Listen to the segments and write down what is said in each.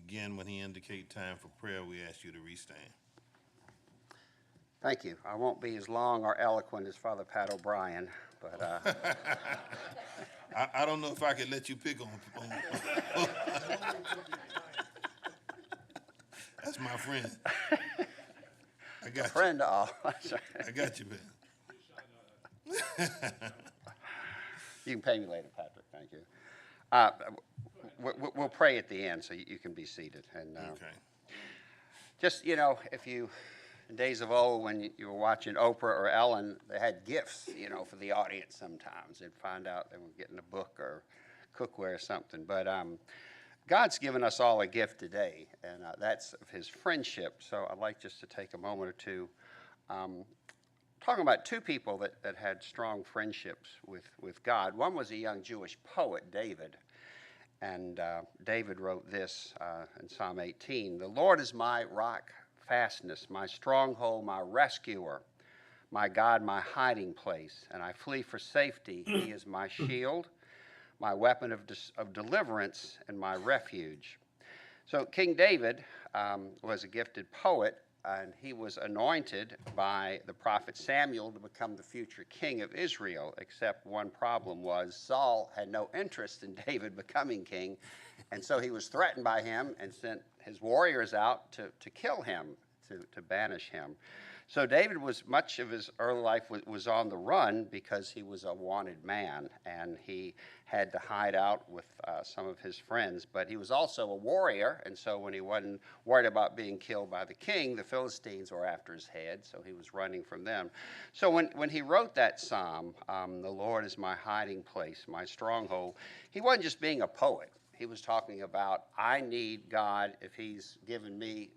Again, when he indicates time for prayer, we ask you to restand. Thank you. I won't be as long or eloquent as Father Pat O'Brien, but I don't know if I could let you pick on That's my friend. I got friend to all. I got you, man. You can pay me later, Patrick. Thank you. We'll pray at the end, so you can be seated. And Okay. just, if you, in days of old, when you were watching Oprah or Ellen, they had gifts, for the audience sometimes. They'd find out they were getting a book or cookware or something. But God's given us all a gift today, and that's of his friendship. So I'd like just to take a moment or two talking about two people that had strong friendships with God. One was a young Jewish poet, David. And David wrote this in Psalm 18, "The Lord is my rock fastness, my stronghold, my rescuer, my God, my hiding place, and I flee for safety. He is my shield, my weapon of deliverance, and my refuge." So King David was a gifted poet, and he was anointed by the prophet Samuel to become the future king of Israel, except one problem was Saul had no interest in David becoming king, and so he was threatened by him and sent his warriors out to kill him, to banish him. So David was, much of his early life was on the run because he was a wanted man, and he had to hide out with some of his friends. But he was also a warrior, and so when he wasn't worried about being killed by the king, the Philistines were after his head, so he was running from them. So when he wrote that psalm, "The Lord is my hiding place, my stronghold," he wasn't just being a poet. He was talking about, I need God. If he's given me,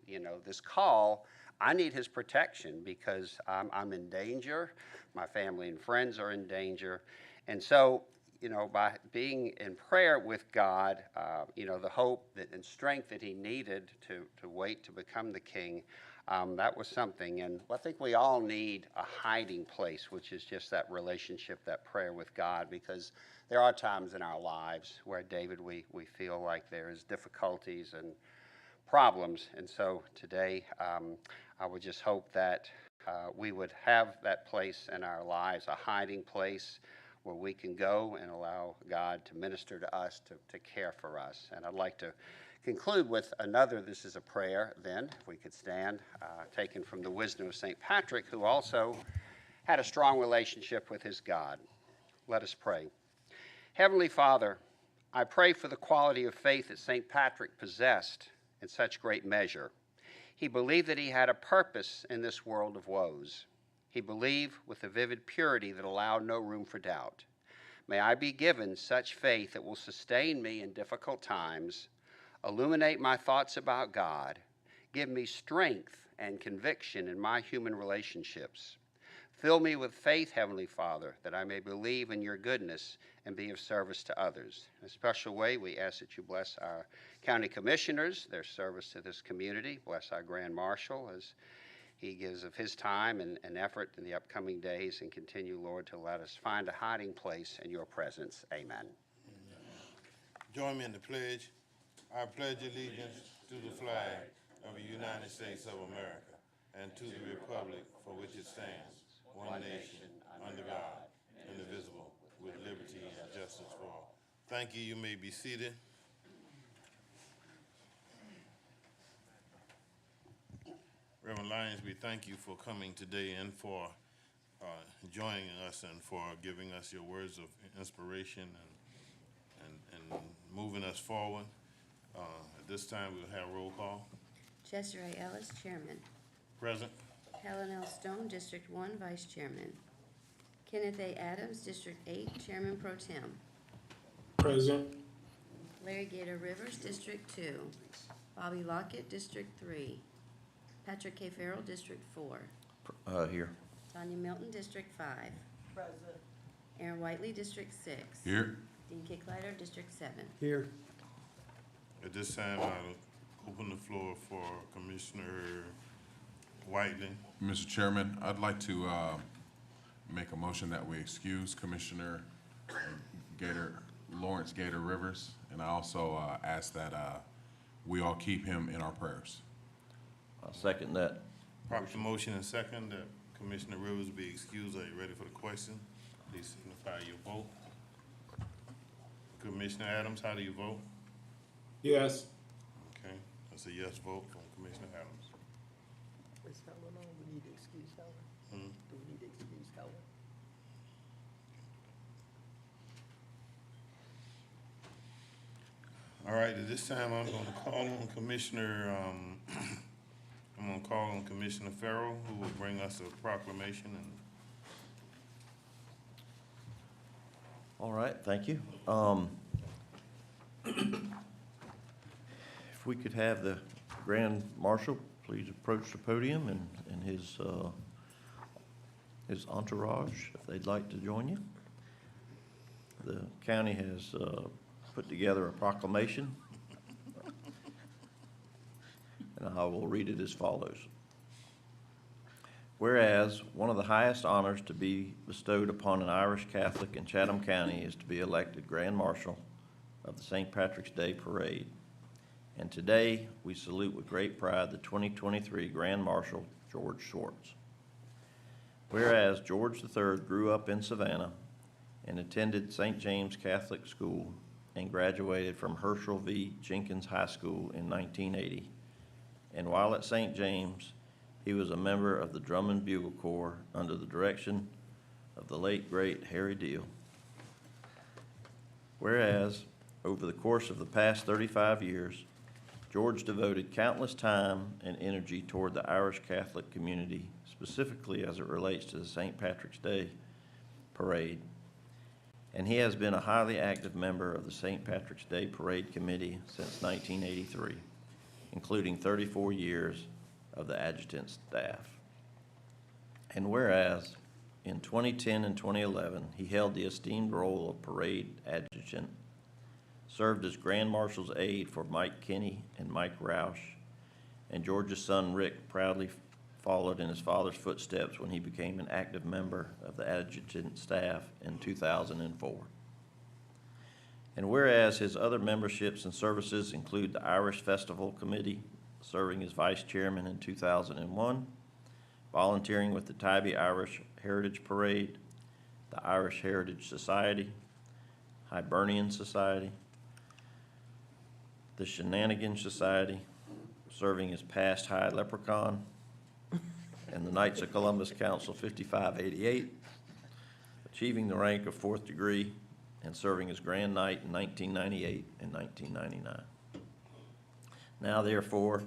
this call, I need his protection because I'm in danger. My family and friends are in danger. And so, by being in prayer with God, the hope and strength that he needed to wait to become the king, that was something. And I think we all need a hiding place, which is just that relationship, that prayer with God, because there are times in our lives where, David, we feel like there is difficulties and problems. And so today, I would just hope that we would have that place in our lives, a hiding place where we can go and allow God to minister to us, to care for us. And I'd like to conclude with another, this is a prayer then, if we could stand, taken from the wisdom of St. Patrick, who also had a strong relationship with his God. Let us pray. Heavenly Father, I pray for the quality of faith that St. Patrick possessed in such great measure. He believed that he had a purpose in this world of woes. He believed with a vivid purity that allowed no room for doubt. May I be given such faith that will sustain me in difficult times, illuminate my thoughts about God, give me strength and conviction in my human relationships. Fill me with faith, Heavenly Father, that I may believe in your goodness and be of service to others. In a special way, we ask that you bless our county commissioners, their service to this community. Bless our Grand Marshal as he gives of his time and effort in the upcoming days, and continue, Lord, to let us find a hiding place in your presence. Amen. Join me in the pledge. I pledge allegiance to the flag of the United States of America and to the republic for which it stands, one nation, under God, indivisible, with liberty and justice for all. Thank you. You may be seated. Reverend Lyons, we thank you for coming today and for joining us and for giving us your words of inspiration and moving us forward. At this time, we'll have roll call. Chester A. Ellis, Chairman. Present. Helen L. Stone, District 1, Vice Chairman. Kenneth A. Adams, District 8, Chairman Pro Tem. Present. Larry Gator Rivers, District 2. Bobby Lockett, District 3. Patrick K. Farrell, District 4. Here. Tanya Milton, District 5. Present. Aaron Whiteley, District 6. Here. Dean Kicklighter, District 7. Here. At this time, I'll open the floor for Commissioner Whiteley. Mr. Chairman, I'd like to make a motion that we excuse Commissioner Lawrence Gator Rivers, and I also ask that we all keep him in our prayers. I'll second that. Proper motion and second that Commissioner Rivers be excused. Are you ready for the question? Please signify your vote. Commissioner Adams, how do you vote? Yes. Okay, that's a yes vote from Commissioner Adams. Is Helen on? We need to excuse Helen? Do we need to excuse Helen? All right, at this time, I'm gonna call on Commissioner, I'm gonna call on Commissioner Farrell, who will bring us a proclamation and All right, thank you. If we could have the Grand Marshal please approach the podium and his entourage, if they'd like to join you. The county has put together a proclamation, and I will read it as follows. Whereas one of the highest honors to be bestowed upon an Irish Catholic in Chatham County is to be elected Grand Marshal of the St. Patrick's Day Parade. And today, we salute with great pride the 2023 Grand Marshal, George Schwartz. Whereas George III grew up in Savannah and attended St. James Catholic School and graduated from Herschel V. Jenkins High School in 1980. And while at St. James, he was a member of the Drum and Bugle Corps under the direction of the late, great Harry Deal. Whereas, over the course of the past 35 years, George devoted countless time and energy toward the Irish Catholic community, specifically as it relates to the St. Patrick's Day Parade. And he has been a highly active member of the St. Patrick's Day Parade Committee since 1983, including 34 years of the adjutant staff. And whereas in 2010 and 2011, he held the esteemed role of parade adjutant, served as Grand Marshal's aide for Mike Kinney and Mike Roush, and George's son Rick proudly followed in his father's footsteps when he became an active member of the adjutant staff in 2004. And whereas his other memberships and services include the Irish Festival Committee, serving as vice chairman in 2001, volunteering with the Tybee Irish Heritage Parade, the Irish Heritage Society, Hibernian Society, the Shenanigan Society, serving as past High Leprechaun, and the Knights of Columbus Council 5588, achieving the rank of 4th degree, and serving as Grand Knight in 1998 and 1999. Now therefore,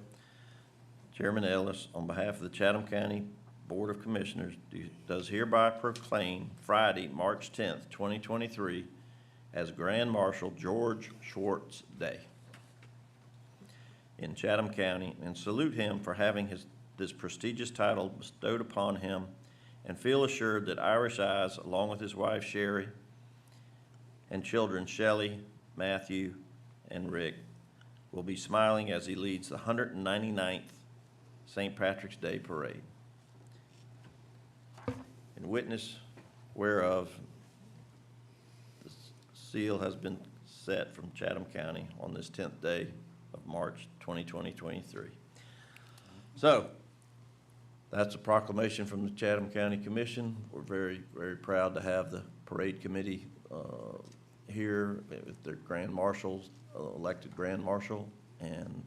Chairman Ellis, on behalf of the Chatham County Board of Commissioners, does hereby proclaim Friday, March 10th, 2023, as Grand Marshal George Schwartz Day in Chatham County, and salute him for having this prestigious title bestowed upon him, and feel assured that Irish Eyes, along with his wife Sherry and children Shelley, Matthew, and Rick, will be smiling as he leads the 199th St. Patrick's Day Parade. In witness whereof, the seal has been set from Chatham County on this 10th day of March 2023. So, that's a proclamation from the Chatham County Commission. We're very, very proud to have the parade committee here with their Grand Marshals, elected Grand Marshal, and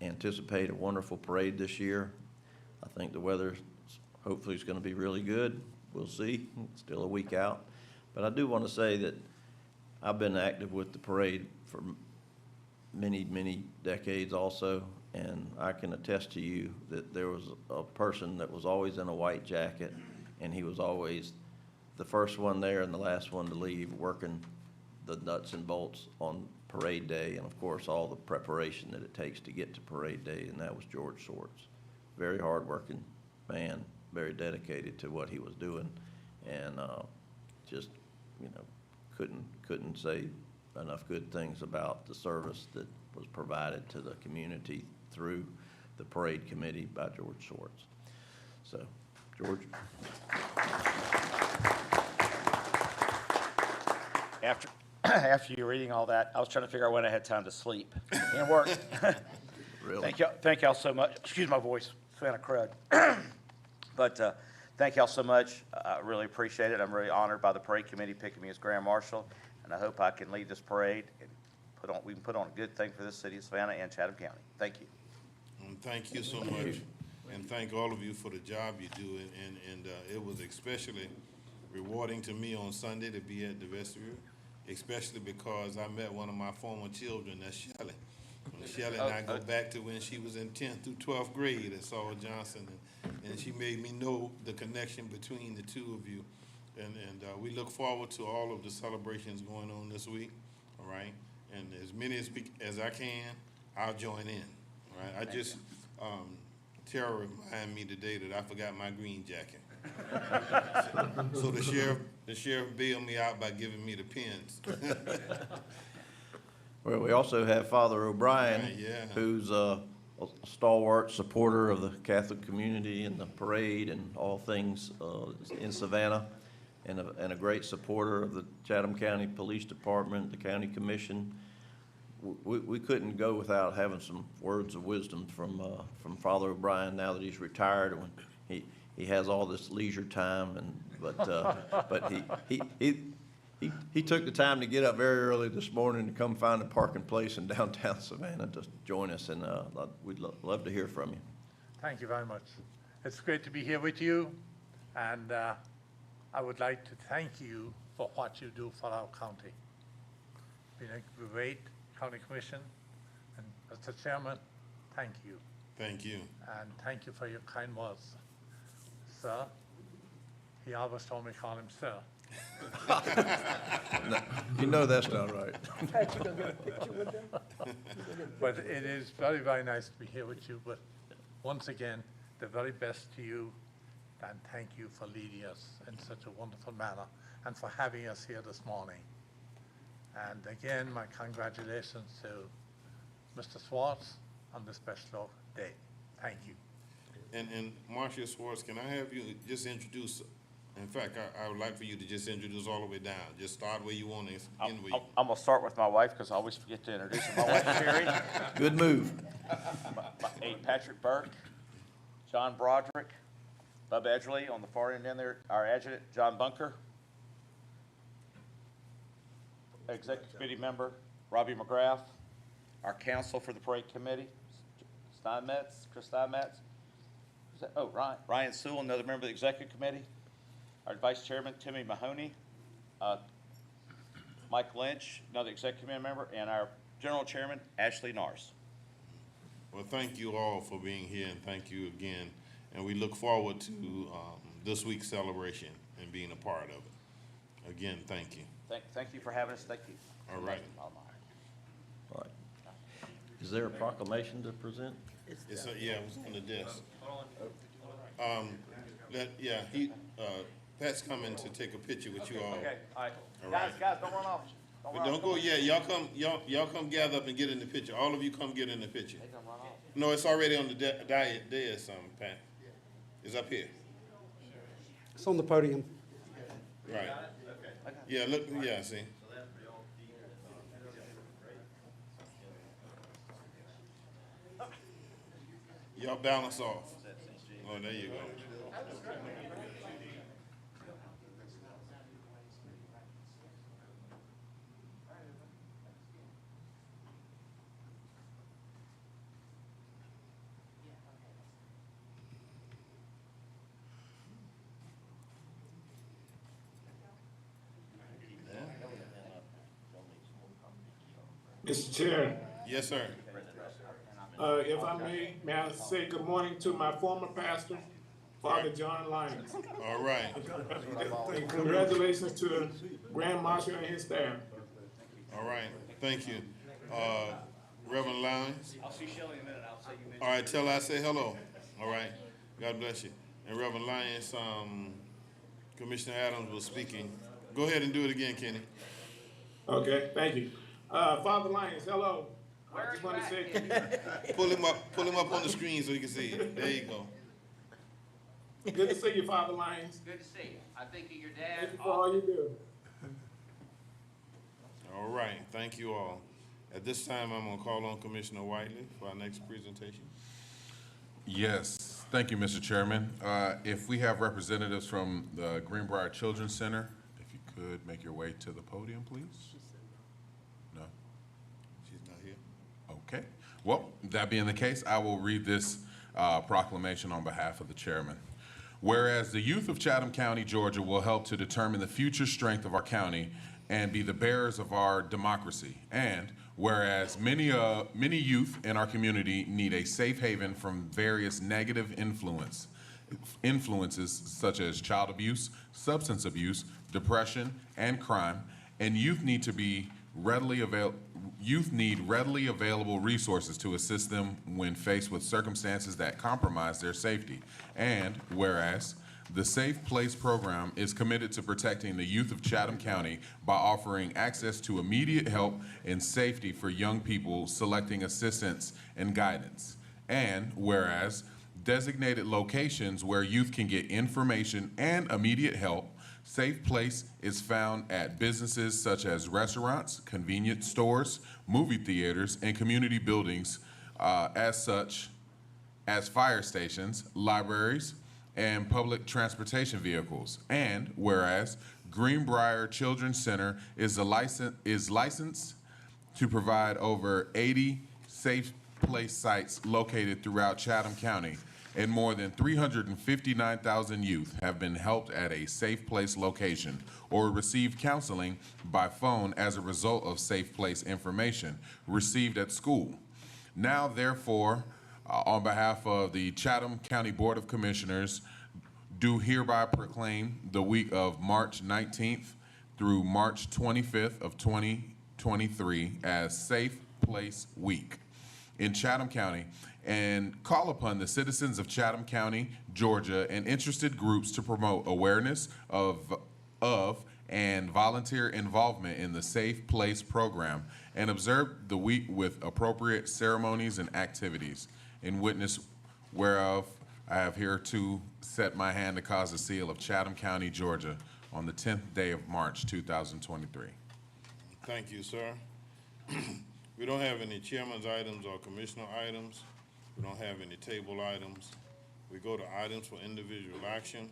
anticipate a wonderful parade this year. I think the weather hopefully is going to be really good. We'll see. It's still a week out. But I do want to say that I've been active with the parade for many, many decades also, and I can attest to you that there was a person that was always in a white jacket, and he was always the first one there and the last one to leave, working the nuts and bolts on parade day, and of course all the preparation that it takes to get to parade day, and that was George Schwartz. Very hard-working man, very dedicated to what he was doing, and just, you know, couldn't say enough good things about the service that was provided to the community through the parade committee by George Schwartz. So, George. after you reading all that, I was trying to figure out when I had time to sleep. It worked. Really? Thank y'all so much. Excuse my voice, Savannah crud. But thank y'all so much. I really appreciate it. I'm really honored by the parade committee picking me as Grand Marshal, and I hope I can lead this parade and we can put on a good thing for this city of Savannah and Chatham County. Thank you. And thank you so much, and thank all of you for the job you do, and it was especially rewarding to me on Sunday to be at the vestibule, especially because I met one of my former children, that's Shelley. Shelley and I go back to when she was in 10th through 12th grade at Saul Johnson, and she made me know the connection between the two of you, and we look forward to all of the celebrations going on this week, all right? And as many as I can, I'll join in. All right. I just Tara reminded me today that I forgot my green jacket. So the sheriff bailed me out by giving me the pins. Well, we also have Father O'Brien, Right, yeah. who's a stalwart supporter of the Catholic community and the parade and all things in Savannah, and a great supporter of the Chatham County Police Department, the County Commission. We couldn't go without having some words of wisdom from Father O'Brien now that he's retired, when he has all this leisure time, but he took the time to get up very early this morning to come find a parking place in downtown Savannah to join us, and we'd love to hear from you. Thank you very much. It's great to be here with you, and I would like to thank you for what you do for our county. Being a great county commission, and Mr. Chairman, thank you. Thank you. And thank you for your kind words. Sir, he always told me to call him sir. You know that's not right. But it is very, very nice to be here with you. But once again, the very best to you, and thank you for leading us in such a wonderful manner and for having us here this morning. And again, my congratulations to Mr. Swartz on this special day. Thank you. And Marcia Swartz, can I have you just introduce? In fact, I would like for you to just introduce all the way down. Just start where you want to end where you. I'm gonna start with my wife, because I always forget to introduce her. My wife, Sherry. Good move. Patrick Burke, John Broderick, Bub Edgerly on the far end in there, our adjutant, John Bunker, executive committee member, Robbie McGrath, our counsel for the parade committee, Chris Steinmetz. Who's that? Oh, Ryan Sewell, another member of the executive committee, our vice chairman, Timmy Mahoney, Mike Lynch, another executive committee member, and our general chairman, Ashley Nars. Well, thank you all for being here, and thank you again. And we look forward to this week's celebration and being a part of it. Again, thank you. Thank you for having us. Thank you. All right. All right. Is there a proclamation to present? Yeah, it was on the desk. Pat's coming to take a picture with you all. Okay, all right. All right. Guys, don't run off. But don't go yet. Y'all come gather up and get in the picture. All of you come get in the picture. They gonna run off. No, it's already on the dais, Pat. It's up here. It's on the podium. Right. Yeah, look, yeah, see. Y'all balance off. Oh, there you go. Mr. Chair, Yes, sir. if I may I say good morning to my former pastor, Father John Lyons. All right. And congratulations to the Grand Marshal and his staff. All right. Thank you. Reverend Lyons. I'll see Shelley in a minute. I'll say you All right, tell her I say hello. All right. God bless you. And Reverend Lyons, Commissioner Adams was speaking. Go ahead and do it again, Kenny. Okay, thank you. Father Lyons, hello. I just want to say, Pull him up on the screen so you can see it. There you go. good to see you, Father Lyons. Good to see you. I think of your Thank dad. you for all you do. All right, thank you all. At this time, I'm gonna call on Commissioner Whiteley for our next presentation. Yes, thank you, Mr. Chairman. If we have representatives from the Greenbrier Children's Center, if you could make your way to the podium, please. No? She's not here. Okay. Well, that being the case, I will read this proclamation on behalf of the chairman. Whereas the youth of Chatham County, Georgia will help to determine the future strength of our county and be the bearers of our democracy. And whereas many youth in our community need a safe haven from various negative influences such as child abuse, substance abuse, depression, and crime, and youth need readily available resources to assist them when faced with circumstances that compromise their safety. And whereas the Safe Place program is committed to protecting the youth of Chatham County by offering access to immediate help and safety for young people selecting assistance and guidance. And whereas designated locations where youth can get information and immediate help, Safe Place is found at businesses such as restaurants, convenience stores, movie theaters, and community buildings, such as fire stations, libraries, and public transportation vehicles. And whereas Greenbrier Children's Center is licensed to provide over 80 Safe Place sites located throughout Chatham County, and more than 359,000 youth have been helped at a Safe Place location or received counseling by phone as a result of Safe Place information received at school. Now, therefore, on behalf of the Chatham County Board of Commissioners, do hereby proclaim the week of March 19th through March 25th of 2023 as Safe Place Week in Chatham County, and call upon the citizens of Chatham County, Georgia, and interested groups to promote awareness of and volunteer involvement in the Safe Place program and observe the week with appropriate ceremonies and activities. In witness whereof, I have hereto set my hand to cause the seal of Chatham County, Georgia on the 10th day of March, 2023. Thank you, sir. We don't have any chairman's items or commissioner items. We don't have any table items. We go to items for individual action.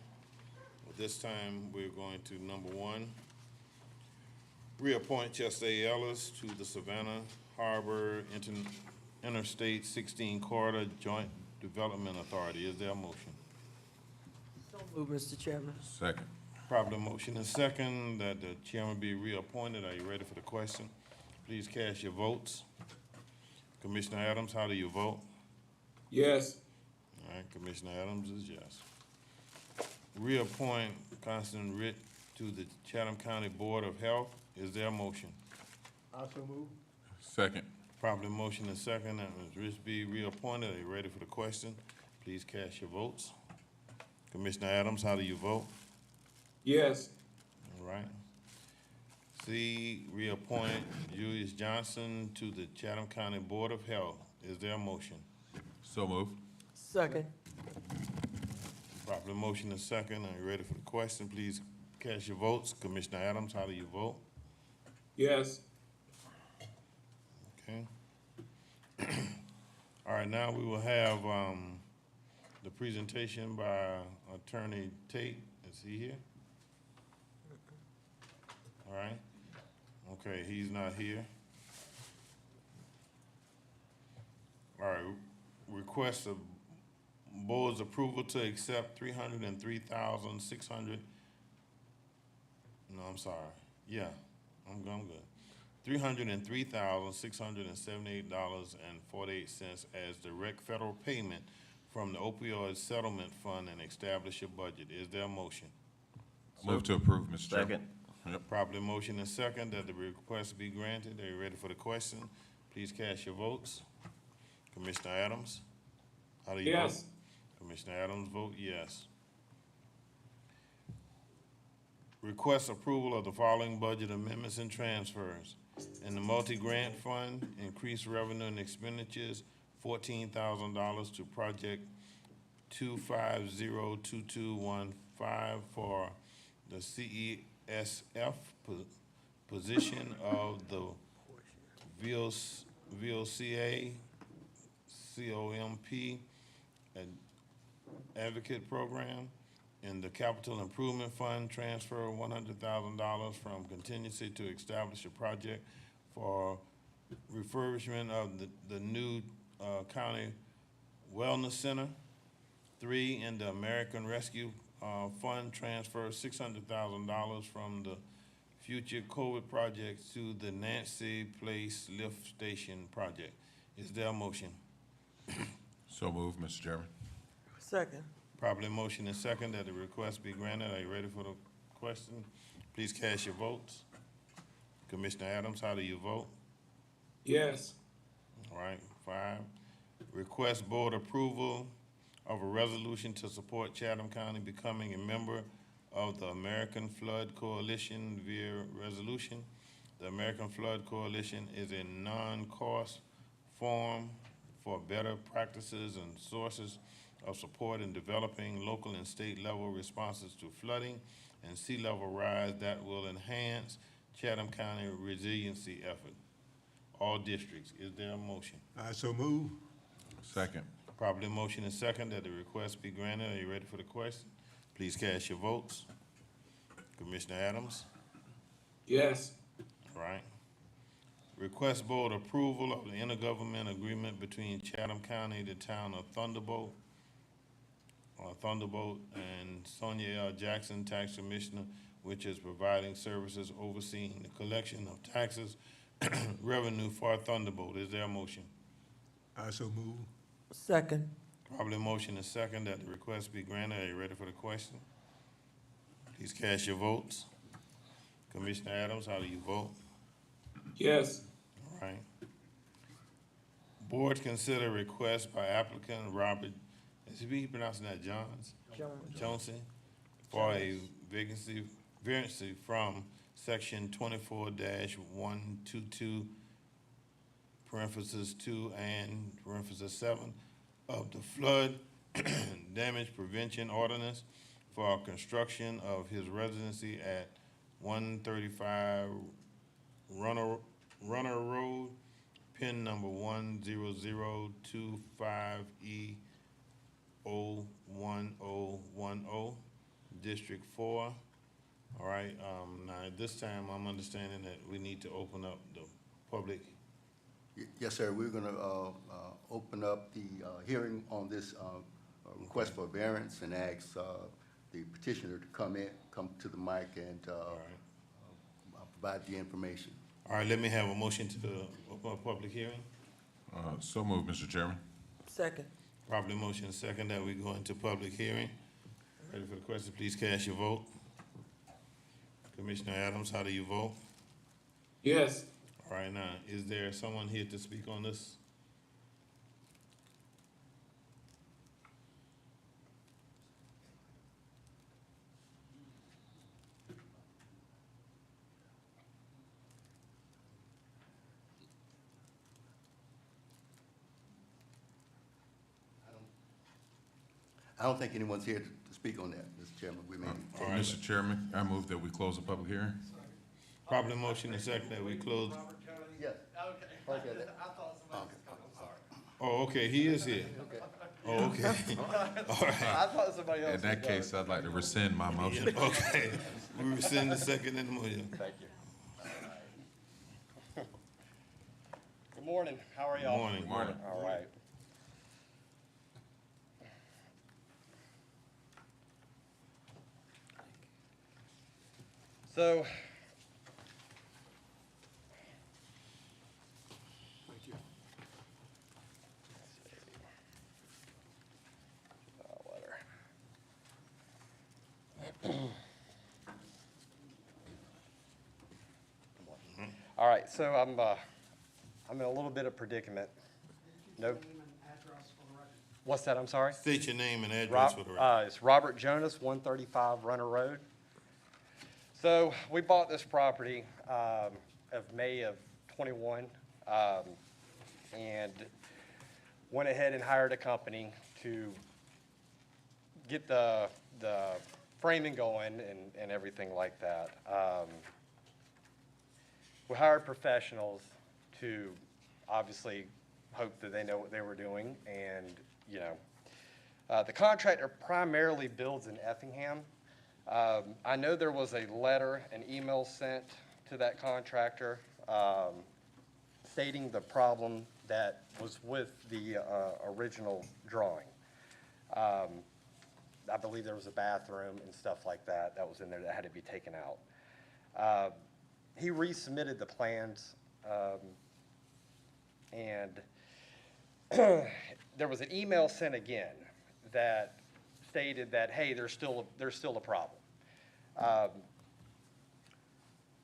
This time, we're going to number 1, reappoint Chester A. Ellis to the Savannah Harbor Interstate 16 Corridor Joint Development Authority. Is there a motion? So moved, Mr. Chairman. Second. Probably motion and second that the chairman be reappointed. Are you ready for the question? Please cast your votes. Commissioner Adams, how do you vote? Yes. All right, Commissioner Adams is yes. Reappoint Constance Ritt to the Chatham County Board of Health. Is there a motion? Also moved. Second. Properly motion and second that Ms. Ritt be reappointed. Are you ready for the question? Please cast your votes. Commissioner Adams, how do you vote? Yes. All right. C, reappoint Julius Johnson to the Chatham County Board of Health. Is there a motion? So moved. Second. Properly motion and second. Are you ready for the question? Please cast your votes. Commissioner Adams, how do you vote? Yes. Okay. All right, now we will have the presentation by Attorney Tate. Is he here? All right. Okay, he's not here. All right, request of board's approval to accept $303,600. No, I'm sorry. Yeah, I'm good. $303,678.48 as direct federal payment from the opioid settlement fund and establish a budget. Is there a motion? Move to approve, Mr. Chairman. Second. Yep. Properly motion and second that the request be granted. Are you ready for the question? Please cast your votes. Commissioner Adams, how do you vote? Yes. Commissioner Adams vote yes. Request approval of the following budget amendments and transfers. In the multi-grant fund, increased revenue and expenditures, $14,000 to project 2502215 for the CESF position of the VOCA, COMP, Advocate Program, in the Capital Improvement Fund, transfer $100,000 from contingency to establish a project for refurbishment of the new county wellness center. 3, in the American Rescue Fund, transfer $600,000 from the future COVID projects to the Nancy Place Lift Station project. Is there a motion? So moved, Mr. Chairman. Second. Properly motion and second that the request be granted. Are you ready for the question? Please cast your votes. Commissioner Adams, how do you vote? Yes. All right, 5. Request board approval of a resolution to support Chatham County becoming a member of the American Flood Coalition via resolution. The American Flood Coalition is a non-cost forum for better practices and sources of support in developing local and state level responses to flooding and sea level rise that will enhance Chatham County resiliency effort. All districts. Is there a motion? I so move. Second. Properly motion and second that the request be granted. Are you ready for the question? Please cast your votes. Commissioner Adams? Yes. All right. Request board approval of the intergovernmental agreement between Chatham County, the town of Thunderbolt, and Sonia L. Jackson, Tax Commissioner, which is providing services overseeing the collection of taxes revenue for Thunderbolt. Is there a motion? I so move. Second. Probably motion and second that the request be granted. Are you ready for the question? Please cast your votes. Commissioner Adams, how do you vote? Yes. All right. Board consider request by applicant Robert, is he pronouncing that Johns? Johnson, for a variance from section 24-122, parentheses 2 and parentheses 7 of the flood damage prevention ordinance for construction of his residency at 135 Runner Road, pin number 10025E01010, District 4. All right, now at this time, I'm understanding that we need to open up the public. Yes, sir. We're going to open up the hearing on this request for variance and ask the petitioner to come to the mic and provide the information. All right, let me have a motion to open a public hearing. So moved, Mr. Chairman. Second. Properly motion second that we go into public hearing. Ready for the question, please cast your vote. Commissioner Adams, how do you vote? Yes. All right, now, is there someone here to speak on this? I don't think anyone's here to speak on that, Mr. Chairman. We may. All right. Mr. Chairman, I move that we close the public hearing. Properly motion and second that we close. Yes. Okay. Oh, okay, he is here. Oh, okay. All right. In that case, I'd like to rescind my motion. Okay, we rescind the second and the motion. Thank you. Good morning, how are y'all? Morning. Morning. All right. So, Thank you. all right, so I'm in a little bit of predicament. No. What's that, I'm sorry? State your name and address for the record. It's Robert Jonas, 135 Runner Road. So we bought this property of May of 21 and went ahead and hired a company to get the framing going and everything like that. we hired professionals to obviously hope that they know what they were doing, and, you know, the contractor primarily builds in Effingham. I know there was a letter, an email sent to that contractor stating the problem that was with the original drawing. I believe there was a bathroom and stuff like that that was in there that had to be taken out. He resubmitted the plans, and there was an email sent again that stated that, hey, there's still a problem.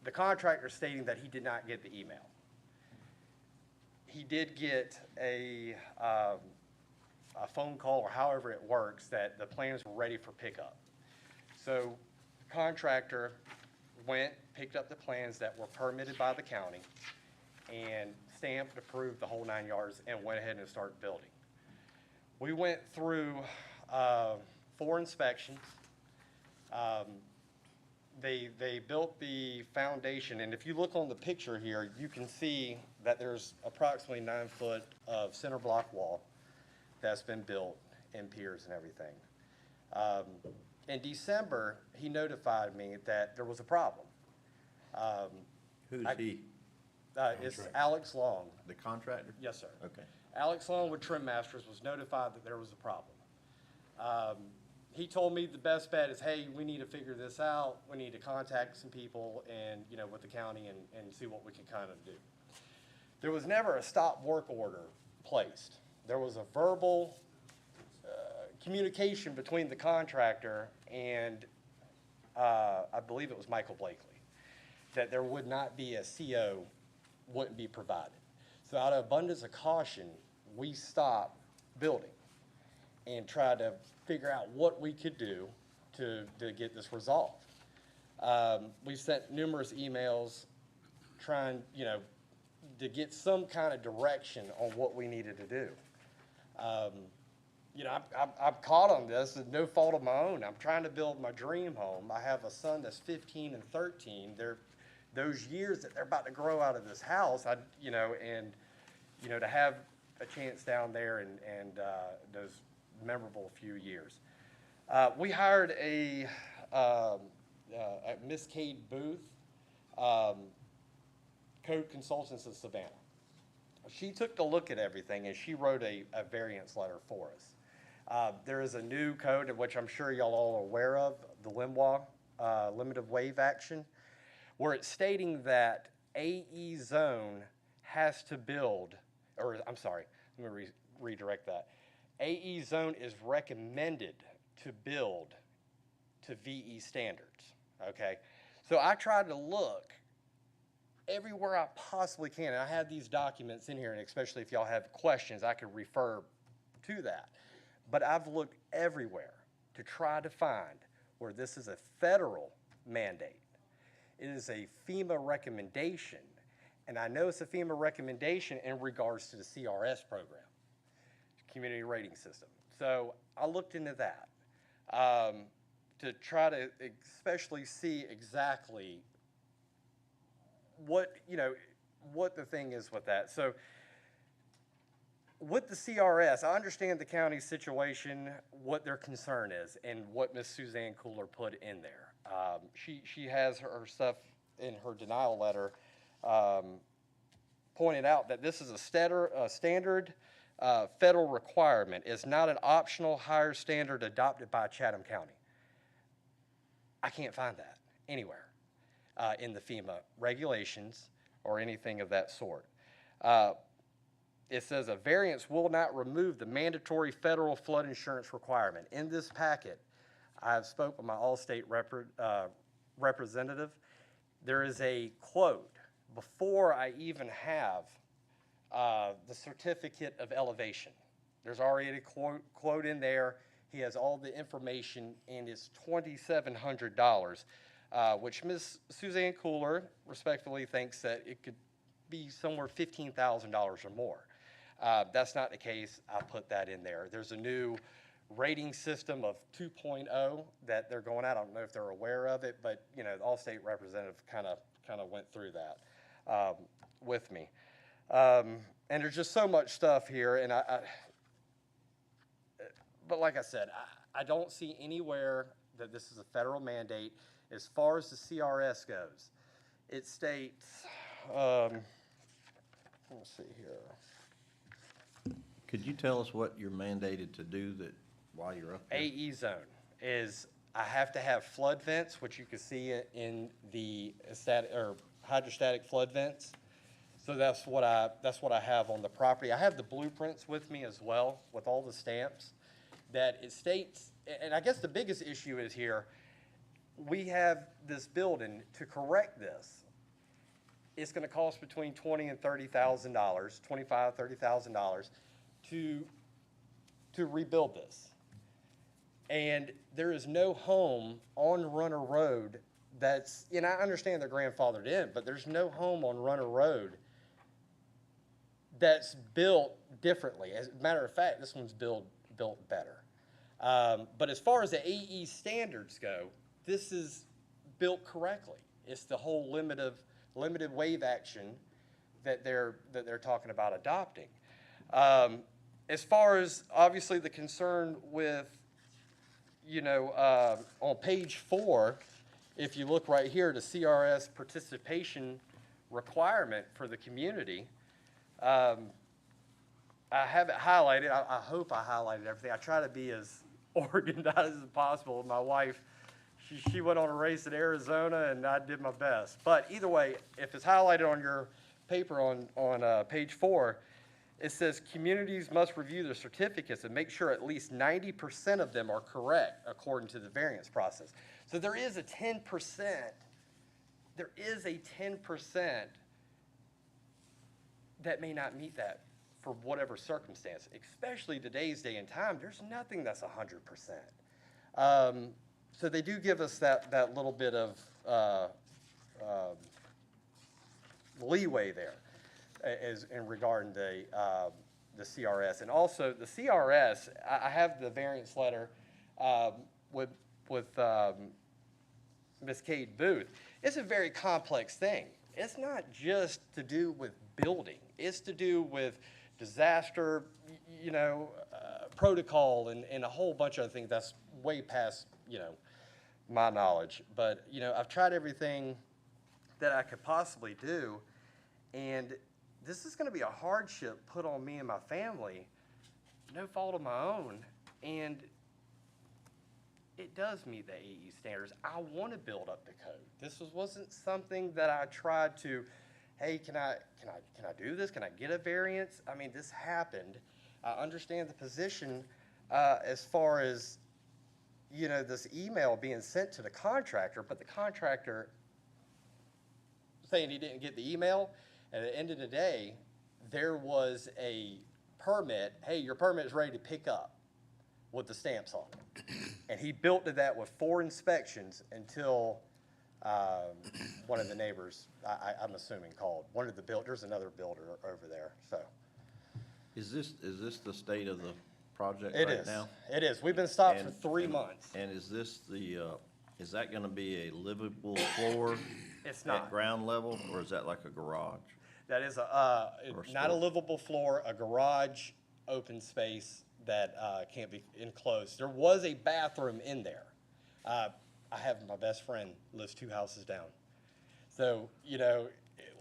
The contractor stating that he did not get the email. He did get a phone call, or however it works, that the plans were ready for pickup. So contractor went, picked up the plans that were permitted by the county, and stamped, approved the whole 9 yards, and went ahead and started building. We went through 4 inspections. They built the foundation, and if you look on the picture here, you can see that there's approximately 9 foot of center block wall that's been built, and piers and everything. In December, he notified me that there was a problem. Who's he? It's Alex Long. The contractor? Yes, sir. Okay. Alex Long with Trim Masters was notified that there was a problem. He told me the best bet is, hey, we need to figure this out. We need to contact some people and, you know, with the county and see what we can kind of do. There was never a stop work order placed. There was a verbal communication between the contractor and I believe it was Michael Blakely, that there would not be a CO, wouldn't be provided. So out of abundance of caution, we stopped building and tried to figure out what we could do to get this resolved. We sent numerous emails trying, you know, to get some kind of direction on what we needed to do. You know, I'm caught on this, it's no fault of my own. I'm trying to build my dream home. I have a son that's 15 and 13. Those years that they're about to grow out of this house, you know, to have a chance down there and those memorable few years. We hired a Miss Kate Booth, Code Consultants of Savannah. She took a look at everything and she wrote a variance letter for us. There is a new code, of which I'm sure y'all all are aware of, the LIMWA, Limited Wave Action, where it's stating that AE zone has to build, or I'm sorry, let me redirect that. AE zone is recommended to build to VE standards, okay? So I tried to look everywhere I possibly can, and I have these documents in here, and especially if y'all have questions, I could refer to that. But I've looked everywhere to try to find where this is a federal mandate. It is a FEMA recommendation, and I know it's a FEMA recommendation in regards to the CRS program, Community Rating System. So I looked into that to try to especially see exactly what, you know, what the thing is with that. So with the CRS, I understand the county's situation, what their concern is, and what Ms. Suzanne Cooler put in there. She has her stuff in her denial letter pointed out that this is a standard federal requirement. It's not an optional higher standard adopted by Chatham County. I can't find that anywhere in the FEMA regulations or anything of that sort. It says a variance will not remove the mandatory federal flood insurance requirement. In this packet, I've spoke with my Allstate representative. There is a quote before I even have the certificate of elevation. There's already a quote in there. He has all the information, and it's $2,700, which Ms. Suzanne Cooler respectfully thinks that it could be somewhere $15,000 or more. That's not the case. I put that in there. There's a new rating system of 2.0 that they're going at. I don't know if they're aware of it, but you know, the Allstate representative kind of went through that. with me. And there's just so much stuff here, and but like I said, I don't see anywhere that this is a federal mandate. As far as the CRS goes, it states, let's see here. Could you tell us what you're mandated to do that, while you're up there? AE zone is, I have to have flood vents, which you can see in the hydrostatic flood vents. So that's what I have on the property. I have the blueprints with me as well, with all the stamps, that it states, and I guess the biggest issue is here, we have this building, to correct this, it's gonna cost between $20,000 and $30,000, $25,000, $30,000 to rebuild this. And there is no home on Runner Road that's, and I understand they're grandfathered in, but there's no home on Runner Road that's built differently. As a matter of fact, this one's built better. But as far as the AE standards go, this is built correctly. It's the whole limited wave action that they're talking about adopting. As far as obviously the concern with, on page 4, if you look right here, the CRS participation requirement for the community, I have it highlighted. I hope I highlighted everything. I try to be as organized as possible. My wife, she went on a race in Arizona, and I did my best. But either way, if it's highlighted on your paper on page 4, it says communities must review their certificates and make sure at least 90% of them are correct according to the variance process. So there is a 10%, that may not meet that for whatever circumstance, especially today's day and time. There's nothing that's 100%. So they do give us that little bit of leeway there as in regarding the CRS. And also the CRS, I have the variance letter with Ms. Kate Booth. It's a very complex thing. It's not just to do with building. It's to do with disaster, protocol and a whole bunch of other things that's way past, my knowledge. But, I've tried everything that I could possibly do, and this is gonna be a hardship put on me and my family, no fault of my own, and it does meet the AE standards. I wanna build up the code. This wasn't something that I tried to, hey, can I do this? Can I get a variance? I mean, this happened. I understand the position as far as, this email being sent to the contractor, but the contractor saying he didn't get the email. At the end of the day, there was a permit, hey, your permit is ready to pick up with the stamps on it. And he built to that with 4 inspections until one of the neighbors, I'm assuming, called. One of the builders, another builder over there, so. Is this the state of the project It right is. now? It is. We've been stopped for 3 months. And is this is that gonna be a livable floor? It's not. At ground level, or is that like a garage? That is Or not a store. livable floor, a garage, open space that can't be enclosed. There was a bathroom in there. I have my best friend lives 2 houses down. So,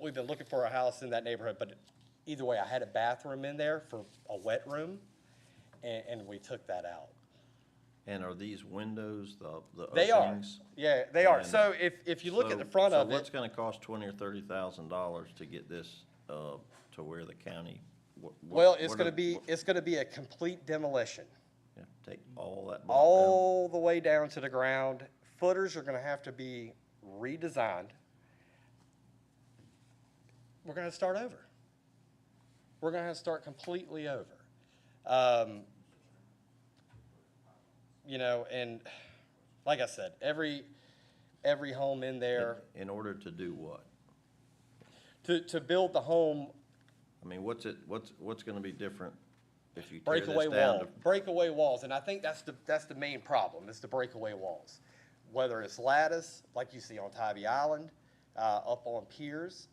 we've been looking for a house in that neighborhood, but either way, I had a bathroom in there for a wet room, and we took that out. And are these windows, the They are. openings? Yeah, they are. And So if you look at the front of So what's it, gonna cost $20,000 or $30,000 to get this to where the county? well, it's gonna be a complete demolition. Yeah, take all that. block down. All the way down to the ground. Footers are gonna have to be redesigned. We're gonna start over. We're gonna have to start completely over. And like I said, every home in there, In order to do what? to build the home, I mean, what's gonna be different if you tear this breakaway down? wall, breakaway walls, and I think that's the main problem, is the breakaway walls. Whether it's lattice, like you see on Tybee Island, up on piers,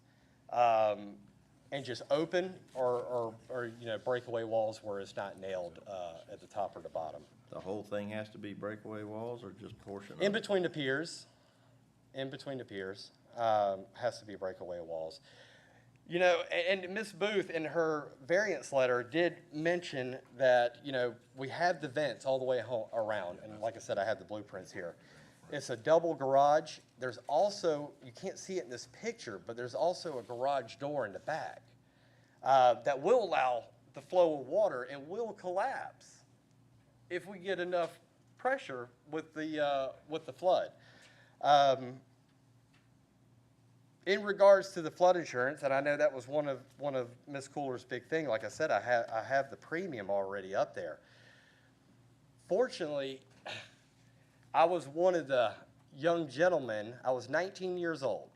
and just open or, breakaway walls where it's not nailed, at the top or the bottom. The whole thing has to be breakaway walls or just portion of In it? between the piers, has to be breakaway walls. And Ms. Booth in her variance letter did mention that, we have the vents all the way around. And like I said, I have the blueprints here. It's a double garage. There's also, you can't see it in this picture, but there's also a garage door in the back that will allow the flow of water and will collapse if we get enough pressure with the flood. In regards to the flood insurance, and I know that was one of Ms. Cooler's big thing. Like I said, I have the premium already up there. Fortunately, I was one of the young gentlemen. I was 19 years old,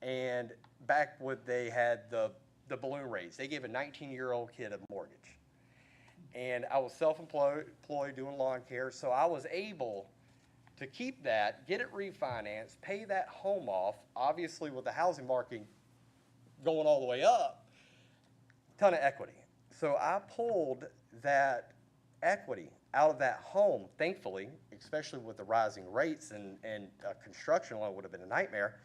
and back when they had the balloon rates, they gave a 19-year-old kid a mortgage, and I was self-employed doing lawn care, so I was able to keep that, get it refinanced, pay that home off, obviously with the housing market going all the way up, ton of equity. So I pulled that equity out of that home, thankfully, especially with the rising rates and a construction loan would have been a nightmare.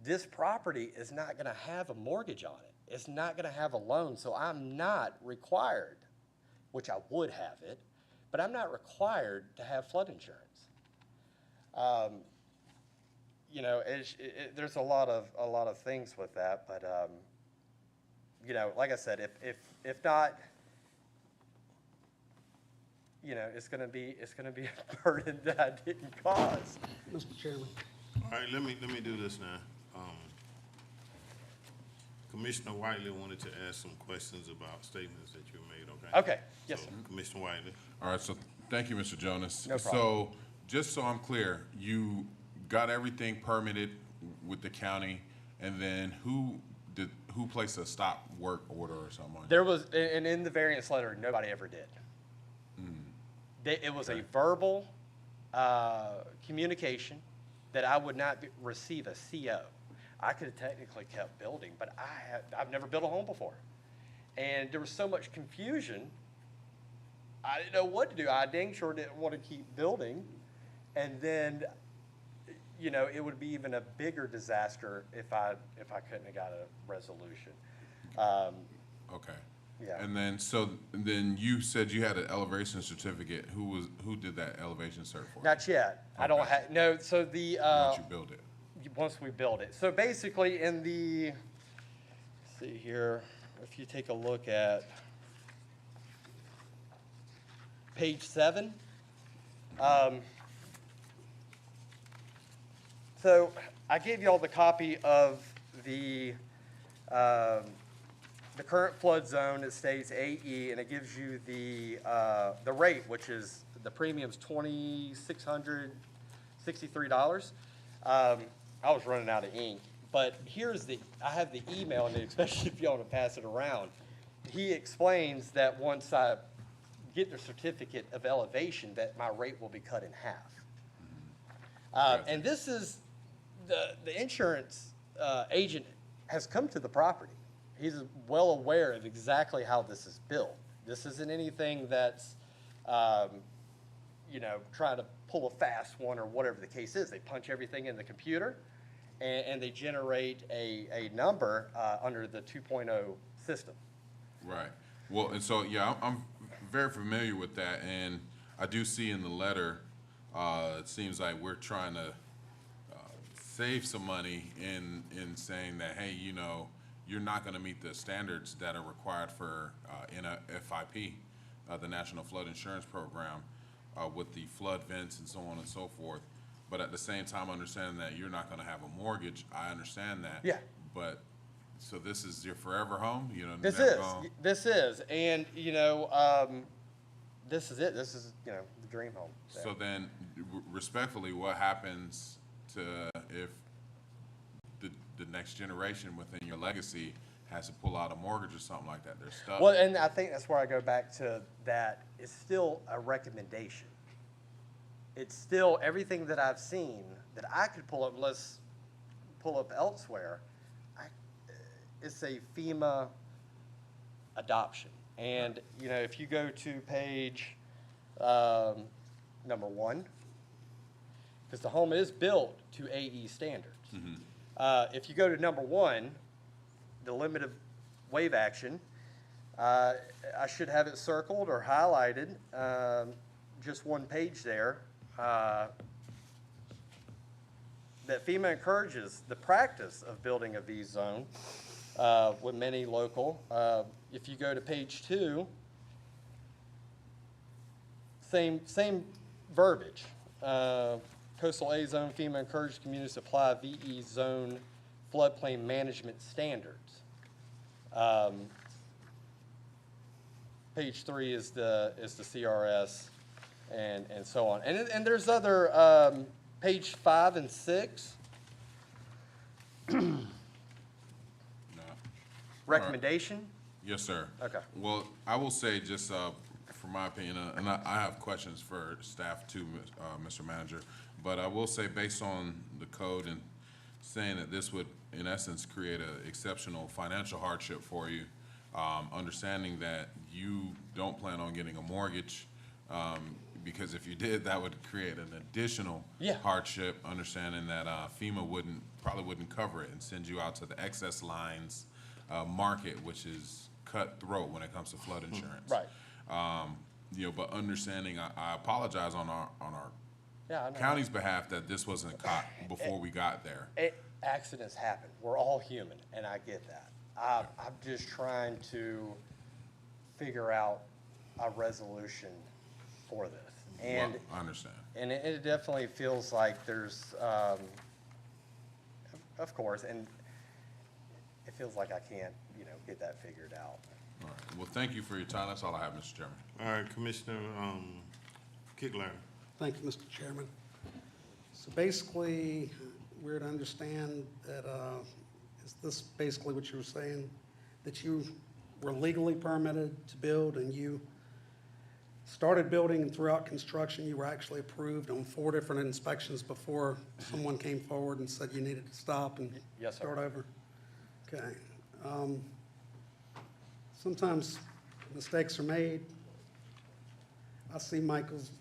This property is not gonna have a mortgage on it. It's not gonna have a loan, so I'm not required, which I would have it, but I'm not required to have flood insurance. There's a lot of things with that, but like I said, if not, it's gonna be a burden that I didn't cause. Mr. Chairman. All right, let me do this now. Commissioner Whiteley wanted to ask some questions about statements that you made, okay? Okay, yes, So, sir. Commissioner Whiteley. All right, so thank you, Mr. Jonas. No problem. So, just so I'm clear, you got everything permitted with the county, and then who placed a stop work order or something like that? There was, and in the variance letter, nobody ever did. It was a verbal communication that I would not receive a CO. I could have technically kept building, but I've never built a home before. And there was so much confusion, I didn't know what to do. I dang sure didn't want to keep building. And then, it would be even a bigger disaster if I couldn't have got a resolution. Okay. Yeah. And then you said you had an elevation certificate. Who did that elevation cert for you? Not yet. I don't Okay. have, no, so the, Once you build it. once we build it. So basically in the, let's see here, if you take a look at page 7. So I gave you all the copy of the current flood zone. It states AE, and it gives you the rate, which is, the premium's $2,663. I was running out of ink, but I have the email, and especially if you want to pass it around. He explains that once I get the certificate of elevation, that my rate will be cut in half. And this is, the insurance agent has come to the property. He's well aware of exactly how this is built. This isn't anything that's, trying to pull a fast one or whatever the case is. They punch everything in the computer, and they generate a number under the 2.0 system. Right. Well, and so, yeah, I'm very familiar with that, and I do see in the letter, it seems like we're trying to save some money in saying that, hey, you're not going to meet the standards that are required for NFIP, the National Flood Insurance Program, with the flood vents and so on and so forth. But at the same time, understanding that you're not going to have a mortgage, I understand that. Yeah. But, so this is your forever home? This never is, gone- this is, and, this is it. This is, the dream home. So then, respectfully, what happens to if the next generation within your legacy has to pull out a mortgage or something like that? They're stuck. Well, and I think that's where I go back to that. It's still a recommendation. It's still everything that I've seen that I could pull up, let's pull up elsewhere. it's a FEMA adoption. And, you know, if you go to page number 1, because the home is built to AE standards. If you go to number 1, the limited wave action, I should have it circled or highlighted, just one page there, that FEMA encourages the practice of building a V zone with many local. If you go to page 2, same verbiage. Coastal A zone, FEMA encourages communities to apply VE zone floodplain management standards. Page 3 is the CRS and so on. And there's other, page 5 and 6. Recommendation? Yes, sir. Okay. Well, I will say, just from my opinion, and I have questions for staff too, Mr. Manager, but I will say, based on the code and saying that this would, in essence, create an exceptional financial hardship for you, understanding that you don't plan on getting a mortgage, because if you did, that would create an additional hardship, understanding that FEMA probably wouldn't cover it and send you out to the excess lines market, which is cutthroat when it comes to flood insurance. Right. You know, but understanding, I apologize on our Yeah, I know. county's behalf that this wasn't caught before we got there. Accidents happen. We're all human, and I get that. I'm just trying to figure out a resolution for this. And Well, I understand. And it definitely feels like there's, of course, and it feels like I can't, you know, get that figured out. All right. Well, thank you for your time. That's all I have, Mr. Chairman. All right, Commissioner Kickler. Thank you, Mr. Chairman. So basically, we're to understand that, is this basically what you were saying? That you were legally permitted to build and you started building, and throughout construction, you were actually approved on 4 different inspections before someone came forward and said you needed to stop and Yes, sir. start over? Okay. Sometimes mistakes are made. I see Michael's,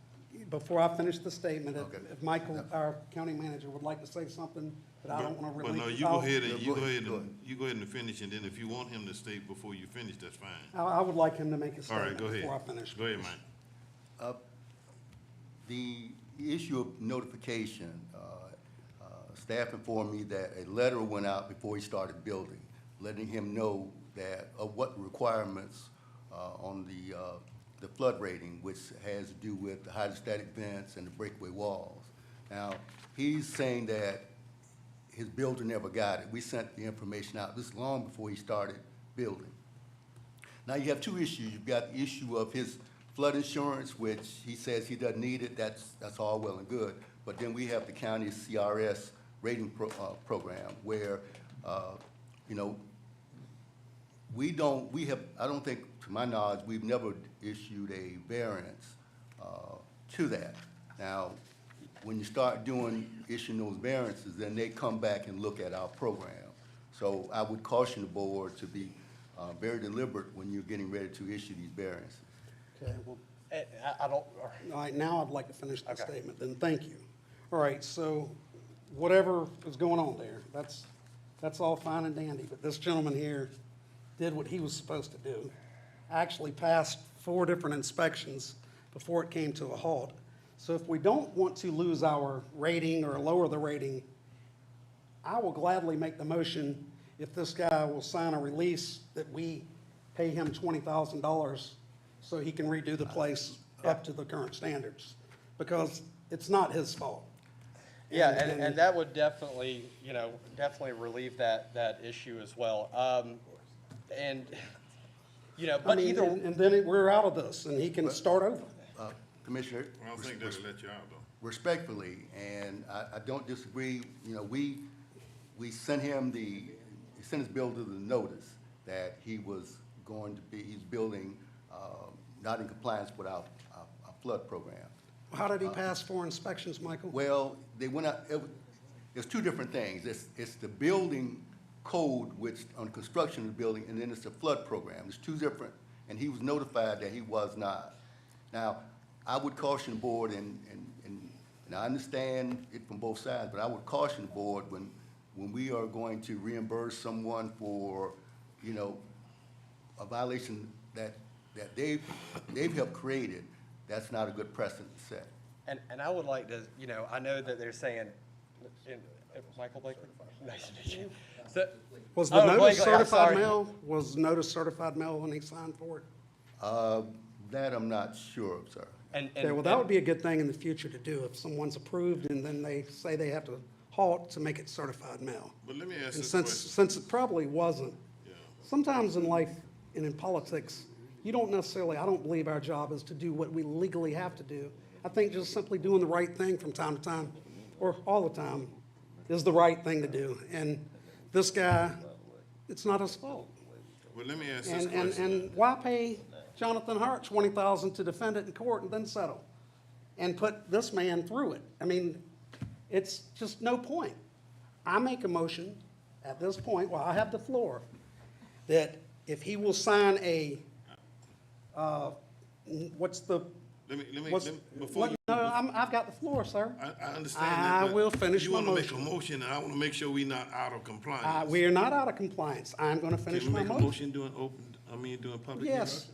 before I finish the statement, Okay. if Michael, our county manager, would like to say something, but I don't want to Well, no, relinquish. you go ahead and, No, you go go ahead, ahead go and, you go ahead and finish, and then if you want him to state before you finish, that's fine. I would like him to make a All right, statement go ahead. before I finish. Go ahead, Mike. The issue of notification, staff informed me that a letter went out before he started building, letting him know that, of what requirements on the flood rating, which has to do with the hydrostatic vents and the breakaway walls. Now, he's saying that his builder never got it. We sent the information out this long before he started building. Now, you have 2 issues. You've got the issue of his flood insurance, which he says he doesn't need it. That's all well and good. But then we have the county's CRS rating program where, you know, I don't think, to my knowledge, we've never issued a variance to that. Now, when you start issuing those variances, then they come back and look at our program. So I would caution the board to be very deliberate when you're getting ready to issue these variances. Okay, well, I don't, all right, now I'd like to finish the Okay. statement, then thank you. All right, so whatever is going on there, that's all fine and dandy, but this gentleman here did what he was supposed to do. Actually passed 4 different inspections before it came to a halt. So if we don't want to lose our rating or lower the rating, I will gladly make the motion if this guy will sign a release that we pay him $20,000 so he can redo the place up to the current standards, because it's not his fault. yeah, and that would definitely, you know, definitely relieve that issue as well. And, you know, I but mean, either, and then we're out of this, and he can start over. Commissioner? I don't think that'll let you out, though. Respectfully, and I don't disagree, you know, we sent him he sent his builder the notice that he was he's building not in compliance with our flood program. How did he pass 4 inspections, Michael? Well, they went out, there's 2 different things. It's the building code which, on construction of the building, and then it's a flood program. It's two different, and he was notified that he was not. Now, I would caution the board, and I understand it from both sides, but I would caution the board when we are going to reimburse someone for, you know, a violation that they've helped created, that's not a good precedent to set. And I would like to, you know, I know that they're saying, Michael Blakely? Nice to meet you. So- Was the Oh, notice Blakely, I'm certified sorry. mail? Was notice certified mail when he signed for it? That I'm not sure of, sir. Okay, well, that would be a good thing in the future to do, if someone's approved and then they say they have to halt to make it certified mail. But let me ask And this since, question. since it probably wasn't, Yeah. sometimes in life and in politics, you don't necessarily, I don't believe our job is to do what we legally have to do. I think just simply doing the right thing from time to time, or all the time, is the right thing to do. And this guy, it's not his fault. Well, let me ask this And question. why pay Jonathan Hart $20,000 to defend it in court and then settle? And put this man through it? I mean, it's just no point. I make a motion at this point, while I have the floor, that if he will sign a, what's the, what's, before what, you, no, I've got the floor, sir. I understand I that, but will finish you my want to make a motion. motion, and I want to make sure we're not out of compliance. We are not out of compliance. I'm gonna finish Can we my make a motion. motion during public hearing? Yes.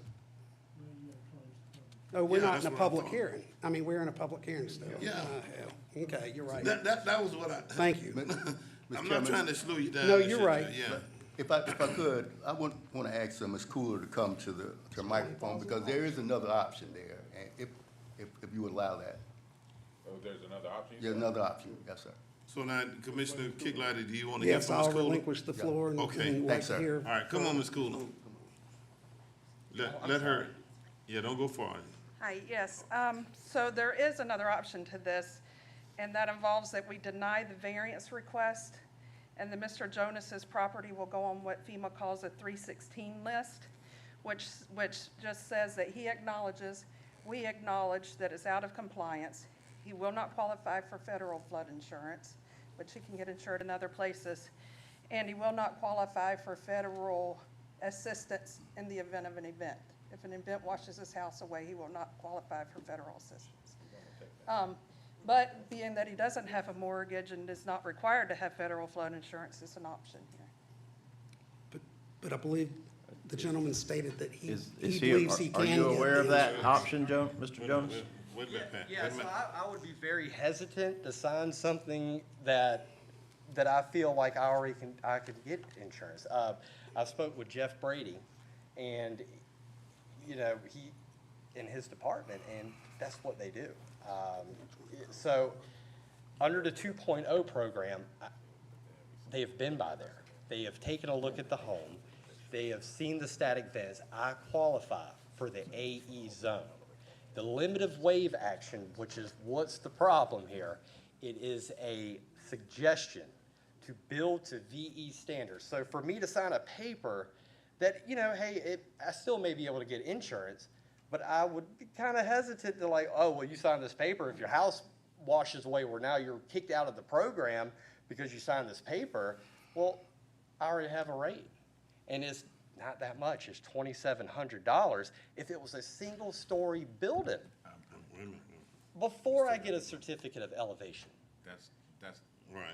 No, we're Yeah, not that's in a what I public thought. hearing. I mean, we're in a public hearing still. Yeah. Hell. Okay, you're right. That was what I. Thank you. I'm not trying to slow you down. No, and you're shit, right. Yeah. If I could, I want to ask Ms. Cooler to come to the microphone, because there is another option there, and if you would allow that. Oh, there's another option? There's another option, yes, sir. So now, Commissioner Kicklighter, do you want to hear Yes, from Ms. I'll Cooler? relinquish the floor and Okay. and like Thanks, to sir. hear. All right, come on, Ms. Cooler. Let her, yeah, don't go far. Hi, yes. So there is another option to this, and that involves that we deny the variance request, and then Mr. Jonas's property will go on what FEMA calls a 316 list, which just says that we acknowledge that it's out of compliance. He will not qualify for federal flood insurance, which he can get insured in other places, and he will not qualify for federal assistance in the event of an event. If an event washes his house away, he will not qualify for federal assistance. But being that he doesn't have a mortgage and is not required to have federal flood insurance, it's an option here. But I believe the gentleman stated that he Is believes he can Are get you aware of that insurance. option, Mr. Jones? Wait a minute, Pat. Yeah, Wait a so minute. I would be very hesitant to sign something that I feel like I could get insurance. I spoke with Jeff Brady, and, you know, he, in his department, and that's what they do. So, under the 2.0 program, they have been by there. They have taken a look at the home. They have seen the static vents. I qualify for the AE zone. The limit of wave action, which is what's the problem here, it is a suggestion to build to VE standards. So for me to sign a paper that, you know, hey, I still may be able to get insurance, but I would be kind of hesitant to like, oh, well, you signed this paper. If your house washes away where now you're kicked out of the program because you signed this paper, well, I already have a rate. And it's not that much. It's $2,700 if it was a single-story building Wait a minute. before I get a certificate of elevation. That's, Right.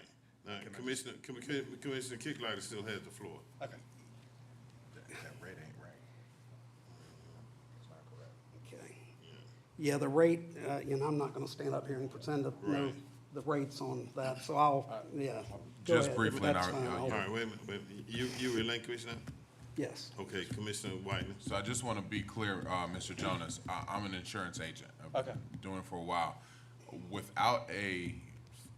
Now, Commissioner Kicklighter still has the floor. Okay. that rate ain't right. It's not correct. Okay. Yeah, the rate, you know, I'm not gonna stand up here and pretend to know Right. the rates on that, so I'll, yeah. Go Just ahead. briefly, That's and fine. I'll- All right, wait a minute. You relinquish now? Yes. Okay, Commissioner Whiteman. So I just want to be clear, Mr. Jonas, I'm an insurance agent. I've been doing it for a while. Without a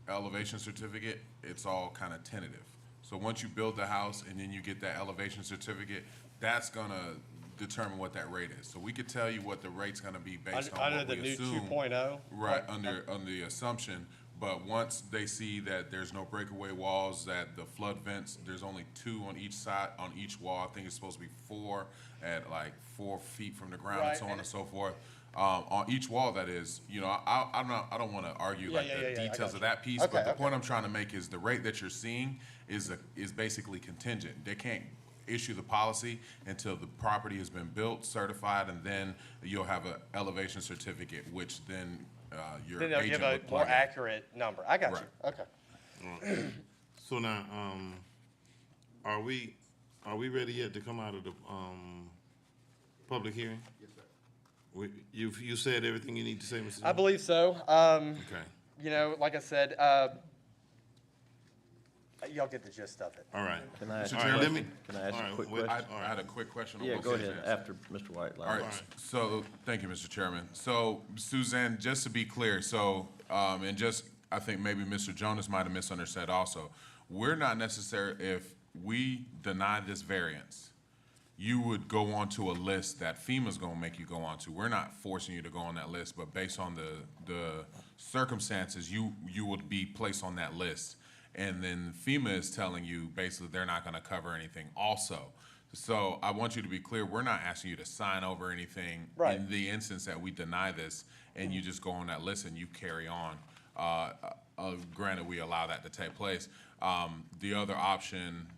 elevation certificate, it's all kind of tentative. So once you build the house and then you get that elevation certificate, that's gonna determine what that rate is. So we could tell you what the rate's gonna be based on Under what the we new assume. 2.0? Right, under the assumption, but once they see that there's no breakaway walls, that the flood vents, there's only 2 on each side, on each wall, I think it's supposed to be 4 at like 4 feet from the ground and Right, so on and and so forth. on each wall, that is, you know, I don't want to argue like the I details got of you. that piece, Okay, but the okay. point I'm trying to make is the rate that you're seeing is basically contingent. They can't issue the policy until the property has been built, certified, and then you'll have an elevation certificate, which then your Then they'll agent give a would more plug in. accurate number. I got you. Right. Okay. So now, are we ready yet to come out of the, public hearing? Yes, sir. You said everything you need to say, Mr. I believe so. Okay. You know, like I said, y'all get the gist of it. All right. Can I ask, All right, let me. can I ask all a right, quick wait, question? I had a quick question on Yeah, both go these ahead, answers. after Mr. White. All right, so, thank you, Mr. Chairman. So, Suzanne, just to be clear, so, and just, I think maybe Mr. Jonas might have misunderstood also. We're not necessary, if we deny this variance, you would go onto a list that FEMA's gonna make you go onto. We're not forcing you to go on that list, but based on the circumstances, you would be placed on that list. And then FEMA is telling you basically they're not gonna cover anything also. So I want you to be clear, we're not asking you to sign over anything. Right. In the instance that we deny this and you just go on that list and you carry on. Granted, we allow that to take place. The other option,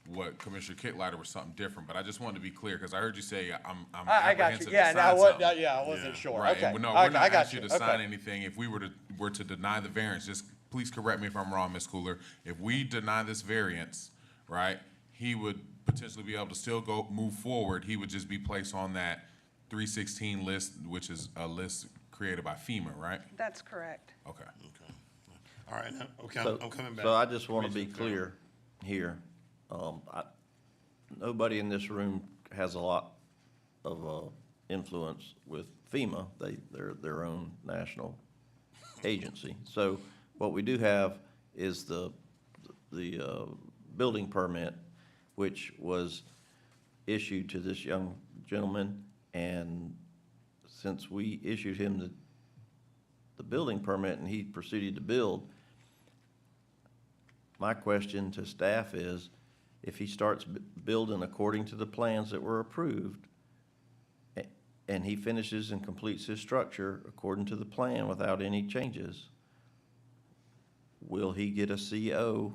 what Commissioner Kittleiter was something different, but I just wanted to be clear, because I heard you say, I'm I got apprehensive you. to Yeah, sign no, something. I wasn't sure. Right, Okay. and no, Okay, we're not I got asking you to Okay. sign anything. If we were to deny the variance, just please correct me if I'm wrong, Ms. Cooler. If we deny this variance, right, he would potentially be able to still move forward. He would just be placed on that 316 list, which is a list created by FEMA, right? That's correct. Okay. Okay. All right, now, okay, So, I'm coming back. so I just want to be Commissioner Farrell. clear here. Nobody in this room has a lot of influence with FEMA. They're their own national agency. So what we do have is the building permit, which was issued to this young gentleman, and since we issued him the building permit and he proceeded to build, my question to staff is, if he starts building according to the plans that were approved, and he finishes and completes his structure according to the plan without any changes, will he get a CO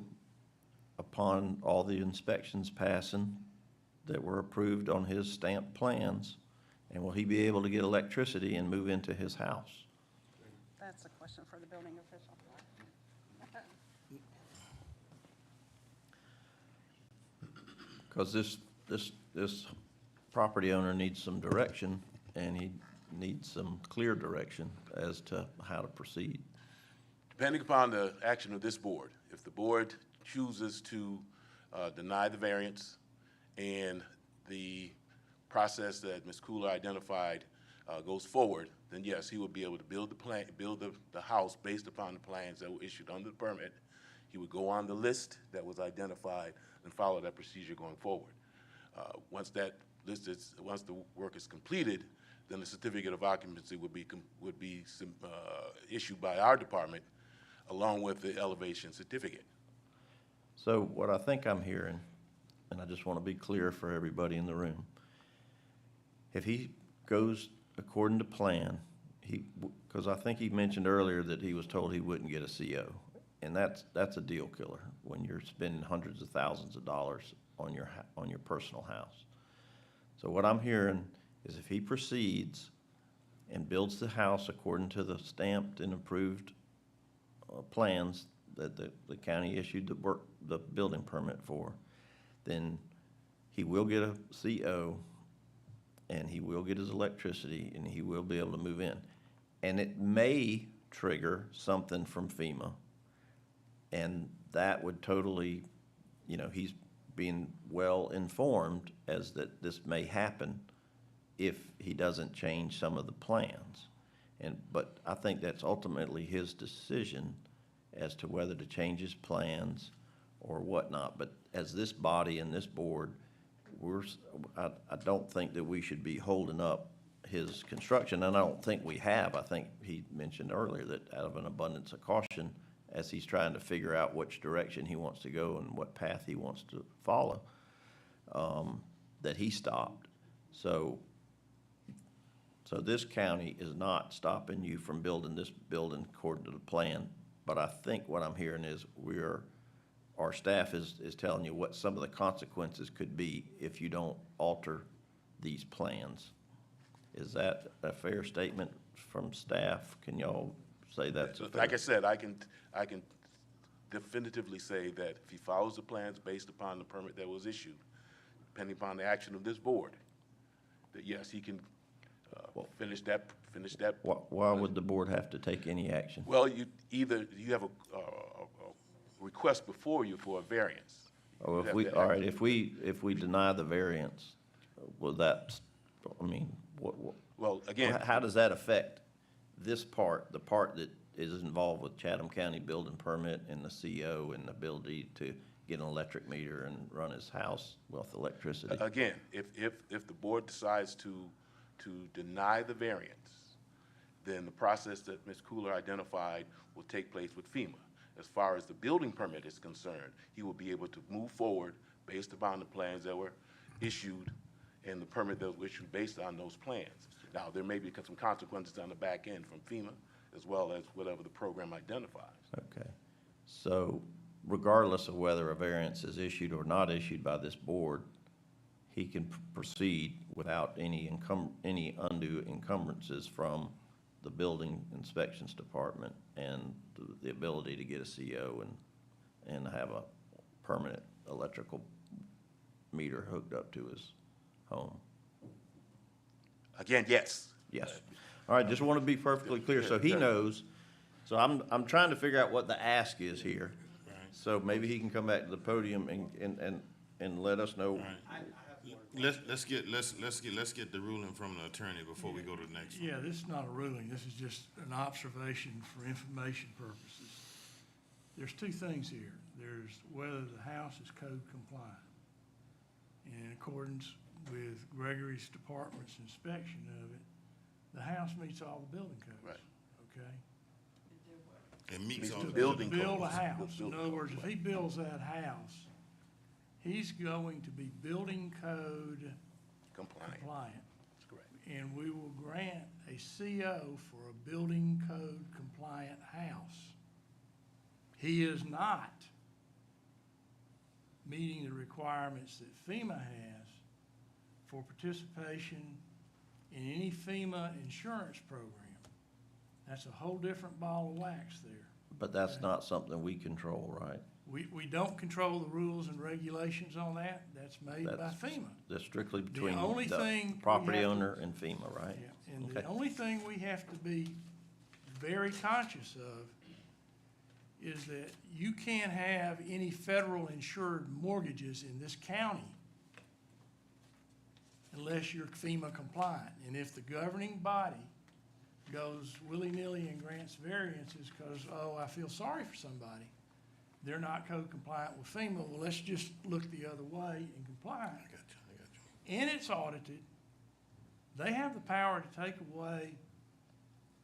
upon all the inspections passing that were approved on his stamped plans? And will he be able to get electricity and move into his house? That's a question for the building official. Because this property owner needs some direction, and he needs some clear direction as to how to proceed. Depending upon the action of this board, if the board chooses to deny the variance and the process that Ms. Cooler identified goes forward, then yes, he would be able to build the house based upon the plans that were issued under the permit. He would go on the list that was identified and follow that procedure going forward. Once the work is completed, then the certificate of occupancy would be issued by our department along with the elevation certificate. So what I think I'm hearing, and I just want to be clear for everybody in the room, if he goes according to plan, because I think he mentioned earlier that he was told he wouldn't get a CO, and that's a deal killer when you're spending hundreds of thousands of dollars on your personal house. So what I'm hearing is if he proceeds and builds the house according to the stamped and approved plans that the county issued the building permit for, then he will get a CO, and he will get his electricity, and he will be able to move in. And it may trigger something from FEMA, and that would totally, he's being well informed as that this may happen if he doesn't change some of the plans. But I think that's ultimately his decision as to whether to change his plans or whatnot. But as this body and this board, I don't think that we should be holding up his construction, and I don't think we have. I think he mentioned earlier that out of an abundance of caution, as he's trying to figure out which direction he wants to go and what path he wants to follow, that he stopped. So So this county is not stopping you from building this building according to the plan, but I think what I'm hearing is our staff is telling you what some of the consequences could be if you don't alter these plans. Is that a fair statement from staff? Can y'all say that's a fair? Like I said, I can definitively say that if he follows the plans based upon the permit that was issued, depending upon the action of this board, that yes, he can finish that. Why would the board have to take any action? Well, you have a request before you for a variance. Oh, You have to all act. right, if we deny the variance, will that, I mean, Well, again, how does that affect this part, the part that is involved with Chatham County building permit and the CO and the ability to get an electric meter and run his house with electricity? again, if the board decides to deny the variance, then the process that Ms. Cooler identified will take place with FEMA. As far as the building permit is concerned, he will be able to move forward based upon the plans that were issued and the permit that was issued based on those plans. Now, there may be some consequences on the back end from FEMA, as well as whatever the program identifies. Okay, so regardless of whether a variance is issued or not issued by this board, he can proceed without any undue encumbrances from the building inspections department and the ability to get a CO and have a permanent electrical meter hooked up to his home. Again, yes. Yes. All right, just want to be perfectly clear, so he knows. So I'm trying to figure out what the ask is here. So maybe he can come back to the podium and let us know. Let's get the ruling from the attorney before we go to the next one. Yeah, this is not a ruling, this is just an observation for information purposes. There's two things here. There's whether the house is code compliant. In accordance with Gregory's department's inspection of it, the house meets all the building codes. Right. Okay? It meets all the the building Build a codes. house. In other words, if he builds that house, he's going to be building code Compliant. That's correct. And we will grant a CO for a building code compliant house. He is not meeting the requirements that FEMA has for participation in any FEMA insurance program. That's a whole different ball of wax there. But that's not something we control, right? We don't control the rules and regulations on that. That's made by FEMA. That's strictly between only the thing we property have to- owner and FEMA, right? Yeah, and Okay. the only thing we have to be very conscious of is that you can't have any federal insured mortgages in this county unless you're FEMA compliant. And if the governing body goes willy-nilly and grants variances because, oh, I feel sorry for somebody, they're not code compliant with FEMA, well, let's just look the other way and comply. I got you. And it's audited. They have the power to take away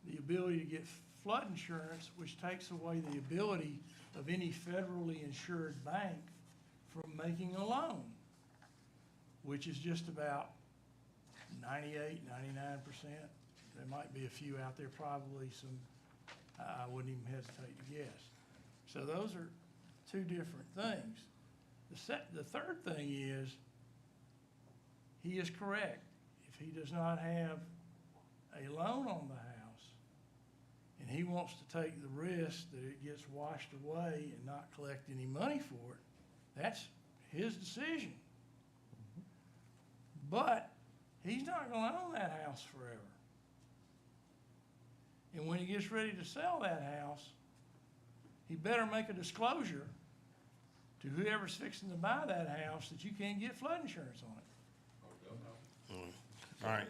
the ability to get flood insurance, which takes away the ability of any federally insured bank from making a loan, which is just about 98, 99%. There might be a few out there, probably some, I wouldn't even hesitate to guess. So those are two different things. The third thing is, he is correct. If he does not have a loan on the house, and he wants to take the risk that it gets washed away and not collect any money for it, that's his decision. But he's not gonna own that house forever. And when he gets ready to sell that house, he better make a disclosure to whoever's fixing to buy that house that you can't get flood insurance on it. All right.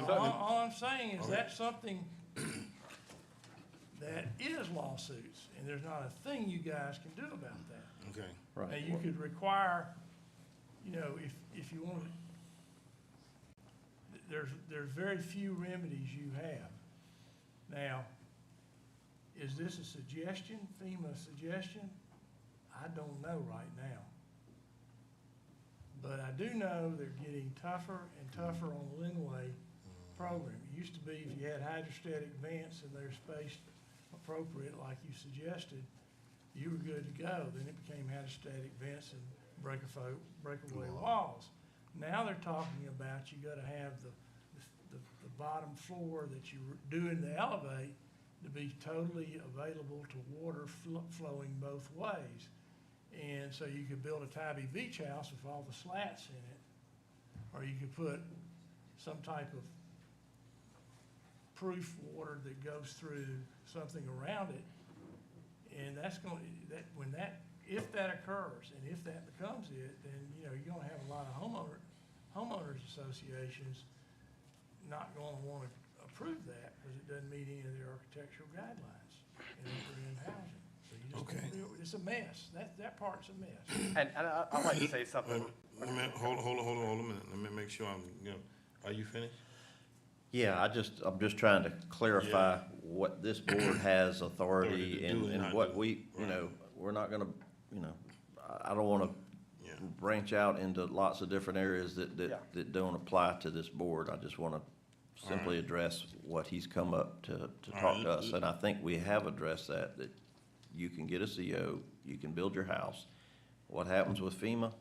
All I'm saying is that's something that is lawsuits, and there's not a thing you guys can do about that. Okay. Right. Now, you could require, if you want to, there's very few remedies you have. Now, is this a suggestion, FEMA suggestion? I don't know right now. But I do know they're getting tougher and tougher on Linway program. It used to be if you had hydrostatic vents and they're spaced appropriate, like you suggested, you were good to go. Then it became hydrostatic vents and breakaway walls. Now they're talking about you gotta have the bottom floor that you're doing the elevate to be totally available to water flowing both ways. And so you could build a Tybee beach house with all the slats in it, or you could put some type of proof water that goes through something around it. And that's going, if that occurs, and if that becomes it, then, you know, you're gonna have a lot of homeowners associations not gonna wanna approve that, because it doesn't meet any of their architectural guidelines in upper-end housing. So you just, Okay. it's a mess. That part's a mess. And I'd like to say something. Wait a minute, hold on a minute. Let me make sure are you finished? Yeah, I'm just trying to clarify what this board has Authority authority to do and and not what do. we, you know, we're not gonna, you know, I don't wanna branch out into lots of different areas that don't apply to this board. I just wanna simply address what he's come up to talk to us. And I think we have addressed that you can get a CO, you can build your house. What happens with FEMA?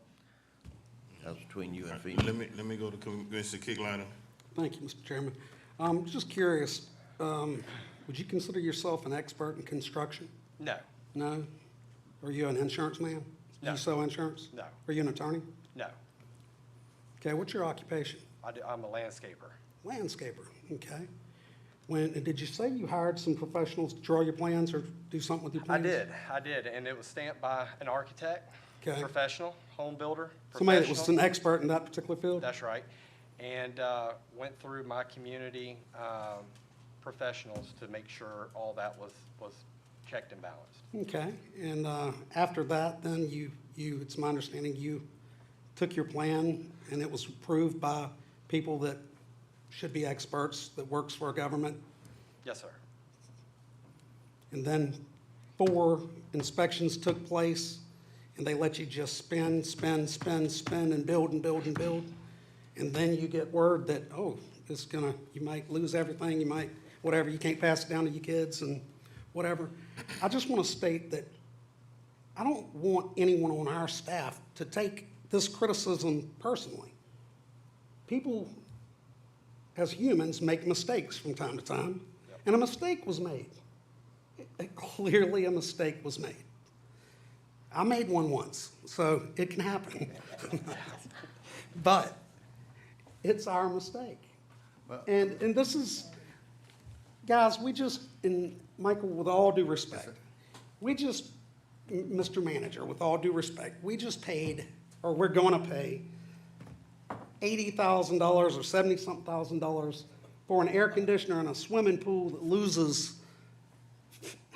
That's between you and FEMA. Let me go to Mr. Kickliner. Thank you, Mr. Chairman. Just curious, would you consider yourself an expert in construction? No, No? Are you an insurance man? Do No. you sell insurance? No. Are you an attorney? no. Okay, what's your occupation? I'm a landscaper. Landscaper, okay. Did you say you hired some professionals to draw your plans or do something with your I plans? did, and it was stamped by an architect, Okay. professional, home builder, Somebody that was professional. an expert in that particular field? That's right. And went through my community professionals to make sure all that was checked and balanced. Okay, and after that, then it's my understanding you took your plan and it was approved by people that should be experts, that works for a government, Yes, sir. and then 4 inspections took place, and they let you just spend, and build and build and build, and then you get word that, oh, you might lose everything, you might, whatever, you can't pass it down to your kids and whatever. I just want to state that I don't want anyone on our staff to take this criticism personally. People, as humans, make mistakes from time to time, and a mistake was made. Clearly a mistake was made. I made one once, so it can happen. But it's our mistake. And this is, guys, and Michael, with all due respect, Mr. Manager, with all due respect, we just paid, or we're gonna pay, $80,000 or $70-something thousand for an air conditioner in a swimming pool that loses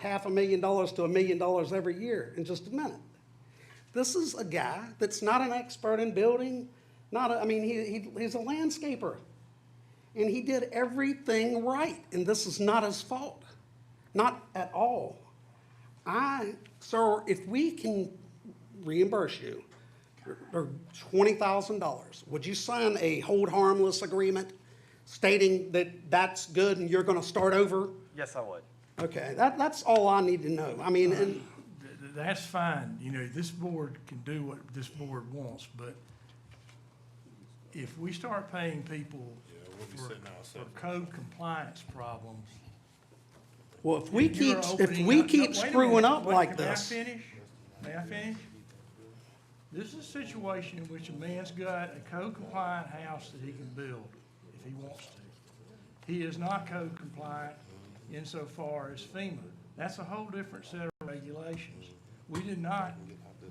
$500,000 to $1 million every year in just a minute. This is a guy that's not an expert in building, he's a landscaper. And he did everything right, and this is not his fault, not at all. Sir, if we can reimburse you or $20,000, would you sign a hold harmless agreement stating that that's good and you're gonna start over? Yes, I would. Okay, that's all I need to know. And That's fine. You know, this board can do what this board wants, but if we start paying people for code compliance problems. well, if we keep Wait a screwing minute. up like this. May I finish? This is a situation in which a man's got a code compliant house that he can build if he wants to. He is not code compliant insofar as FEMA. That's a whole different set of regulations. We did not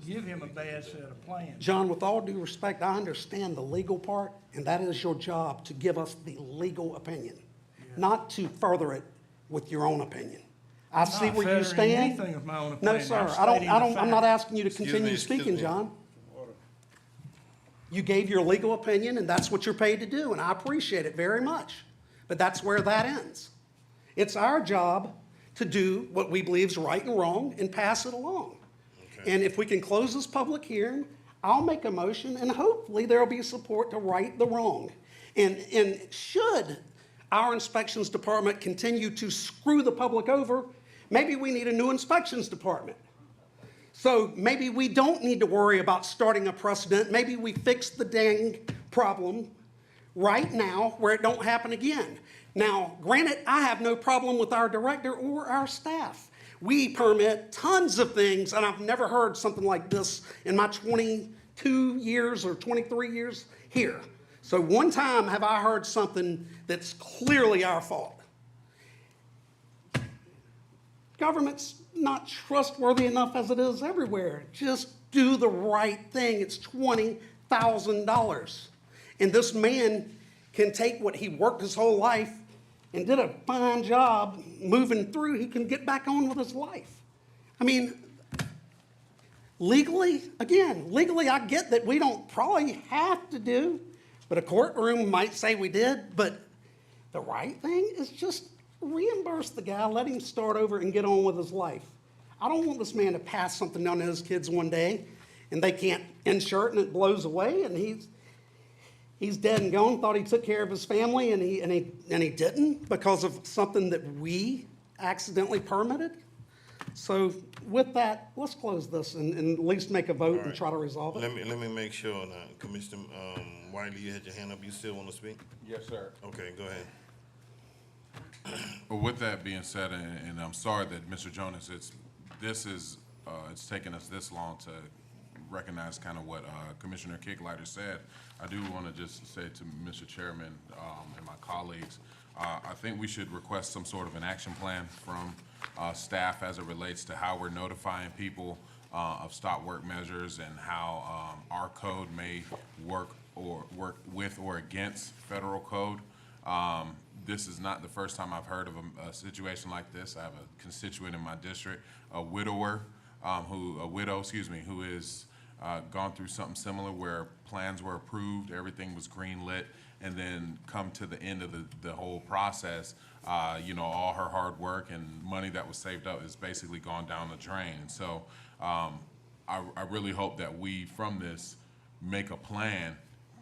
give him a bad set of plans. John, with all due respect, I understand the legal part, and that is your job to give us the legal opinion, not to further it with your own opinion. I I'm see not where you feathering stand. anything with my own No, opinion. sir, I'm I'm stating the not fact. asking you to Excuse continue me, speaking, excuse me. John. You gave your legal opinion, and that's what you're paid to do, and I appreciate it very much. But that's where that ends. It's our job to do what we believe is right and wrong and pass it along. Okay. And if we can close this public hearing, I'll make a motion, and hopefully there'll be support to right the wrong. And should our inspections department continue to screw the public over, maybe we need a new inspections department. So maybe we don't need to worry about starting a precedent. Maybe we fix the dang problem right now where it don't happen again. Now, granted, I have no problem with our director or our staff. We permit tons of things, and I've never heard something like this in my 22 years or 23 years here. So one time have I heard something that's clearly our fault. Government's not trustworthy enough as it is everywhere. Just do the right thing. It's $20,000. And this man can take what he worked his whole life and did a fine job moving through. He can get back on with his life. I mean, legally, I get that we don't probably have to do, but a courtroom might say we did, but the right thing is just reimburse the guy, let him start over and get on with his life. I don't want this man to pass something down to his kids one day and they can't insure it and it blows away and he's dead and gone, thought he took care of his family and he didn't because of something that we accidentally permitted. So with that, let's close this and at least make a vote and try to resolve it. Let me make sure now. Commissioner Wiley, you had your hand up. You still want to speak? Yes, sir. Okay, go ahead. Well, with that being said, and I'm sorry that Mr. Jonas, it's taken us this long to recognize kind of what Commissioner Kicklighter said. I do want to just say to Mr. Chairman and my colleagues, I think we should request some sort of an action plan from staff as it relates to how we're notifying people of stop work measures and how our code may work with or against federal code. This is not the first time I've heard of a situation like this. I have a constituent in my district, a widow, who is gone through something similar where plans were approved, everything was green lit, and then come to the end of the whole process, all her hard work and money that was saved up is basically gone down the drain. So I really hope that we, from this, make a plan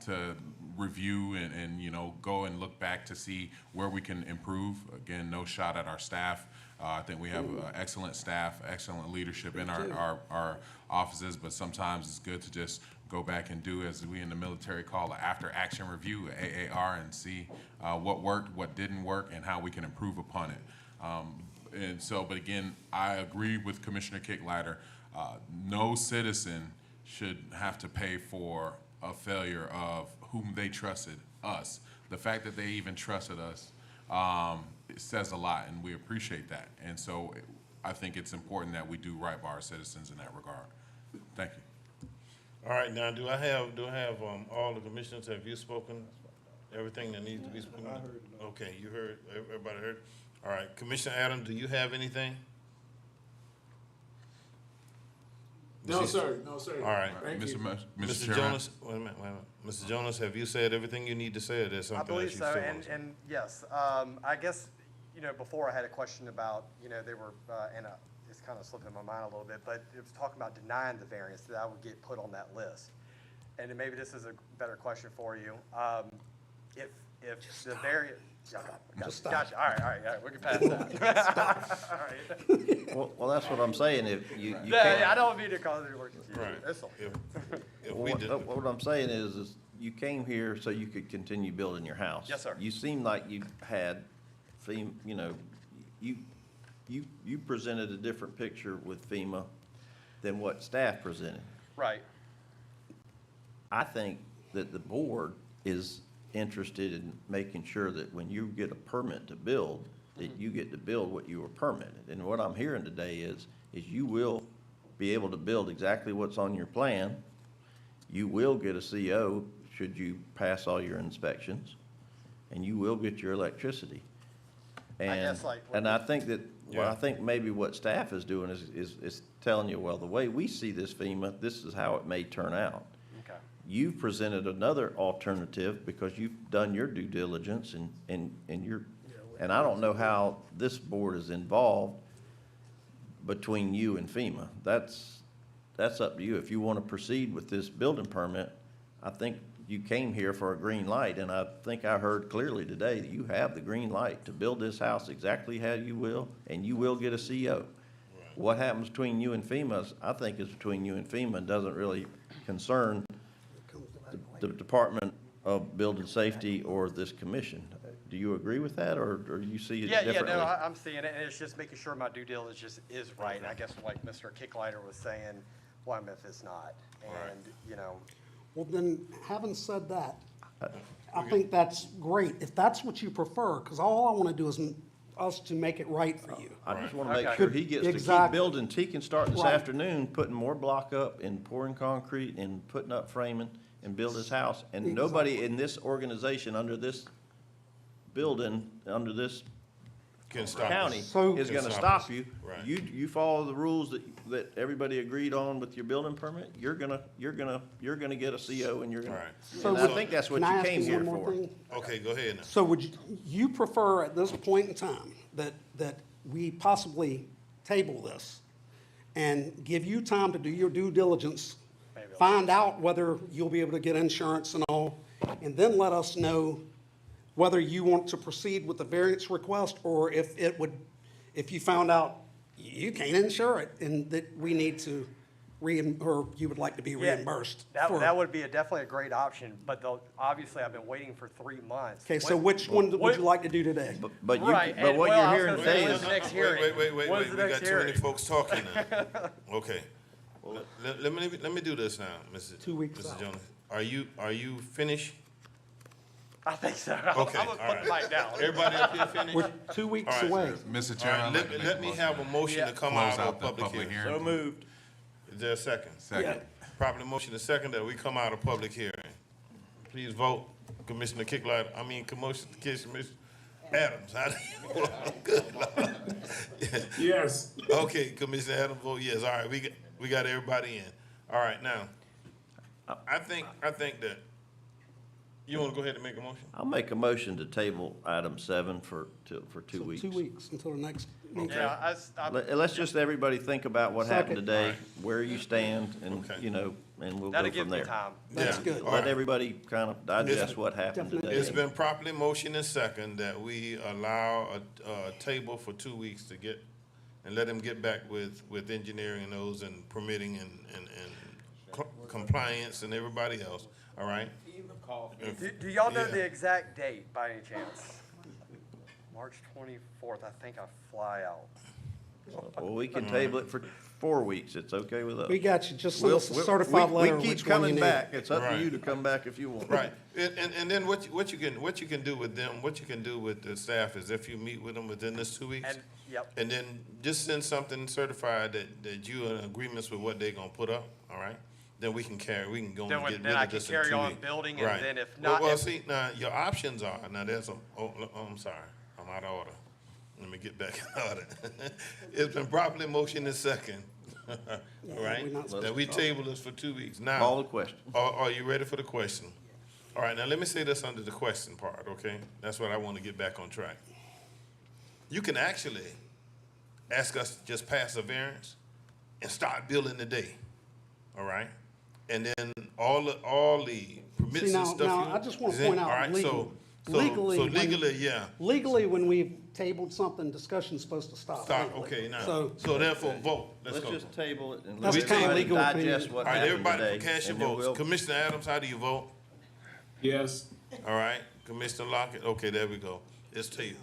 to review and go and look back to see where we can improve. Again, no shot at our staff. I think we have excellent staff, excellent leadership in our offices, but sometimes it's good to just go back and do, as we in the military call an after-action review, AAR, and see what worked, what didn't work, and how we can improve upon it. But again, I agree with Commissioner Kicklighter. No citizen should have to pay for a failure of whom they trusted, us. The fact that they even trusted us, it says a lot, and we appreciate that. And so I think it's important that we do right by our citizens in that regard. Thank you. All right, now, do I have all the commissioners, have you spoken? Everything that needs to be spoken? I heard. Okay, you heard, everybody heard? All right, Commissioner Adams, do you have anything? No, sir. No, sir. All right. Thank you. Mr. Jonas, wait a minute. Mr. Jonas, have you said everything you need to say, or there's I something else you believe still so, want to say? and yes, I guess, before I had a question about, they were, it's kind of slipping my mind a little bit, but it was talking about denying the variance that I would get put on that list. And then maybe this is a better question for you. If the variance, gotcha, all right, we can pass that. All right. Well, that's what I'm saying, if you can't. Yeah, I don't mean to cause any more confusion. Right. That's all. What I'm saying is you came here so you could continue building your house. Yes, sir. You seem like you had, you presented a different picture with FEMA than what staff presented. Right. I think that the board is interested in making sure that when you get a permit to build, that you get to build what you were permitted. And what I'm hearing today is you will be able to build exactly what's on your plan. You will get a CO should you pass all your inspections, and you will get your electricity. And I think that, well, I think maybe what staff is doing is telling you, well, the way we see this FEMA, this is how it may turn out. Okay. You've presented another alternative because you've done your due diligence and I don't know how this board is involved between you and FEMA. That's up to you. If you want to proceed with this building permit, I think you came here for a green light, and I think I heard clearly today that you have the green light to build this house exactly how you will, and you will get a CO. What happens between you and FEMA, I think is between you and FEMA, and doesn't really concern the Department of Building Safety or this commission. Do you agree with that, or you see it differently? Yeah, no, I'm seeing it, and it's just making sure my due diligence is right. And I guess like Mr. Kicklighter was saying, Plymouth is not. And, you know, Well, then, having said that, I think that's great, if that's what you prefer, because all I want to do is us to make it right for you. I just want to make Okay. sure he gets to keep Exactly. building. He can start this Right. afternoon, putting more block up and pouring concrete and putting up framing and build his house. And nobody in this organization, under this building, under this Can stop county, us. So- is Can gonna stop stop us. you. Right. You follow the rules that everybody agreed on with your building permit, you're gonna get a CO, and you're gonna. Right. And I think that's what Can I you ask came you here one more for. thing? Okay, go ahead now. So would you prefer at this point in time that we possibly table this and give you time to do your due diligence, find out whether you'll be able to get insurance and all, and then let us know whether you want to proceed with the variance request, or if you found out you can't insure it and that we need to or you would like to be yeah, reimbursed? that would be definitely a great option, but obviously I've been waiting for 3 months. Okay, so which one would you like to do today? But you, Right, but and, what well, you're I was hearing gonna say, today when's is, the next hearing? Wait, When's we the got next too many hearing? folks talking now. Okay. Let me do this now, Mrs. 2 weeks Mrs. out. Jones. Are you finished? I think so. Okay, I'm gonna all put the mic down. Everybody up here finished? We're 2 weeks All right, away. Mr. All Chairman, right, I'd like to make let me have a motion to come close out of the public hearing. so moved. Is there a second? Second. Properly motion is second that we come out of public hearing. Please vote, Commissioner Commissioner Adams. How do you vote? Good Lord. Yes. Okay, Commissioner Adams vote yes. All right, we got everybody in. All right, now, I think that, you want to go ahead and make a motion? I'll make a motion to table item 7 for 2 So weeks. 2 weeks until the next meeting. Yeah, Let's just everybody think about what happened Second. today, where you stand, and, Okay. you know, and we'll that'll go give from me there. time. That's Yeah, good. all Let right. everybody kind of digest what happened Definitely. It's today. been properly motioned and second that we allow a table for 2 weeks to get, and let them get back with engineering and those and permitting and compliance and everybody else, all right? Do y'all know Yeah. the exact date by any chance? March 24th, I think I fly out. Well, we can table it for 4 weeks. It's okay with us. We got you. Just send We'll- us a we'll- certified we letter. keep which one you coming need. back. It's up to Right. you to come back if you want. Right, and then what you can do with them, what you can do with the staff is if you meet with them within this 2 weeks. And, yep. And then just send something certified that you are in agreements with what they gonna put up, all right? Then we can go Then and when- get then rid I of can this in carry 2 on weeks. building, and Right. then if Well, not- well, if- see, now, your options are, now there's I'm sorry, I'm out of order. Let me get back in order. It's been properly motioned and second, all right? we're not supposed That we table this for 2 weeks. Now. Call the question. Are you ready for the question? All right, now let me say this under the question part, okay? That's what I want to get back on track. You can actually ask us to just pass a variance and start building today, all right? And then all the permits See, and now, stuff. I just want is to in- point all out right, legally. so legally, yeah. Legally, when we've tabled something, discussion's supposed to stop. Start, legally. okay, now, So, so therefore, vote. Let's Let's go. just table it and That's let kinda everybody legal digest opinion. what All right, happened everybody today. cast your and then votes. we'll- Commissioner Adams, how do you vote? Yes. All right, Commissioner Lockett, okay, there we go. It's tabled.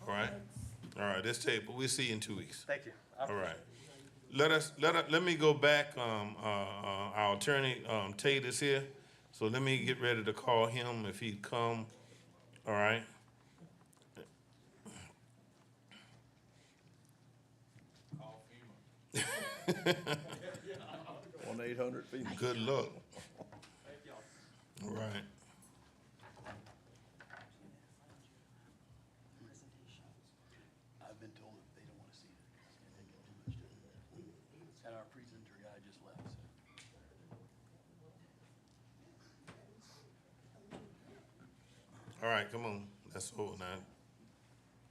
All right, it's tabled. We'll see you in 2 weeks. Thank you. All right. Let me go back, our attorney, Tate is here, so let me get ready to call him if he'd come, all right? Call FEMA. 1-800 FEMA. Good luck. All right. I've been told that they don't want to see it. And our presenter guy just left, so. All right, come on, that's all now.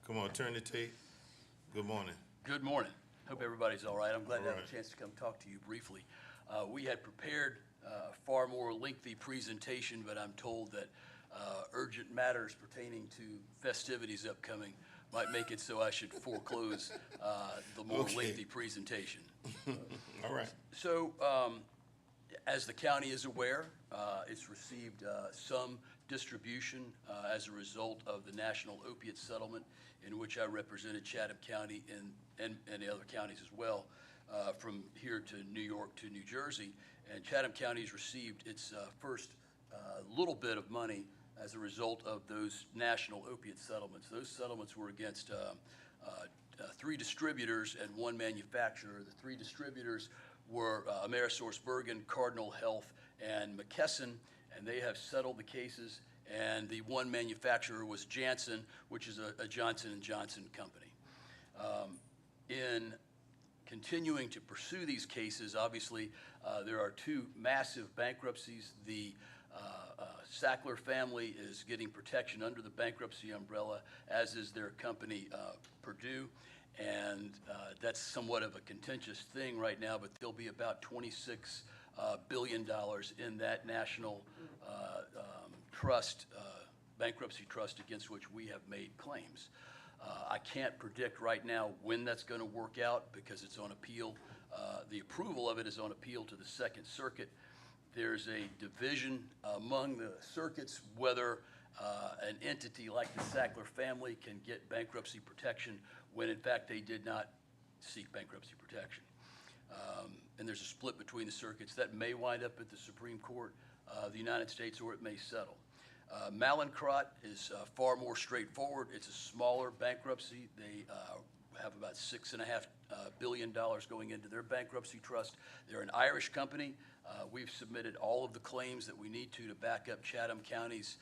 Come on, Attorney Tate, good morning. Good morning. Hope everybody's all right. I'm glad to have All right. a chance to come talk to you briefly. We had prepared far more lengthy presentation, but I'm told that urgent matters pertaining to festivities upcoming might make it so I should foreclose the more Okay. lengthy presentation. All right. So, as the county is aware, it's received some distribution as a result of the national opiate settlement in which I represented Chatham County and the other counties as well, from here to New York to New Jersey. And Chatham County's received its first little bit of money as a result of those national opiate settlements. Those settlements were against 3 distributors and 1 manufacturer. The 3 distributors were AmerisourceBergen, Cardinal Health, and McKesson, and they have settled the cases. And the 1 manufacturer was Janssen, which is a Johnson & Johnson company. In continuing to pursue these cases, obviously, there are 2 massive bankruptcies. The Sackler family is getting protection under the bankruptcy umbrella, as is their company, Purdue. And that's somewhat of a contentious thing right now, but there'll be about $26 billion in that national trust, bankruptcy trust against which we have made claims. I can't predict right now when that's going to work out because it's on appeal. The approval of it is on appeal to the Second Circuit. There's a division among the circuits whether an entity like the Sackler family can get bankruptcy protection when in fact they did not seek bankruptcy protection. And there's a split between the circuits. That may wind up at the Supreme Court of the United States, or it may settle. Mallinckrodt is far more straightforward. It's a smaller bankruptcy. They have about $6.5 billion going into their bankruptcy trust. They're an Irish company. We've submitted all of the claims that we need to back up Chatham County's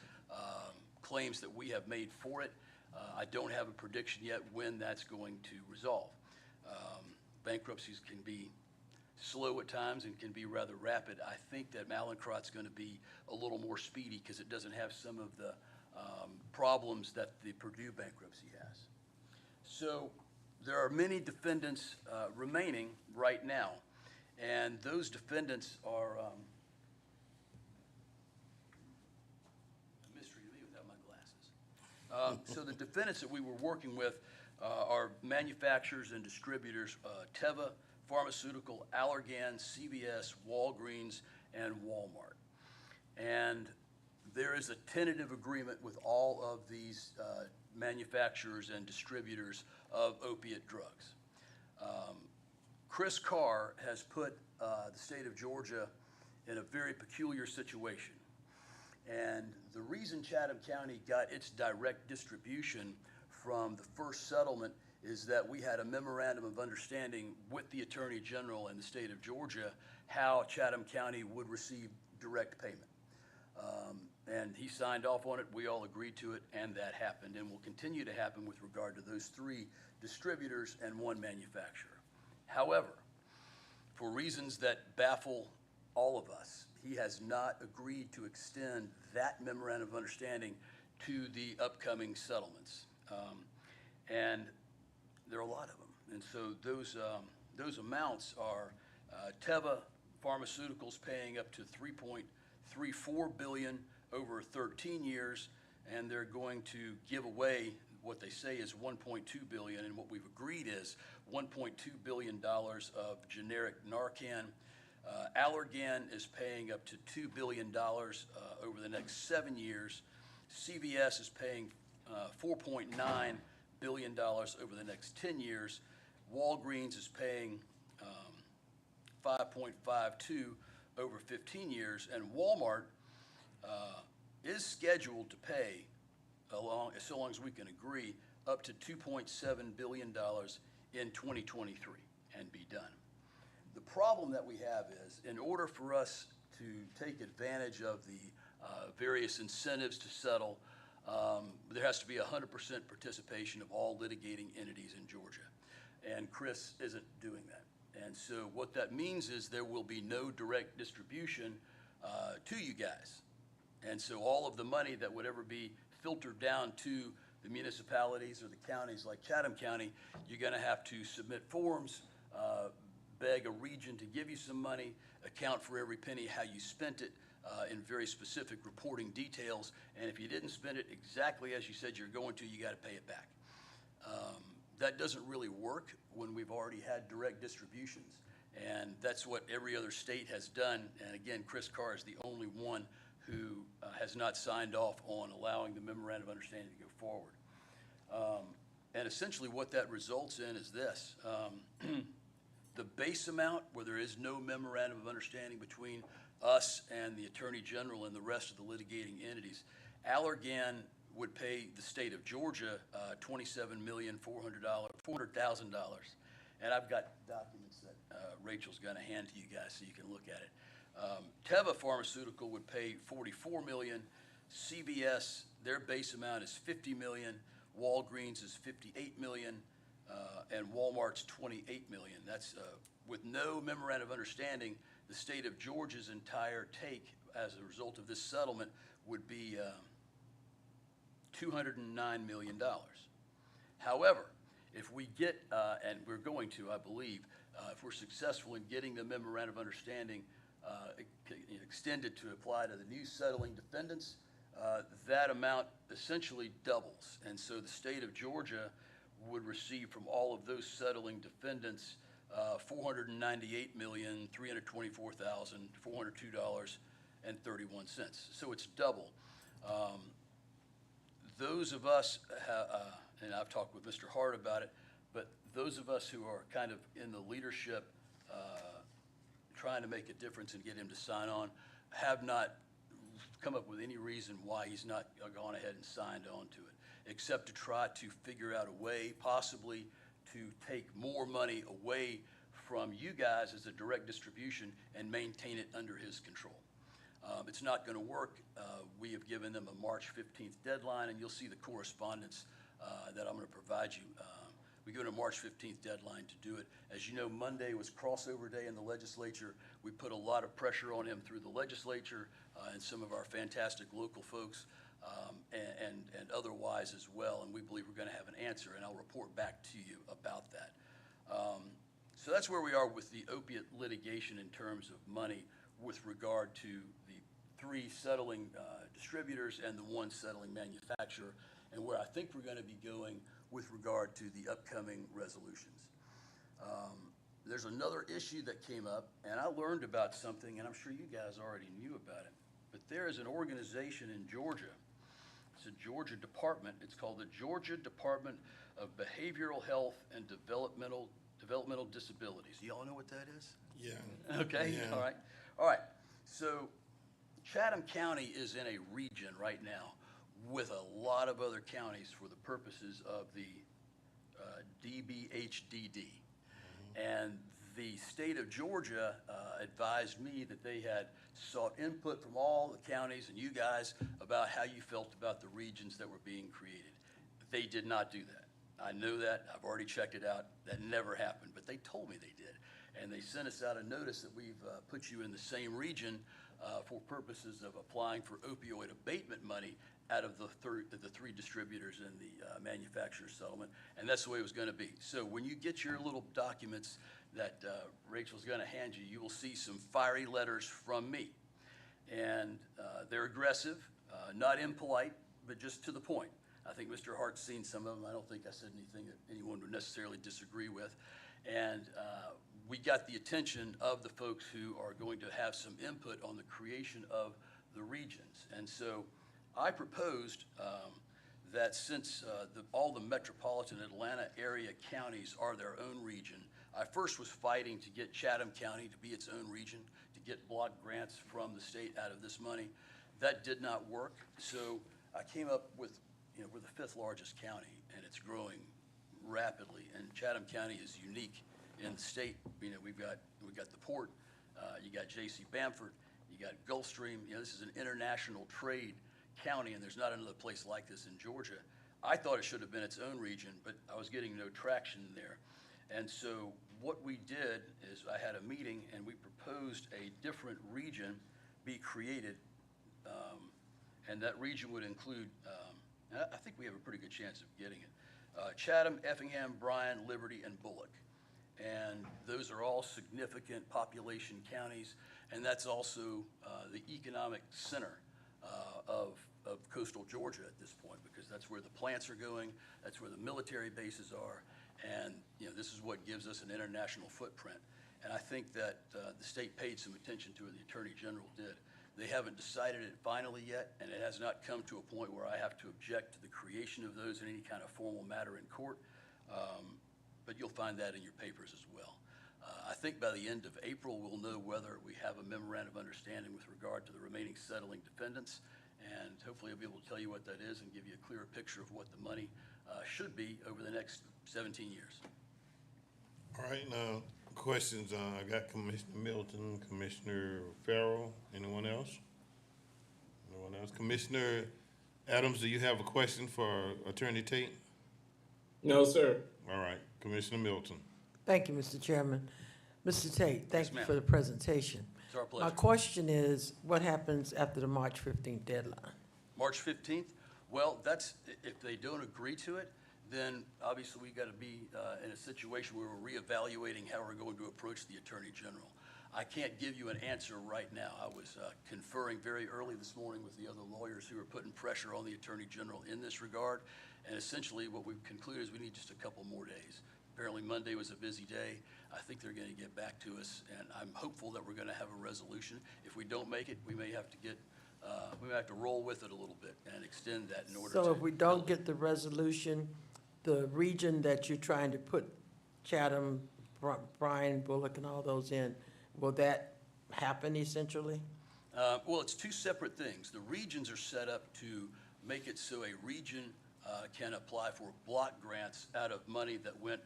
claims that we have made for it. I don't have a prediction yet when that's going to resolve. Bankruptcies can be slow at times and can be rather rapid. I think that Mallinckrodt's going to be a little more speedy because it doesn't have some of the problems that the Purdue bankruptcy has. So there are many defendants remaining right now, and those defendants are a mystery to me without my glasses. So the defendants that we were working with are manufacturers and distributors, Teva Pharmaceutical, Allergan, CVS, Walgreens, and Walmart. And there is a tentative agreement with all of these manufacturers and distributors of opiate drugs. Chris Carr has put the state of Georgia in a very peculiar situation. And the reason Chatham County got its direct distribution from the first settlement is that we had a memorandum of understanding with the Attorney General in the state of Georgia how Chatham County would receive direct payment. And he signed off on it, we all agreed to it, and that happened, and will continue to happen with regard to those 3 distributors and 1 manufacturer. However, for reasons that baffle all of us, he has not agreed to extend that memorandum of understanding to the upcoming settlements. And there are a lot of them. And so those amounts are Teva Pharmaceuticals paying up to $3.34 billion over 13 years, and they're going to give away what they say is $1.2 billion, and what we've agreed is $1.2 billion of generic Narcan. Allergan is paying up to $2 billion over the next 7 years. CVS is paying $4.9 billion over the next 10 years. Walgreens is paying 5.52 over 15 years, and Walmart is scheduled to pay, so long as we can agree, up to $2.7 billion in 2023 and be done. The problem that we have is, in order for us to take advantage of the various incentives to settle, there has to be 100% participation of all litigating entities in Georgia. And Chris isn't doing that. And so what that means is there will be no direct distribution to you guys. And so all of the money that would ever be filtered down to the municipalities or the counties like Chatham County, you're going to have to submit forms beg a region to give you some money, account for every penny, how you spent it, in very specific reporting details, and if you didn't spend it exactly as you said you're going to, you gotta pay it back. That doesn't really work when we've already had direct distributions, and that's what every other state has done, and again, Chris Carr is the only one who has not signed off on allowing the memorandum of understanding to go forward. And essentially what that results in is this. The base amount, where there is no memorandum of understanding between us and the Attorney General and the rest of the litigating entities, Allergan would pay the state of Georgia $27,400,000. And I've got documents that Rachel's gonna hand to you guys so you can look at it. Teva Pharmaceutical would pay $44 million. CVS, their base amount is $50 million. Walgreens is $58 million. And Walmart's $28 million. That's with no memorandum of understanding. The state of Georgia's entire take as a result of this settlement would be $209 million. However, if we get, and we're going to, I believe, if we're successful in getting the memorandum of understanding extended to apply to the new settling defendants, that amount essentially doubles. And so the state of Georgia would receive from all of those settling defendants $498,324,402.31. So it's double. Those of us, and I've talked with Mr. Hart about it, but those of us who are kind of in the leadership trying to make a difference and get him to sign on have not come up with any reason why he's not gone ahead and signed on to it, except to try to figure out a way possibly to take more money away from you guys as a direct distribution and maintain it under his control. It's not going to work. We have given them a March 15th deadline, and you'll see the correspondence that I'm going to provide you. We give it a March 15th deadline to do it. As you know, Monday was crossover day in the legislature. We put a lot of pressure on him through the legislature and some of our fantastic local folks and otherwise as well, and we believe we're going to have an answer, and I'll report back to you about that. So that's where we are with the opiate litigation in terms of money with regard to the 3 settling distributors and the 1 settling manufacturer, and where I think we're going to be going with regard to the upcoming resolutions. There's another issue that came up, and I learned about something, and I'm sure you guys already knew about it, but there is an organization in Georgia. It's a Georgia department. It's called the Georgia Department of Behavioral Health and Developmental Disabilities. Do y'all know what that is? Yeah. Okay, Yeah. All right. So Chatham County is in a region right now with a lot of other counties for the purposes of the DBHDD. And the state of Georgia advised me that they had sought input from all the counties and you guys about how you felt about the regions that were being created. They did not do that. I know that. I've already checked it out. That never happened, but they told me they did. And they sent us out a notice that we've put you in the same region for purposes of applying for opioid abatement money out of the 3 distributors in the manufacturer settlement, and that's the way it was going to be. So when you get your little documents that Rachel's going to hand you, you will see some fiery letters from me. And they're aggressive, not impolite, but just to the point. I think Mr. Hart's seen some of them. I don't think I said anything that anyone would necessarily disagree with. And we got the attention of the folks who are going to have some input on the creation of the regions. And so I proposed that since all the metropolitan Atlanta area counties are their own region, I first was fighting to get Chatham County to be its own region, to get block grants from the state out of this money. That did not work. So I came up with, we're the 5th largest county, and it's growing rapidly. And Chatham County is unique in the state. We've got the port, you got J.C. Bamford, you got Gulfstream. This is an international trade county, and there's not another place like this in Georgia. I thought it should have been its own region, but I was getting no traction there. And so what we did is I had a meeting, and we proposed a different region be created, and that region would include, I think we have a pretty good chance of getting it, Chatham, Effingham, Bryan, Liberty, and Bullock. And those are all significant population counties, and that's also the economic center of coastal Georgia at this point, because that's where the plants are going, that's where the military bases are, and, you know, this is what gives us an international footprint. And I think that the state paid some attention to it, the Attorney General did. They haven't decided it finally yet, and it has not come to a point where I have to object to the creation of those in any kind of formal matter in court. But you'll find that in your papers as well. I think by the end of April, we'll know whether we have a memorandum of understanding with regard to the remaining settling defendants, and hopefully I'll be able to tell you what that is and give you a clearer picture of what the money should be over the next 17 years. All right, now, questions. I got Commissioner Milton, Commissioner Farrell. Anyone else? Anyone else? Commissioner Adams, do you have a question for Attorney Tate? No, sir. All right, Commissioner Milton. Thank you, Mr. Chairman. Mr. Tate, thank you ma'am. for the presentation. It's our My pleasure. question is, what happens after the March 15th deadline? March 15th? Well, that's, if they don't agree to it, then obviously we got to be in a situation where we're reevaluating how we're going to approach the Attorney General. I can't give you an answer right now. I was conferring very early this morning with the other lawyers who are putting pressure on the Attorney General in this regard, and essentially what we've concluded is we need just a couple more days. Apparently Monday was a busy day. I think they're going to get back to us, and I'm hopeful that we're going to have a resolution. If we don't make it, we may have to get, we may have to roll with it a little bit and extend that in order to. So if we don't get the resolution, the region that you're trying to put Chatham, Bryan, Bullock, and all those in, will that happen essentially? Well, it's two separate things. The regions are set up to make it so a region can apply for block grants out of money that went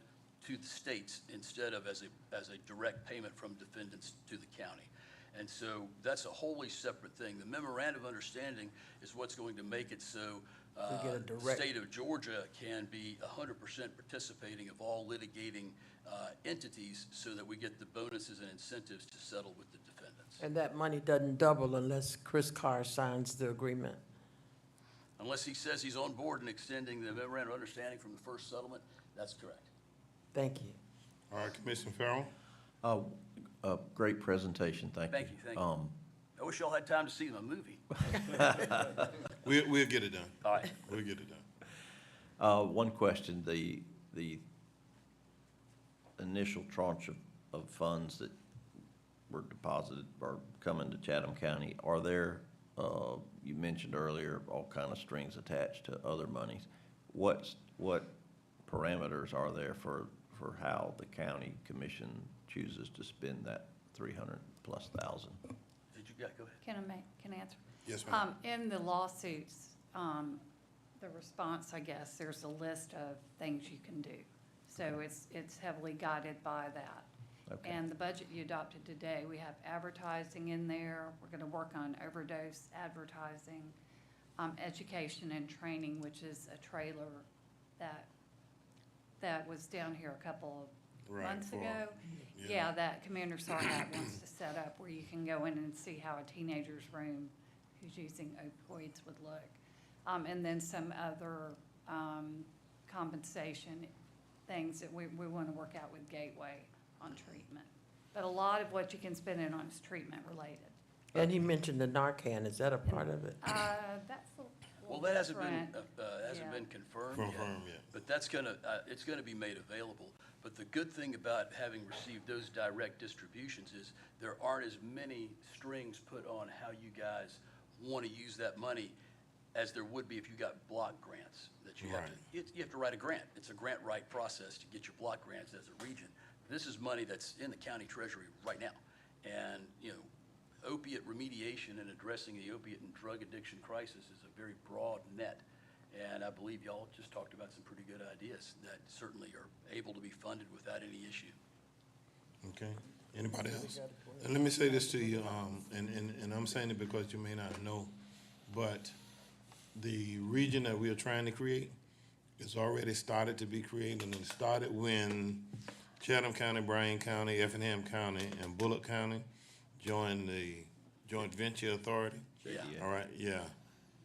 to the states instead of as a direct payment from defendants to the county. And so that's a wholly separate thing. The memorandum of understanding is what's going to make it so We get a the direct- state of Georgia can be 100% participating of all litigating entities so that we get the bonuses and incentives to settle with the defendants. And that money doesn't double unless Chris Carr signs the agreement? Unless he says he's on board and extending the memorandum of understanding from the first settlement, that's correct. Thank you. All right, Commissioner Farrell. Great presentation, thank you. Thank you, thank you. I wish y'all had time to see my movie. We'll get it done. All right. We'll get it done. One question, the initial tranche of funds that were deposited or coming to Chatham County, are there, you mentioned earlier, all kind of strings attached to other monies. What parameters are there for how the county commission chooses to spend that 300+ thousand? Did you, go ahead. Can I answer? Yes, ma'am. In the lawsuits, the response, I guess, there's a list of things you can do. So it's heavily guided by that. Okay. And the budget you adopted today, we have advertising in there. We're gonna work on overdose advertising, education and training, which is a trailer that was down here a couple of Right, months for- ago. yeah. Yeah, that Commander Sarhat wants to set up where you can go in and see how a teenager's room who's using opioids would look. And then some other compensation things that we want to work out with Gateway on treatment. But a lot of what you can spend it on is treatment related. And he mentioned the Narcan, is that a part of it? That's a Well, little that hasn't different. been confirmed yet. Confirmed yet. But that's it's gonna be made available. But the good thing about having received those direct distributions is there aren't as many strings put on how you guys want to use that money as there would be if you got block grants that you have to, you have to write a grant. It's a grant write process to get your block grants as a region. This is money that's in the county treasury right now. And, you know, opiate remediation and addressing the opiate and drug addiction crisis is a very broad net. And I believe y'all just talked about some pretty good ideas that certainly are able to be funded without any issue. Okay, anybody else? And let me say this to you, and I'm saying it because you may not know, but the region that we are trying to create is already started to be created, and it started when Chatham County, Bryan County, Effingham County, and Bullock County joined the Joint Venture Authority. Yeah. All right, yeah.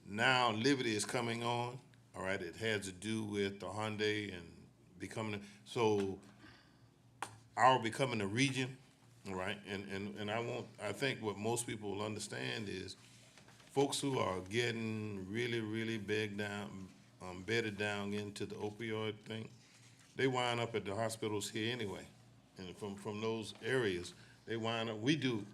Now Liberty is coming on, all right, it has to do with the Hyundai and becoming, so our becoming a region, all right? And I think what most people will understand is folks who are getting really, really bedded down into the opioid thing, they wind up at the hospitals here anyway. And from those areas, they wind up, we do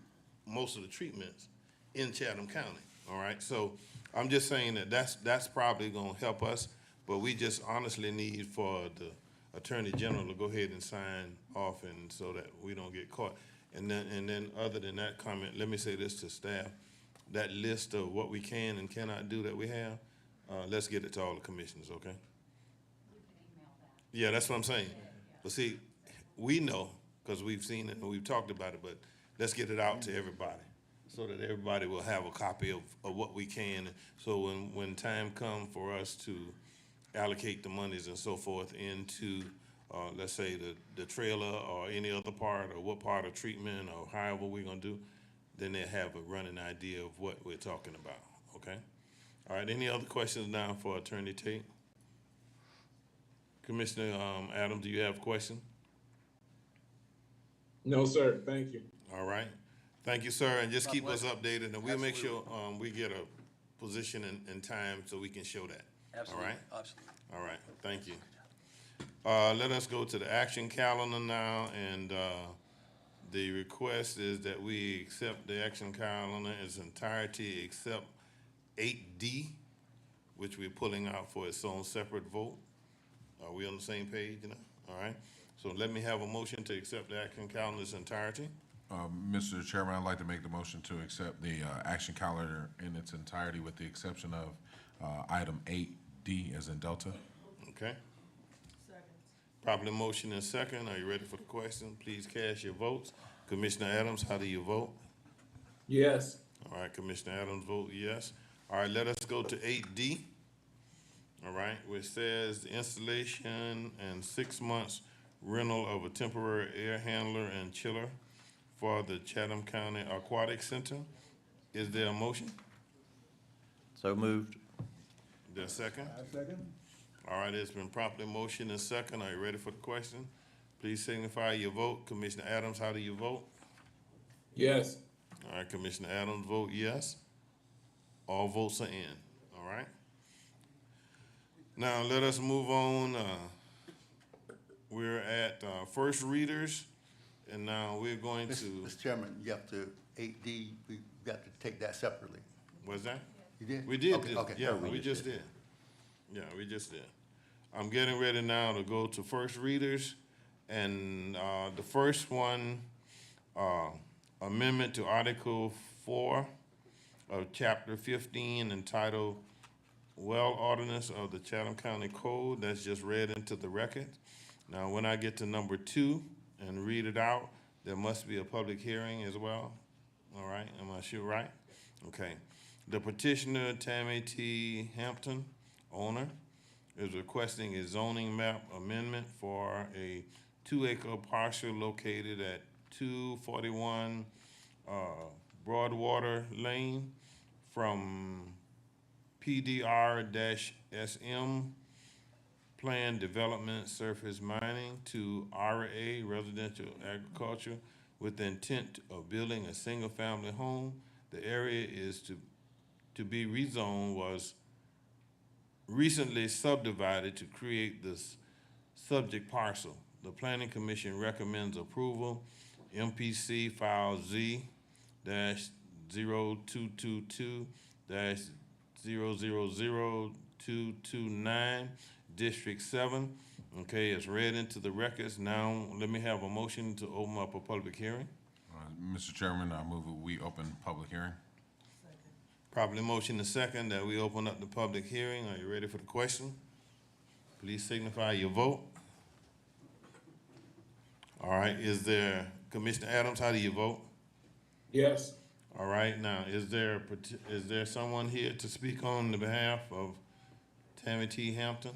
most of the treatments in Chatham County, all right? So I'm just saying that that's probably gonna help us, but we just honestly need for the Attorney General to go ahead and sign off and so that we don't get caught. And then other than that comment, let me say this to staff, that list of what we can and cannot do that we have, let's get it to all the commissioners, okay? Yeah, that's what I'm saying. But see, we know, because we've seen it and we've talked about it, but let's get it out to everybody so that everybody will have a copy of what we can. So when time comes for us to allocate the monies and so forth into, let's say, the trailer or any other part or what part of treatment or however we're gonna do, then they have a running idea of what we're talking about, okay? All right, any other questions now for Attorney Tate? Commissioner Adams, do you have a question? No, sir, thank you. All right, thank you, sir, and just My keep us pleasure. updated, and we'll make sure we get a position and time so we can show that. Absolutely, All right? absolutely. All right, thank you. Let us go to the action calendar now, and the request is that we accept the action calendar in its entirety except 8D, which we're pulling out for its own separate vote. Are we on the same page, All right, so let me have a motion to accept the action calendar in its entirety. Mr. Chairman, I'd like to make the motion to accept the action calendar in its entirety with the exception of item 8D as in Delta. Okay. Properly motion and second. Are you ready for the question? Please cast your votes. Commissioner Adams, how do you vote? Yes. All right, Commissioner Adams vote yes. All right, let us go to 8D. All right, which says the installation and 6 months rental of a temporary air handler and chiller for the Chatham County Aquatic Center. Is there a motion? So moved. Is there a second? Second. All right, it's been properly motioned and second. Are you ready for the question? Please signify your vote. Commissioner Adams, how do you vote? Yes. All right, Commissioner Adams vote yes. All votes are in, all right? Now, let us move on. We're at first readers, and now we're going to, Mr. Chairman, you have to, 8D, we got to take that separately. what's that? You did? We did, Okay, okay. yeah, we just did. Yeah, we just did. I'm getting ready now to go to first readers, and the first one, amendment to Article 4 of Chapter 15 entitled Well Ordinance of the Chatham County Code. That's just read into the record. Now, when I get to number 2 and read it out, there must be a public hearing as well. All right, am I sure right? Okay. The petitioner, Tammy T. Hampton, owner, is requesting a zoning map amendment for a 2-acre parcel located at 241 Broadwater Lane from PDR-SM, Planned Development Surface Mining, to RA, Residential Agriculture, with the intent of building a single-family home. The area is to be rezoned, was recently subdivided to create this subject parcel. The Planning Commission recommends approval. MPC file Z-0222-000229, District 7. Okay, it's read into the records. Now, let me have a motion to open up a public hearing. Mr. Chairman, I move that we open public hearing. Properly motion to second that we open up the public hearing. Are you ready for the question? Please signify your vote. All right, is there, Commissioner Adams, how do you vote? Yes. All right, now, is there someone here to speak on the behalf of Tammy T. Hampton?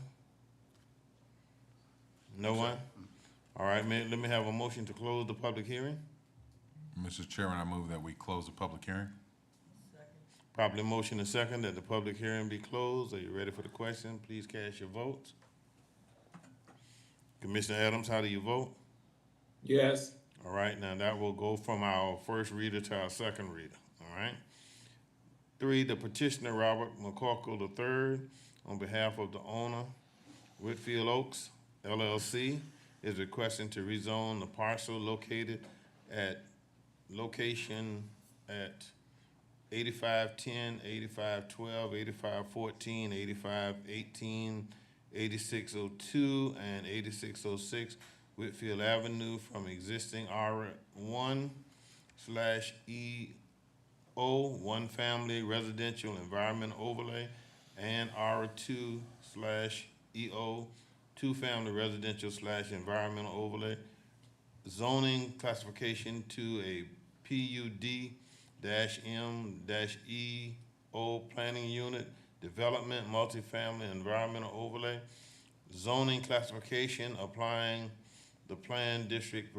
No one? All right, let me have a motion to close the public hearing. Mr. Chairman, I move that we close the public hearing. Properly motion and second that the public hearing be closed. Are you ready for the question? Please cast your votes. Commissioner Adams, how do you vote? Yes. All right, now that will go from our first reader to our second reader, all right? 3, the petitioner Robert McCorkle III, on behalf of the owner, Whitfield Oaks LLC, is requesting to rezone the parcel location at 8510, 8512, 8514, 8518, 8602, and 8606 Whitfield Avenue from existing R1/EO, one family residential environmental overlay, and R2/EO, two family residential / environmental overlay, zoning classification to a PUD-M-EO planning unit, development, multifamily, environmental overlay, zoning classification applying the plan district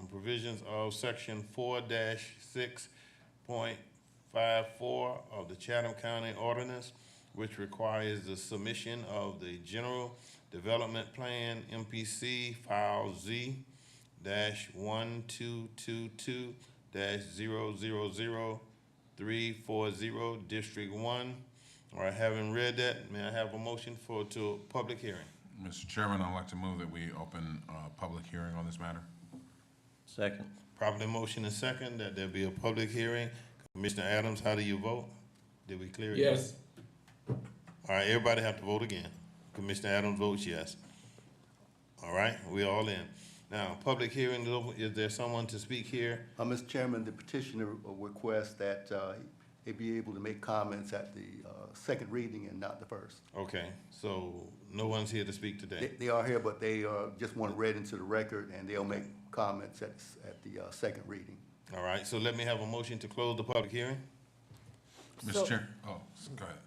provisions of section 4-6.54 of the Chatham County Ordinance, which requires the submission of the general development plan, MPC file Z-1222-000-340, District 1. All right, having read that, may I have a motion to public hearing? Mr. Chairman, I'd like to move that we open a public hearing on this matter. Second. Properly motion and second that there be a public hearing. Commissioner Adams, how do you vote? Did we clear it? Yes. All right, everybody have to vote again. Commissioner Adams votes yes. All right, we all in. Now, public hearing, is there someone to speak here? Mr. Chairman, the petitioner requests that they be able to make comments at the second reading and not the first. Okay, so no one's here to speak today? They are here, but they just want it read into the record, and they'll make comments at the second reading. All right, so let me have a motion to close the public hearing. Mr. Chair, go ahead.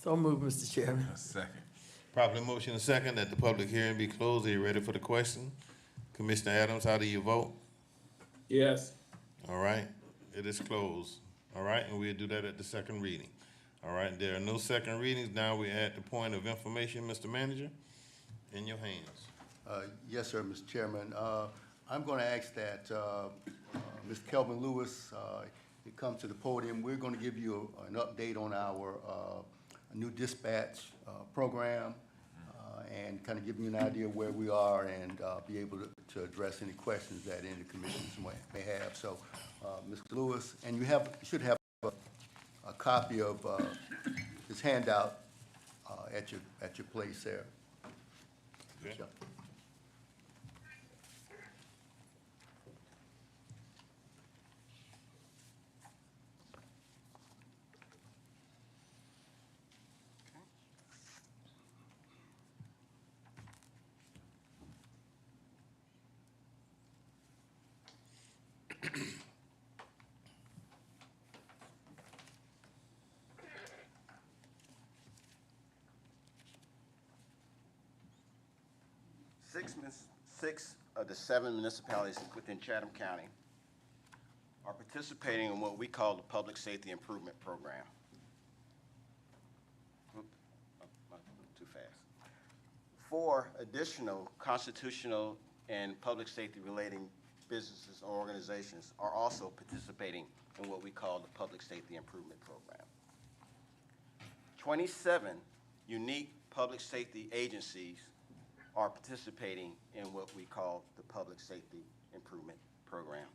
So moved, Mr. Chairman. A second. Properly motion and second that the public hearing be closed. Are you ready for the question? Commissioner Adams, how do you vote? Yes. All right, it is closed. All right, and we'll do that at the second reading. All right, there are no second readings. Now we're at the point of information, Mr. Manager, in your hands. Yes, sir, Mr. Chairman. I'm going to ask that Ms. Kelvin Lewis come to the podium. We're going to give you an update on our new dispatch program and kind of give you an idea of where we are and be able to address any questions that any commissioners may have. So, Mr. Lewis, and you should have a copy of his handout at your place there. Okay. So, Six of the 7 municipalities within Chatham County are participating in what we call the Public Safety Improvement Program. Too fast. 4 additional constitutional and public safety relating businesses or organizations are also participating in what we call the Public Safety Improvement Program. 27 unique public safety agencies are participating in what we call the Public Safety Improvement Program.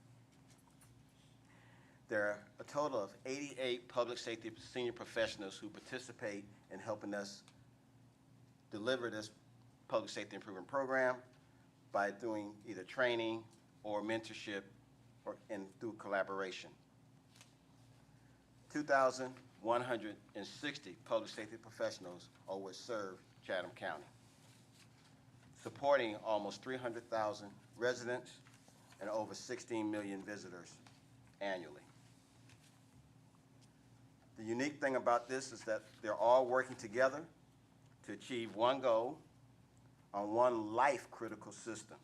There are a total of 88 public safety senior professionals who participate in helping us deliver this Public Safety Improvement Program by doing either training or mentorship and through collaboration. 2,160 public safety professionals are what serve Chatham County, supporting almost 300,000 residents and over 16 million visitors annually. The unique thing about this is that they're all working together to achieve one goal on one life-critical system.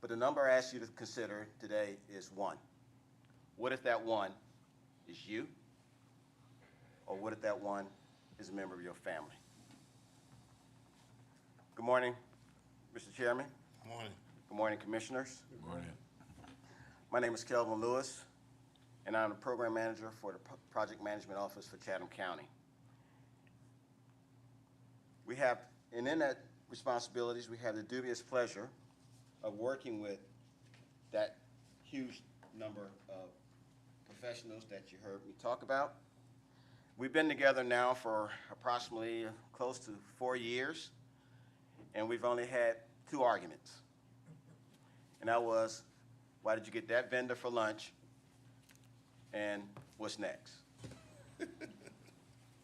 But the number I ask you to consider today is 1. What if that 1 is you? Or what if that 1 is a member of your family? Good morning, Mr. Chairman. Good morning. Good morning, Commissioners. Good morning. My name is Kelvin Lewis, and I'm the Program Manager for the Project Management Office for Chatham County. We have, and in that responsibilities, we have the dubious pleasure of working with that huge number of professionals that you heard me talk about. We've been together now for approximately close to 4 years, and we've only had 2 arguments. And that was, why did you get that vendor for lunch? And what's next?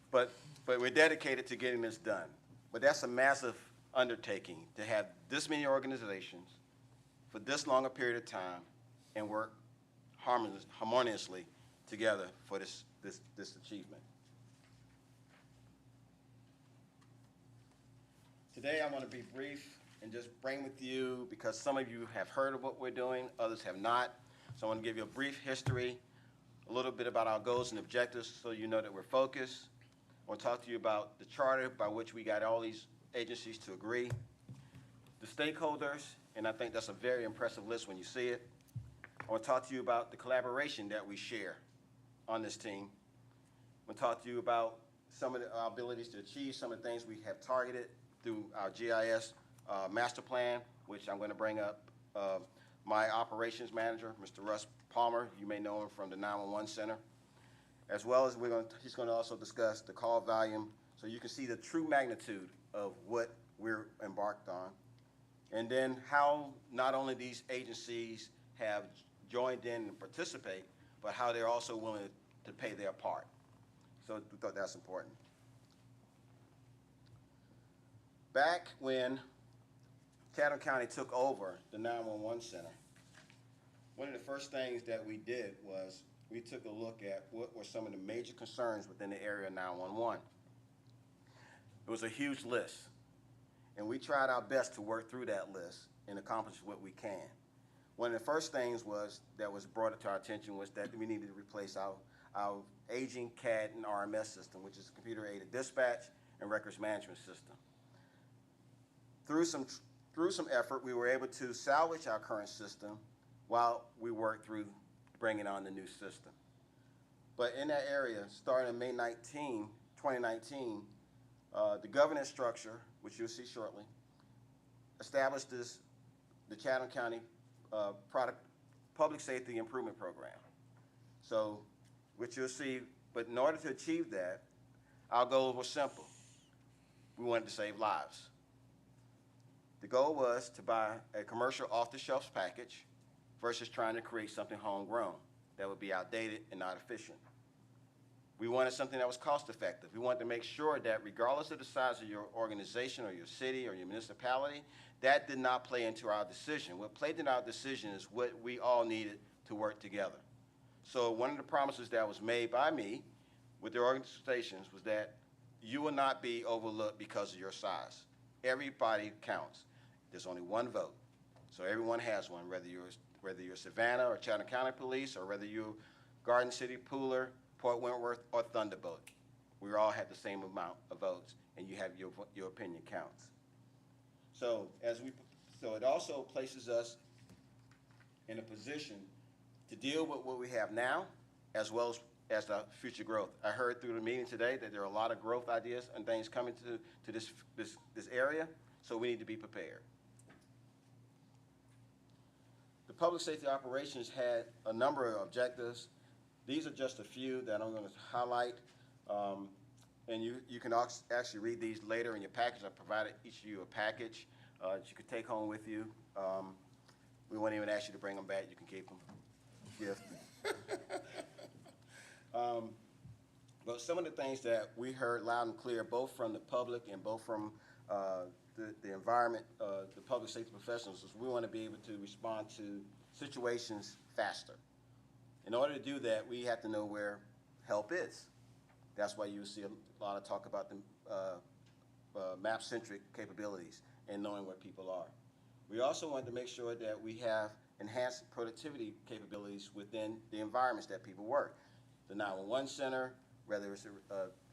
But we're dedicated to getting this done. But that's a massive undertaking to have this many organizations for this long a period of time and work harmoniously together for this achievement. Today I want to be brief and just bring with you, because some of you have heard of what we're doing, others have not. So I want to give you a brief history, a little bit about our goals and objectives so you know that we're focused. I want to talk to you about the charter by which we got all these agencies to agree, the stakeholders, and I think that's a very impressive list when you see it. I want to talk to you about the collaboration that we share on this team. I want to talk to you about some of our abilities to achieve some of the things we have targeted through our GIS master plan, which I'm going to bring up my operations manager, Mr. Russ Palmer. You may know him from the 911 Center. As well as he's going to also discuss the call volume so you can see the true magnitude of what we're embarked on. And then how not only these agencies have joined in and participate, but how they're also willing to pay their part. So we thought that's important. Back when Chatham County took over the 911 Center, one of the first things that we did was we took a look at what were some of the major concerns within the area of 911. It was a huge list, and we tried our best to work through that list and accomplish what we can. One of the first things that was brought to our attention was that we needed to replace our aging CAD and RMS system, which is a computer-aided dispatch and records management system. Through some effort, we were able to salvage our current system while we worked through bringing on the new system. But in that area, starting on May 19, 2019, the governance structure, which you'll see shortly, established the Chatham County Public Safety Improvement Program. So, which you'll see, but in order to achieve that, our goals were simple. We wanted to save lives. The goal was to buy a commercial off-the-shelf package versus trying to create something homegrown that would be outdated and not efficient. We wanted something that was cost-effective. We wanted to make sure that regardless of the size of your organization or your city or your municipality, that did not play into our decision. What played into our decision is what we all needed to work together. So one of the promises that was made by me with the organizations was that you will not be overlooked because of your size. Everybody counts. There's only one vote. So everyone has one, whether you're Savannah or Chatham County Police or whether you're Garden City, Pooler, Port Wentworth, or Thunderbolt. We all have the same amount of votes, and you have your opinion counts. So it also places us in a position to deal with what we have now, as well as the future growth. I heard through the meeting today that there are a lot of growth ideas and things coming to this area, so we need to be prepared. The public safety operations had a number of objectives. These are just a few that I'm going to highlight, and you can actually read these later in your package. I provided each of you a package that you could take home with you. We won't even ask you to bring them back. You can keep them. Gift. But some of the things that we heard loud and clear, both from the public and both from the environment, the public safety professionals, is we want to be able to respond to situations faster. In order to do that, we have to know where help is. That's why you see a lot of talk about the map-centric capabilities and knowing where people are. We also want to make sure that we have enhanced productivity capabilities within the environments that people work. The 911 Center, whether it's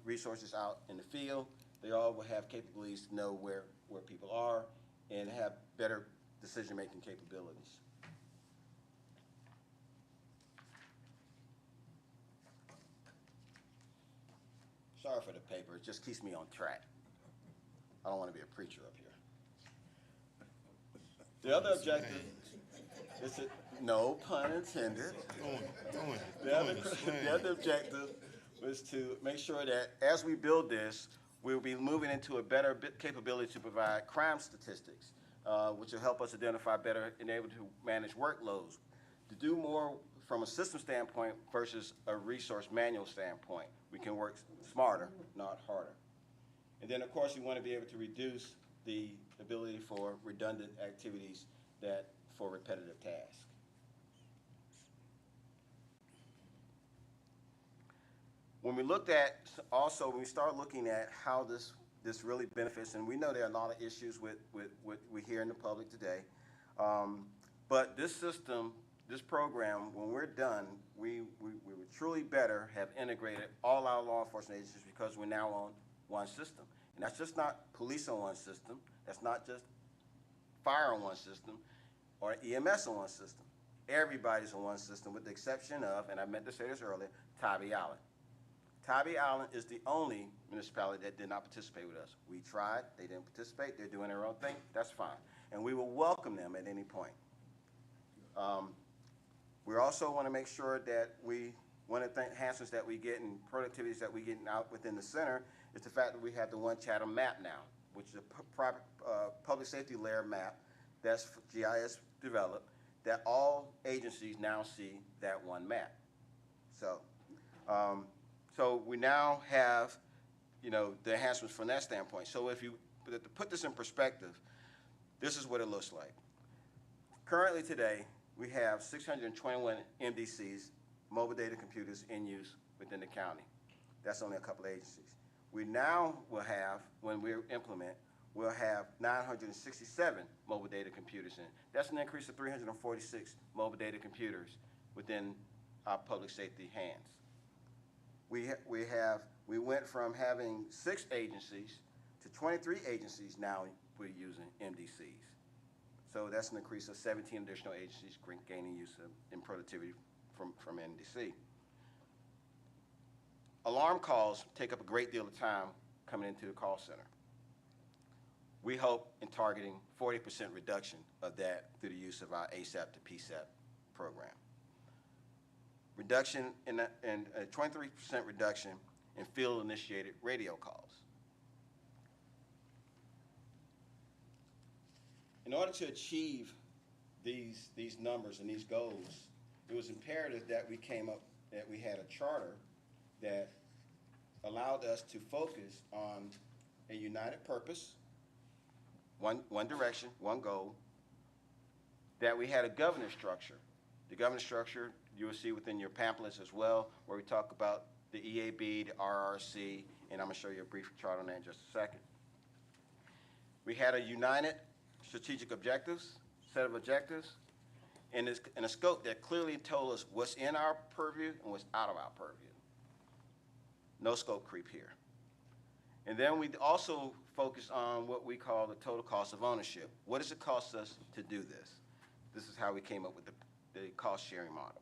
resources out in the field, they all will have capabilities to know where people are and have better decision-making capabilities. Sorry for the paper, it just keeps me on track. I don't want to be a preacher up here. The other objective is to, no pun intended. The other objective was to make sure that as we build this, we'll be moving into a better capability to provide crime statistics, which will help us identify better and able to manage workloads, to do more from a system standpoint versus a resource manual standpoint. We can work smarter, not harder. And then, of course, we want to be able to reduce the ability for redundant activities for repetitive tasks. When we looked at, also, when we start looking at how this really benefits, and we know there are a lot of issues with what we hear in the public today, but this system, this program, when we're done, we would truly better have integrated all our law enforcement agencies because we're now on one system. And that's just not police on one system. That's not just fire on one system or EMS on one system. Everybody's on one system with the exception of, and I meant to say this earlier, Tybee Island. Tybee Island is the only municipality that did not participate with us. We tried, they didn't participate, they're doing their own thing, that's fine. And we will welcome them at any point. We also want to make sure that one of the enhancements that we get and productivities that we get out within the center is the fact that we have the One Chatham map now, which is a public safety layer map that's GIS developed, that all agencies now see that one map. So we now have, the enhancements from that standpoint. So to put this in perspective, this is what it looks like. Currently today, we have 621 MDCs, mobile data computers in use within the county. That's only a couple of agencies. We now will have, when we implement, we'll have 967 mobile data computers in. That's an increase of 346 mobile data computers within our public safety hands. We went from having 6 agencies to 23 agencies now we're using MDCs. So that's an increase of 17 additional agencies gaining use in productivity from MDC. Alarm calls take up a great deal of time coming into the call center. We hope in targeting 40% reduction of that through the use of our ASAP to PSAP program. Reduction in a 23% reduction in field-initiated radio calls. In order to achieve these numbers and these goals, it was imperative that we had a charter that allowed us to focus on a united purpose, one direction, one goal, that we had a governance structure. The governance structure you will see within your pamphlets as well, where we talk about the EAB, the RRC, and I'm going to show you a brief chart on that in just a second. We had a united strategic objectives, set of objectives, and a scope that clearly told us what's in our purview and what's out of our purview. No scope creep here. And then we also focus on what we call the total cost of ownership. What does it cost us to do this? This is how we came up with the cost sharing model.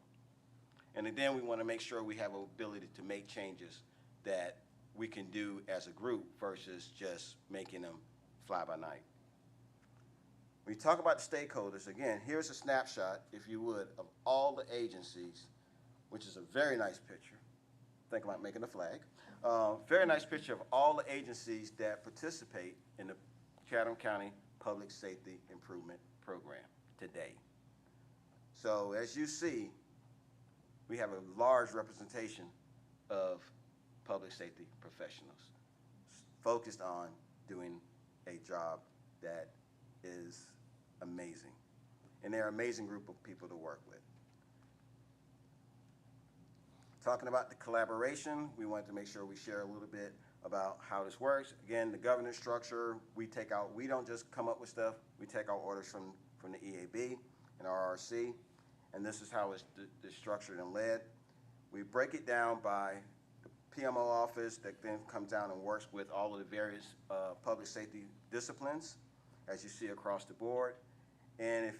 And then we want to make sure we have an ability to make changes that we can do as a group versus just making them fly by night. When you talk about the stakeholders, again, here's a snapshot, if you would, of all the agencies, which is a very nice picture. Think about making a flag. Very nice picture of all the agencies that participate in the Chatham County Public Safety Improvement Program today. So as you see, we have a large representation of public safety professionals focused on doing a job that is amazing. And they're an amazing group of people to work with. Talking about the collaboration, we wanted to make sure we share a little bit about how this works. Again, the governance structure, we don't just come up with stuff, we take our orders from the EAB and RRC, and this is how it's structured and led. We break it down by the PMO office that then comes down and works with all of the various public safety disciplines, as you see across the board. And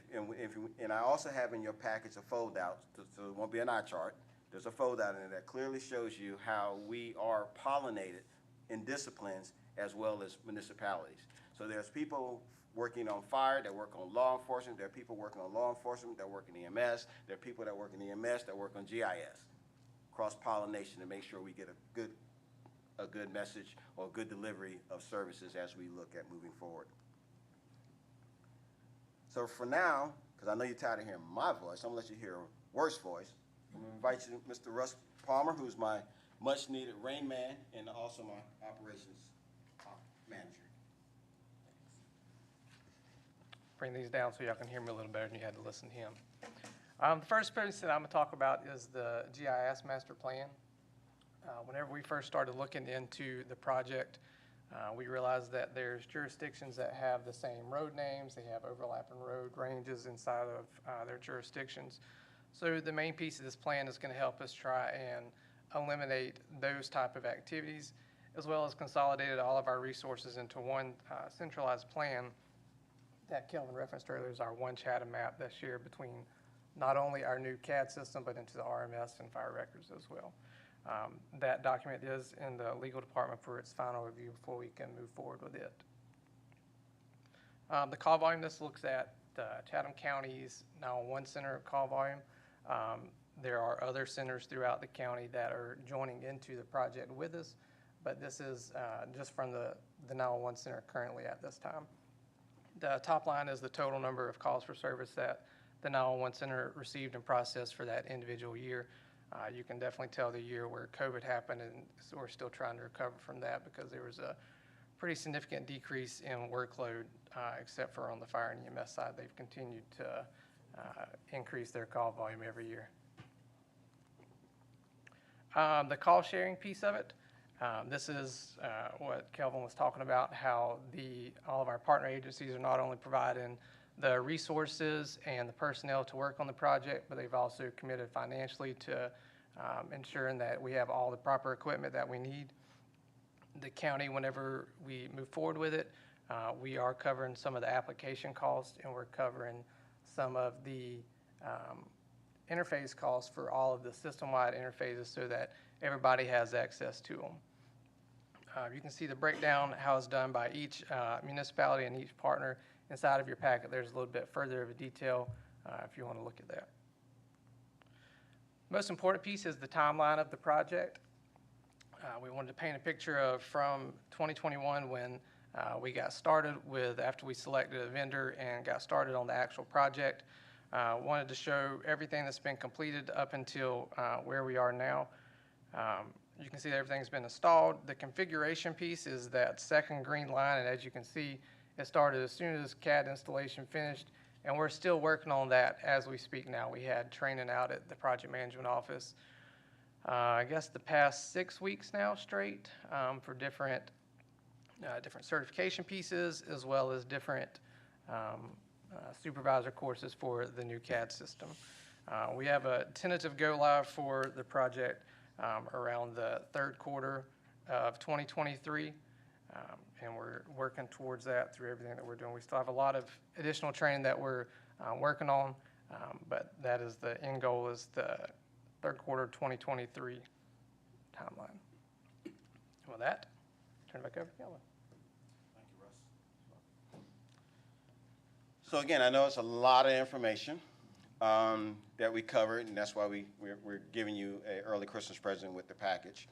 I also have in your package a fold-out, so it won't be an eye chart. There's a fold-out in there that clearly shows you how we are pollinated in disciplines as well as municipalities. So there's people working on fire that work on law enforcement. There are people working on law enforcement that work in EMS. There are people that work in EMS that work on GIS. Cross-pollination to make sure we get a good message or a good delivery of services as we look at moving forward. So for now, because I know you're tired of hearing my voice, I'm gonna let you hear a worse voice. I'm gonna invite you, Mr. Russ Palmer, who's my much-needed rain man and also my operations manager. Bring these down so y'all can hear me a little better than you had to listen to him. The first piece that I'm gonna talk about is the GIS master plan. Whenever we first started looking into the project, we realized that there's jurisdictions that have the same road names, they have overlapping road ranges inside of their jurisdictions. So the main piece of this plan is gonna help us try and eliminate those type of activities, as well as consolidated all of our resources into one centralized plan that Kelvin referenced earlier is our One Chatham map that's shared between not only our new CAD system, but into the RMS and fire records as well. That document is in the legal department for its final review before we can move forward with it. The call volume, this looks at Chatham County's 911 center call volume. There are other centers throughout the county that are joining into the project with us, but this is just from the 911 center currently at this time. The top line is the total number of calls for service that the 911 center received and processed for that individual year. You can definitely tell the year where COVID happened, and so we're still trying to recover from that because there was a pretty significant decrease in workload, except for on the fire and EMS side. They've continued to increase their call volume every year. The call sharing piece of it, this is what Kelvin was talking about, how all of our partner agencies are not only providing the resources and the personnel to work on the project, but they've also committed financially to ensuring that we have all the proper equipment that we need. The county, whenever we move forward with it, we are covering some of the application costs, and we're covering some of the interface costs for all of the system-wide interfaces so that everybody has access to them. You can see the breakdown, how it's done by each municipality and each partner. Inside of your packet, there's a little bit further of a detail if you want to look at that. Most important piece is the timeline of the project. We wanted to paint a picture of from 2021 when we got started with, after we selected a vendor and got started on the actual project. Wanted to show everything that's been completed up until where we are now. You can see that everything's been installed. The configuration piece is that second green line, and as you can see, it started as soon as CAD installation finished, and we're still working on that as we speak now. We had training out at the project management office, I guess the past 6 weeks now straight, for different certification pieces, as well as different supervisor courses for the new CAD system. We have a tentative go live for the project around the third quarter of 2023. And we're working towards that through everything that we're doing. We still have a lot of additional training that we're working on, but that is the end goal, is the third quarter of 2023 timeline. And with that, turn it back over to Kelvin. Thank you, Russ. So again, I know it's a lot of information that we covered, and that's why we're giving you an early Christmas present with the package.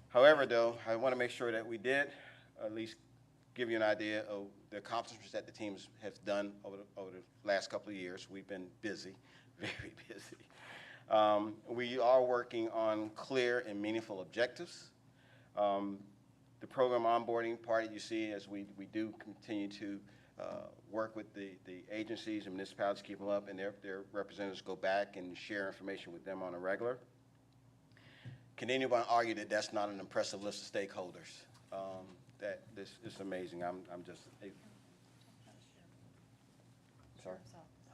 However, though, I want to make sure that we did at least give you an idea of the accomplishments that the teams have done over the last couple of years. We've been busy, very busy. We are working on clear and meaningful objectives. The program onboarding part you see as we do continue to work with the agencies and municipalities, keep them up, and their representatives go back and share information with them on a regular. Can anyone argue that that's not an impressive list of stakeholders? That this is amazing. I'm just. Sorry.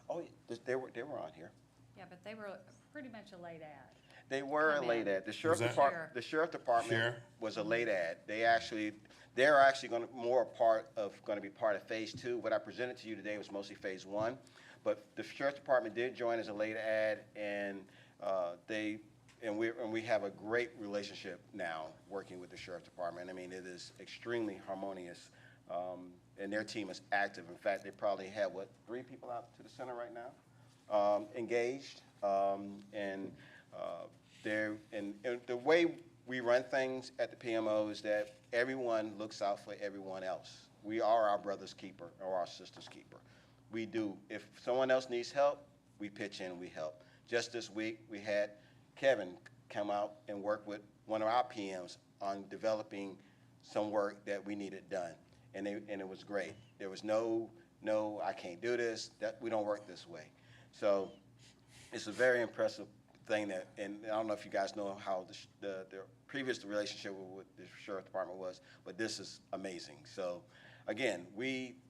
Oh, they were on here. Yeah, but they were pretty much a late ad. They were a late ad. The sheriff department was a late ad. They actually, They're actually going to going to be part of phase 2. What I presented to you today was mostly phase 1, but the sheriff's department did join as a late ad, and we have a great relationship now working with the sheriff's department. I mean, it is extremely harmonious, and their team is active. In fact, they probably have 3 people out to the center right now, engaged, and the way we run things at the PMO is that everyone looks out for everyone else. We are our brother's keeper or our sister's keeper. We do. If someone else needs help, we pitch in, we help. Just this week, we had Kevin come out and work with one of our PMs on developing some work that we needed done, and it was great. There was no, I can't do this, that we don't work this way. So it's a very impressive thing and I don't know if you guys know how the previous relationship with the sheriff's department was, but this is amazing. So again,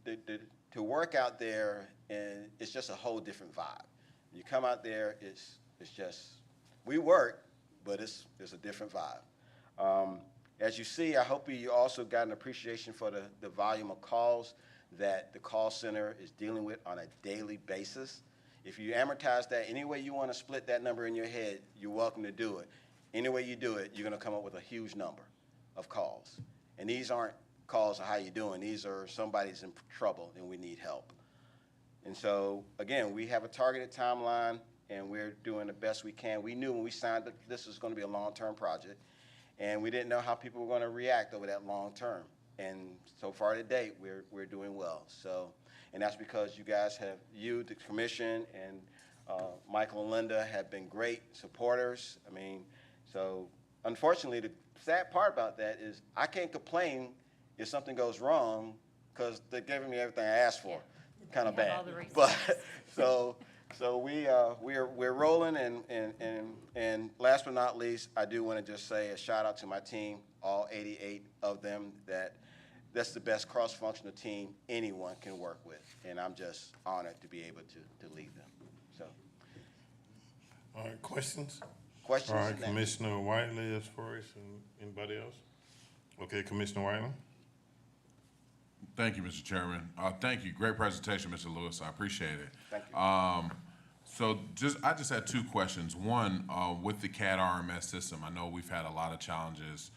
to work out there, and it's just a whole different vibe. You come out there, it's just, we work, but it's a different vibe. As you see, I hope you also got an appreciation for the volume of calls that the call center is dealing with on a daily basis. If you amortize that, any way you want to split that number in your head, you're welcome to do it. Any way you do it, you're going to come up with a huge number of calls. And these aren't calls of how you doing. These are somebody's in trouble and we need help. And so, again, we have a targeted timeline and we're doing the best we can. We knew when we signed that this was going to be a long-term project, and we didn't know how people were going to react over that long term. And so far to date, we're doing well. So. And that's because you guys the commission, and Michael and Linda have been great supporters. I mean, so unfortunately, the sad part about that is I can't complain if something goes wrong because they're giving me everything I asked for, kind of bad. But so we're rolling, and last but not least, I do want to just say a shout out to my team, all 88 of them, that's the best cross-functional team anyone can work with, and I'm just honored to be able to lead them. So, all right, questions? Questions? All right, Commissioner Whiteley is first, and anybody else? Okay, Commissioner Whiteley. Thank you, Mr. Chairman. Thank you. Great presentation, Mr. Lewis. I appreciate it. Thank you. So I just had 2 questions. One, with the CAD RMS system, I know we've had a lot of challenges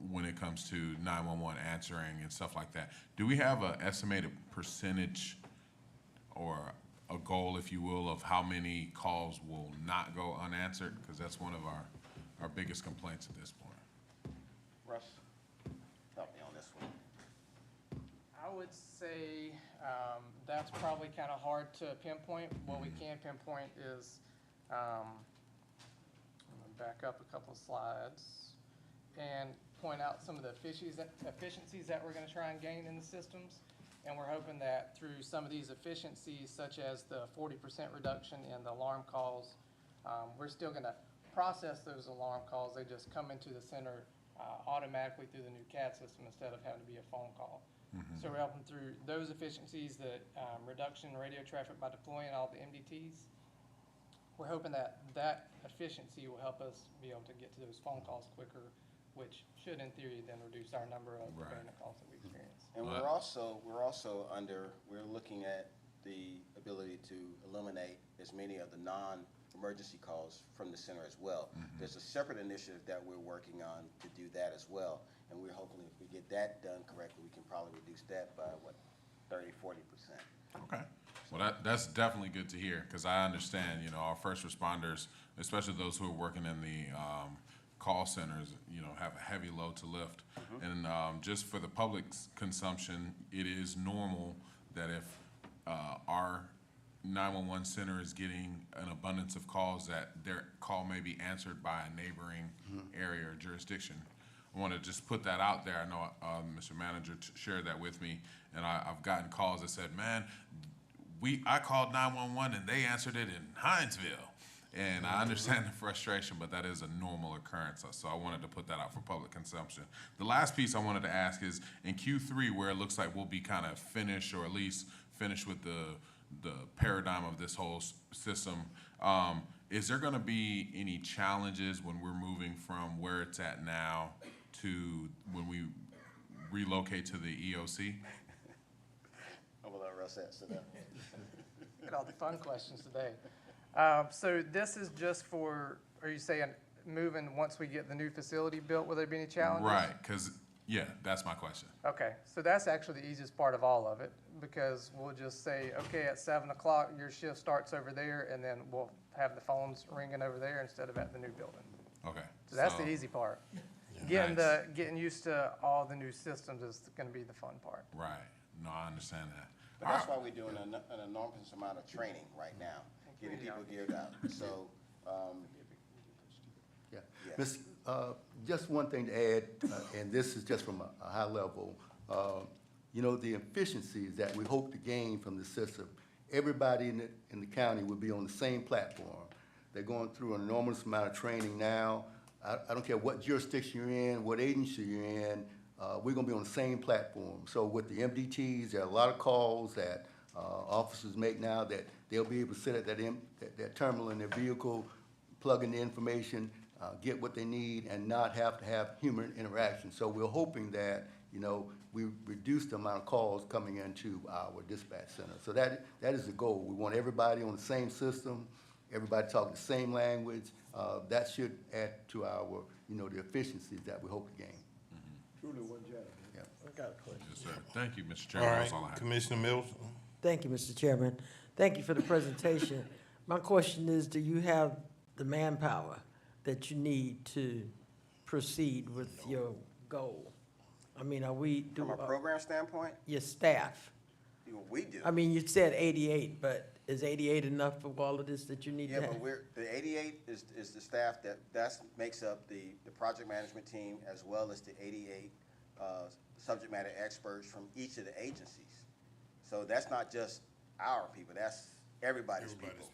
when it comes to 911 answering and stuff like that. Do we have an estimated percentage or a goal, if you will, of how many calls will not go unanswered? Because that's one of our biggest complaints at this point. Russ, help me on this one. I would say that's probably kind of hard to pinpoint. What we can pinpoint is, I'm going to back up a couple of slides and point out some of the efficiencies that we're going to try and gain in the systems. And we're hoping that through some of these efficiencies, such as the 40% reduction in the alarm calls, we're still going to process those alarm calls. They just come into the center automatically through the new CAD system instead of having to be a phone call. So we're helping through those efficiencies, the reduction in radio traffic by deploying all the MDTs. We're hoping that efficiency will help us be able to get to those phone calls quicker, which should, in theory, then reduce our number of abandoned calls that we experience. And we're also looking at the ability to eliminate as many of the non-emergency calls from the center as well. There's a separate initiative that we're working on to do that as well. And we're hoping if we get that done correctly, we can probably reduce that by 30–40%. Okay. Well, that's definitely good to hear, because I understand, our first responders, especially those who are working in the call centers, have a heavy load to lift. And just for the public's consumption, it is normal that if our 911 center is getting an abundance of calls, that their call may be answered by a neighboring area or jurisdiction. I want to just put that out there. I know Mr. Manager shared that with me, and I've gotten calls that said, man, I called 911 and they answered it in Hinesville. And I understand the frustration, but that is a normal occurrence. So I wanted to put that out for public consumption. The last piece I wanted to ask is, in Q3, where it looks like we'll be kind of finished, or at least finished with the paradigm of this whole system, is there going to be any challenges when we're moving from where it's at now to when we relocate to the EOC? I'm gonna let Russ answer that. Look at all the fun questions today. So this is just for, are you saying moving once we get the new facility built, will there be any challenges? Right, because, yeah, that's my question. Okay, so that's actually the easiest part of all of it, because we'll just say, okay, at 7 o'clock, your shift starts over there, and then we'll have the phones ringing over there instead of at the new building. Okay. So that's the easy part. Getting used to all the new systems is gonna be the fun part. Right. No, I understand that. But that's why we're doing an enormous amount of training right now, getting people geared up. So, Yeah. Yes. Miss, just one thing to add, and this is just from a high level. You know, the efficiencies that we hope to gain from the system, everybody in the county will be on the same platform. They're going through an enormous amount of training now. I don't care what jurisdiction you're in, what agency you're in, we're gonna be on the same platform. So with the MDTs, there are a lot of calls that officers make now that they'll be able to sit at that terminal in their vehicle, plug in the information, get what they need, and not have to have human interaction. So we're hoping that, you know, we reduce the amount of calls coming into our dispatch center. So that is the goal. We want everybody on the same system, everybody talking the same language. That should add to our, you know, the efficiencies that we hope to gain. Truly one job. Yeah. I got a question. Yes, sir. Thank you, Mr. All Chairman. right, That's all I have. Commissioner Mills? Thank you, Mr. Chairman. Thank you for the presentation. My question is, do you have the manpower that you need to proceed with your goal? I mean, are we, from a program standpoint, your staff? we do. I mean, you said 88, but is 88 enough for all of this that you need to Yeah, have? but the 88 is the staff that makes up the project management team, as well as the 88 subject matter experts from each of the agencies. So that's not just our people, that's everybody's people.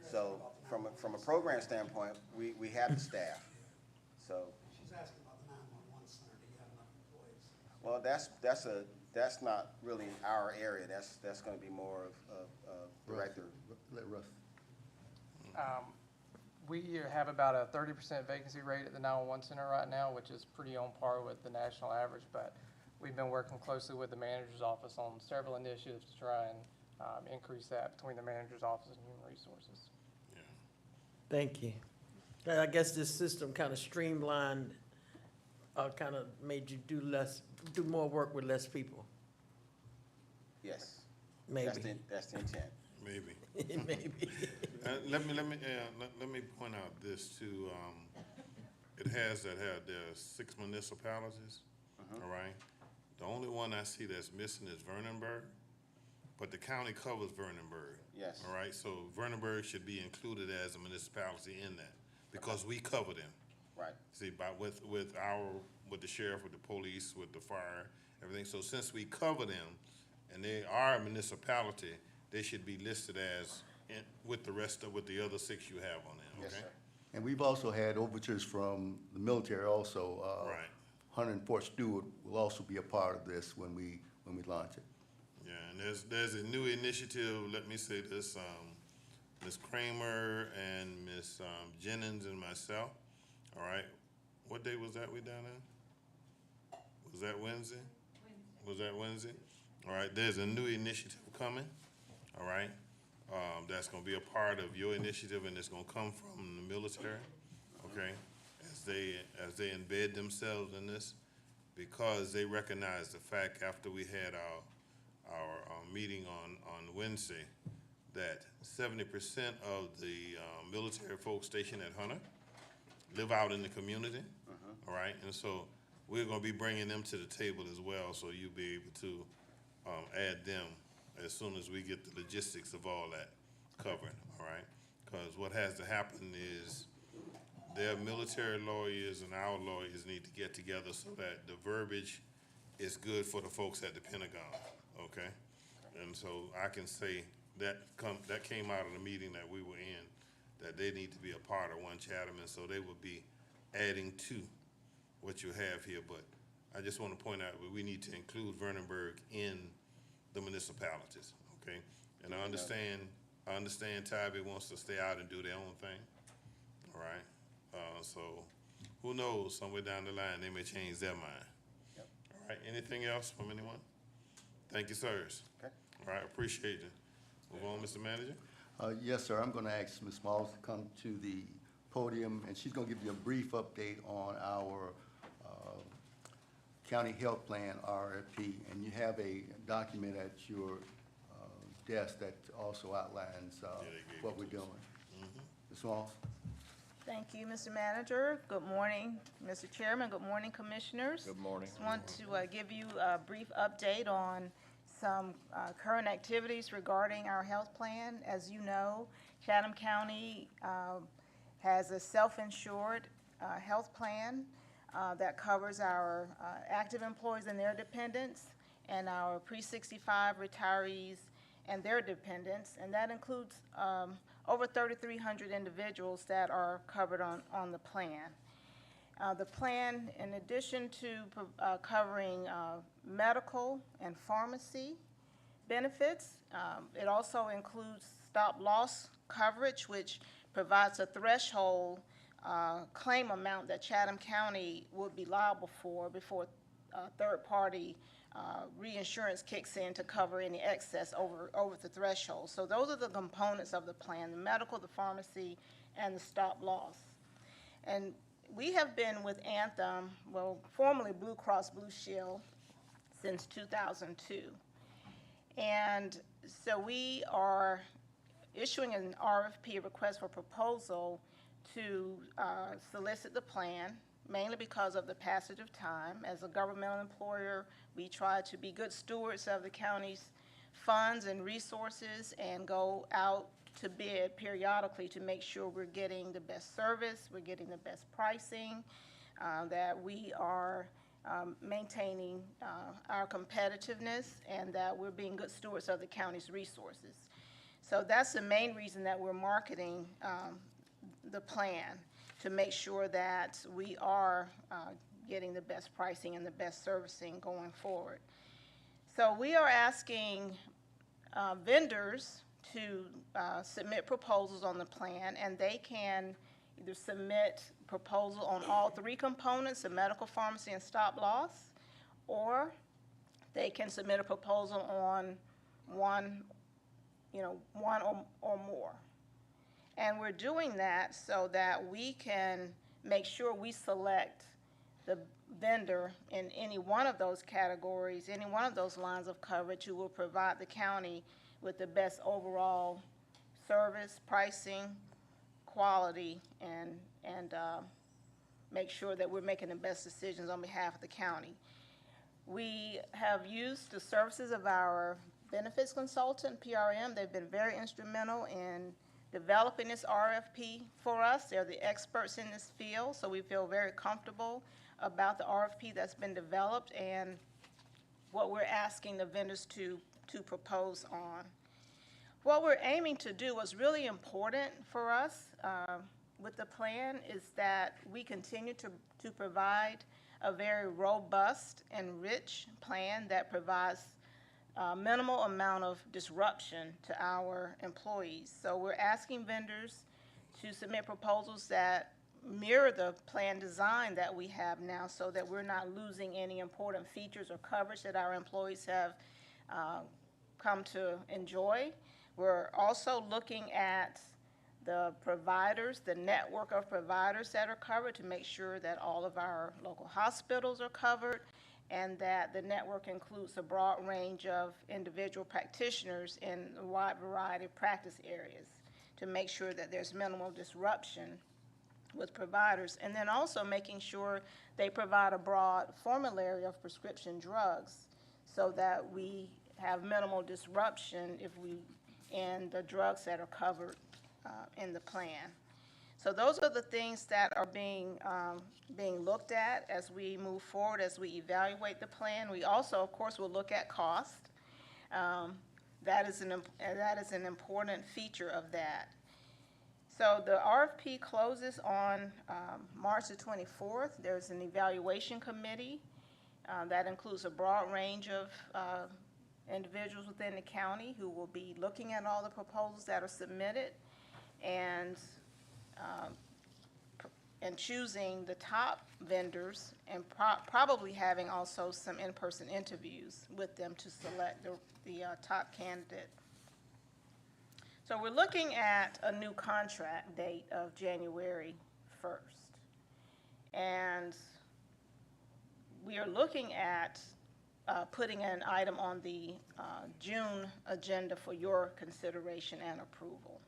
So from a program standpoint, we have the staff, so. She's asking about the 911 center, do you have enough employees? Well, that's not really our area, that's gonna be more of director. Let Russ. We have about a 30% vacancy rate at the 911 center right now, which is pretty on par with the national average, but we've been working closely with the manager's office on several initiatives to try and increase that between the manager's office and human resources. Thank you. I guess this system kind of streamlined, kind of made you do more work with less people. Yes. Maybe. That's the intent. Maybe. Maybe. Let me point out this too. It has there are 6 municipalities, all right? The only one I see that's missing is Vernonburg, but the county covers Vernonburg. Yes. All right, so Vernonburg should be included as a municipality in that, because we cover them. Right. See, with the sheriff, with the police, with the fire, everything. So since we cover them, and they are a municipality, they should be listed as with the other 6 you have on them, Yes, okay? sir. And we've also had overtures from the military also. Right. Hunter and Fort Stewart will also be a part of this when we launch it. Yeah, and there's a new initiative, let me say this, Ms. Kramer and Ms. Jennings and myself, all right? What day was that we down there? Was that Wednesday? Was that Wednesday? All right, there's a new initiative coming, all right? That's gonna be a part of your initiative, and it's gonna come from the military, okay? As they embed themselves in this, because they recognize the fact after we had our meeting on Wednesday, that 70% of the military folks stationed at Hunter live out in the community, all right? And so we're gonna be bringing them to the table as well, so you'll be able to add them as soon as we get the logistics of all that covered, all right? Because what has to happen is their military lawyers and our lawyers need to get together so that the verbiage is good for the folks at the Pentagon, okay? And so I can say that came out of the meeting that we were in, that they need to be a part of One Chatham, and so they will be adding to what you have here. But I just want to point out that we need to include Vernonburg in the municipalities, okay? And I understand Tybee wants to stay out and do their own thing, all right? So who knows, somewhere down the line, they may change their mind, all right, anything else from anyone? Thank you, sirs. Okay. All right, appreciate it. Move on, Mr. Manager. Yes, sir. I'm going to ask Ms. Smalls to come to the podium, and she's going to give you a brief update on our county health plan, RFP. And you have a document at your desk that also outlines what we're doing. Ms. Smalls? Thank you, Mr. Manager. Good morning, Mr. Chairman. Good morning, Commissioners. Good morning. Just want to give you a brief update on some current activities regarding our health plan. As you know, Chatham County has a self-insured health plan that covers our active employees and their dependents, and our pre-65 retirees and their dependents, and that includes over 3,300 individuals that are covered on the plan. The plan, in addition to covering medical and pharmacy benefits, it also includes stop-loss coverage, which provides a threshold claim amount that Chatham County would be liable for before third-party reinsurance kicks in to cover any excess over the threshold. So those are the components of the plan: the medical, the pharmacy, and the stop-loss. And we have been with Anthem, well, formerly Blue Cross Blue Shield, since 2002. And so we are issuing an RFP, request for proposal, to solicit the plan, mainly because of the passage of time. As a governmental employer, we try to be good stewards of the county's funds and resources and go out to bid periodically to make sure we're getting the best service, we're getting the best pricing, that we are maintaining our competitiveness, and that we're being good stewards of the county's resources. So that's the main reason that we're marketing the plan, to make sure that we are getting the best pricing and the best servicing going forward. So we are asking vendors to submit proposals on the plan, and they can either submit proposal on all three components, the medical, pharmacy, and stop-loss, or they can submit a proposal on one or more. And we're doing that so that we can make sure we select the vendor in any one of those categories, any one of those lines of coverage, who will provide the county with the best overall service, pricing, quality, and make sure that we're making the best decisions on behalf of the county. We have used the services of our benefits consultant, PRM. They've been very instrumental in developing this RFP for us. They're the experts in this field, so we feel very comfortable about the RFP that's been developed and what we're asking the vendors to propose on. What we're aiming to do, what's really important for us with the plan, is that we continue to provide a very robust and rich plan that provides minimal amount of disruption to our employees. So we're asking vendors to submit proposals that mirror the plan design that we have now, so that we're not losing any important features or coverage that our employees have come to enjoy. We're also looking at the providers, the network of providers that are covered, to make sure that all of our local hospitals are covered, and that the network includes a broad range of individual practitioners in a wide variety of practice areas, to make sure that there's minimal disruption with providers. And then also making sure they provide a broad formulary of prescription drugs, so that we have minimal disruption in the drugs that are covered in the plan. So those are the things that are being looked at as we move forward, as we evaluate the plan. We also, of course, will look at cost. That is an important feature of that. So the RFP closes on March the 24th. There's an evaluation committee that includes a broad range of individuals within the county who will be looking at all the proposals that are submitted and and choosing the top vendors and probably having also some in-person interviews with them to select the top candidate. So we're looking at a new contract date of January 1st. And we are looking at putting an item on the June agenda for your consideration and approval.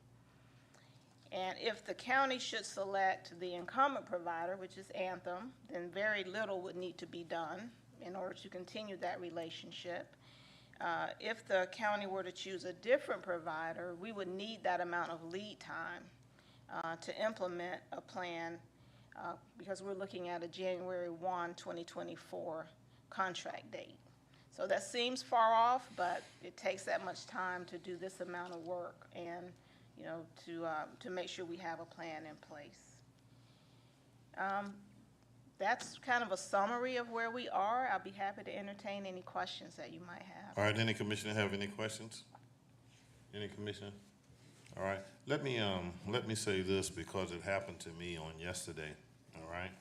And if the county should select the incumbent provider, which is Anthem, then very little would need to be done in order to continue that relationship. If the county were to choose a different provider, we would need that amount of lead time to implement a plan because we're looking at a January 1, 2024 contract date. So that seems far off, but it takes that much time to do this amount of work and, you know, to make sure we have a plan in place. That's kind of a summary of where we are. I'll be happy to entertain any questions that you might have. All right, any commissioner have any questions? Any commissioner? All right, let me say this because it happened to me on yesterday, all right?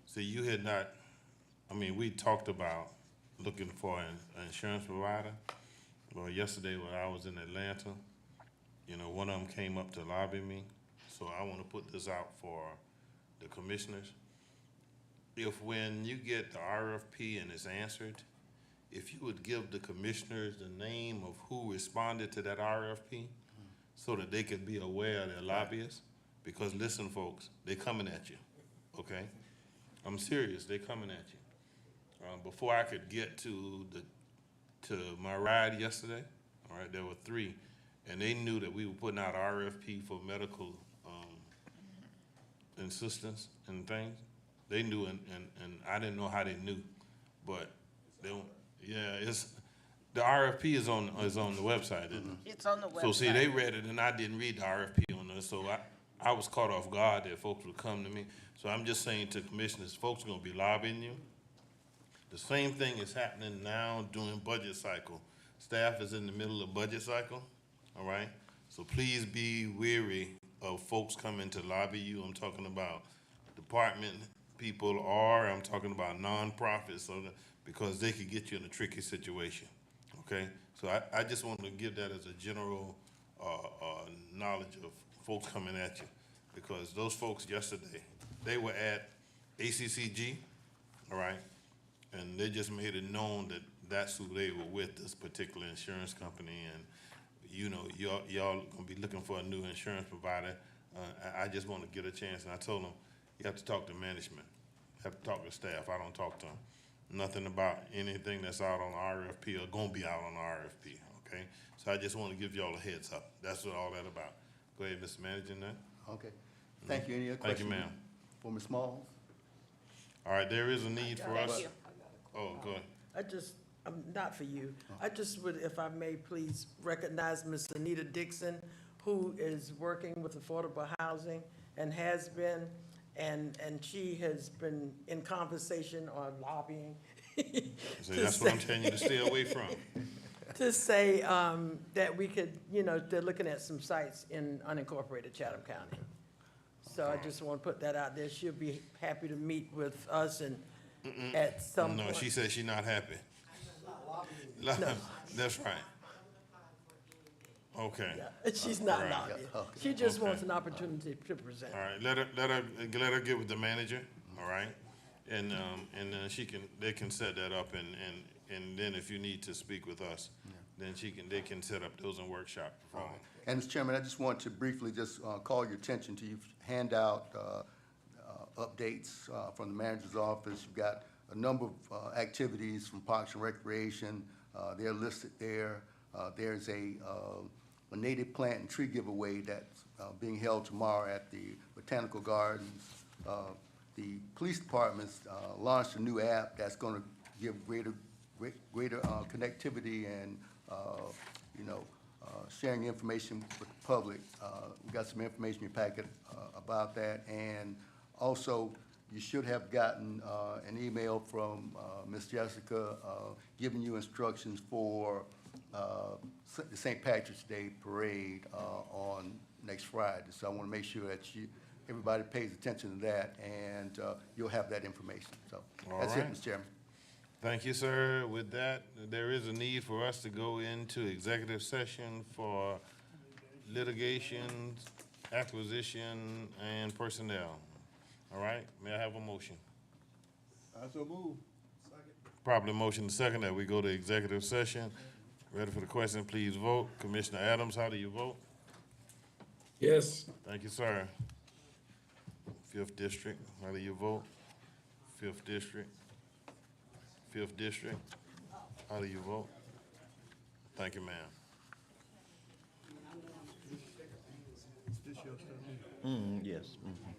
See, you had not, I mean, we talked about looking for an insurance provider. Well, yesterday when I was in Atlanta, you know, one of them came up to lobby me. So I want to put this out for the commissioners. If when you get the RFP and it's answered, if you would give the commissioners the name of who responded to that RFP so that they can be aware of their lobbyists. Because listen, folks, they're coming at you, okay? I'm serious, they're coming at you. Before I could get to my ride yesterday, all right, there were 3, and they knew that we were putting out RFP for medical assistance and things. They knew, and I didn't know how they knew, but they don't. Yeah, it's the RFP is on the website, isn't it? It's on the website. So see, they read it, and I didn't read the RFP on it, so I was caught off guard that folks would come to me. So I'm just saying to commissioners, folks are gonna be lobbying you. The same thing is happening now during budget cycle. Staff is in the middle of budget cycle, all right? So please be wary of folks coming to lobby you. I'm talking about department people, or I'm talking about nonprofits, so that, because they could get you in a tricky situation, okay? So I just want to give that as a general knowledge of folks coming at you, because those folks yesterday, they were at ACCG, all right? And they just made it known that that's who they were with, this particular insurance company, and you know, y'all gonna be looking for a new insurance provider. I just want to get a chance, and I told them, you have to talk to management, you have to talk to staff. I don't talk to them. Nothing about anything that's out on the RFP or gonna be out on the RFP, okay? So I just want to give y'all a heads up. That's what all that about. Go ahead, Mr. Manager, now. Okay. Thank you. Any other Thank you, questions? ma'am. For Ms. Smalls? All right, there is a need for us. Thank you. Oh, go ahead. Not for you. I just would, if I may, please recognize Ms. Anita Dixon, who is working with affordable housing and has been, and she has been in conversation or lobbying. So that's what I'm telling you to stay away from. To say that we could, you know, they're looking at some sites in unincorporated Chatham County. So I just want to put that out there. She'll be happy to meet with us and at some point. No, she said she's not happy. No. That's right. Okay. Yeah, she's not All right. lobbying. She just Okay. wants an opportunity to present. All right, let her get with the manager, all right? And they can set that up, and then if you need to speak with us, then they can set up those in workshop. And Mr. Chairman, I just want to briefly just call your attention to you handout updates from the manager's office. You've got a number of activities from Parks and Recreation. They're listed there. There's a native plant and tree giveaway that's being held tomorrow at the Botanical Gardens. The police department's launched a new app that's going to give greater connectivity and sharing information with the public. We got some information in your packet about that, and also you should have gotten an email from Ms. Jessica giving you instructions for the St. Patrick's Day Parade on next Friday. So I want to make sure that everybody pays attention to that, and you'll have that information. So All that's right. it, Mr. Chairman. Thank you, sir. With that, there is a need for us to go into executive session for litigation, acquisition, and personnel. All right, may I have a motion? I so move. Properly motion to second that we go to executive session. Ready for the question, please vote. Commissioner Adams, how do you vote? Yes. Thank you, sir. Fifth District, how do you vote? Fifth District. Fifth District, how do you vote? Thank you, ma'am. This your stuff? Yes. Mhm.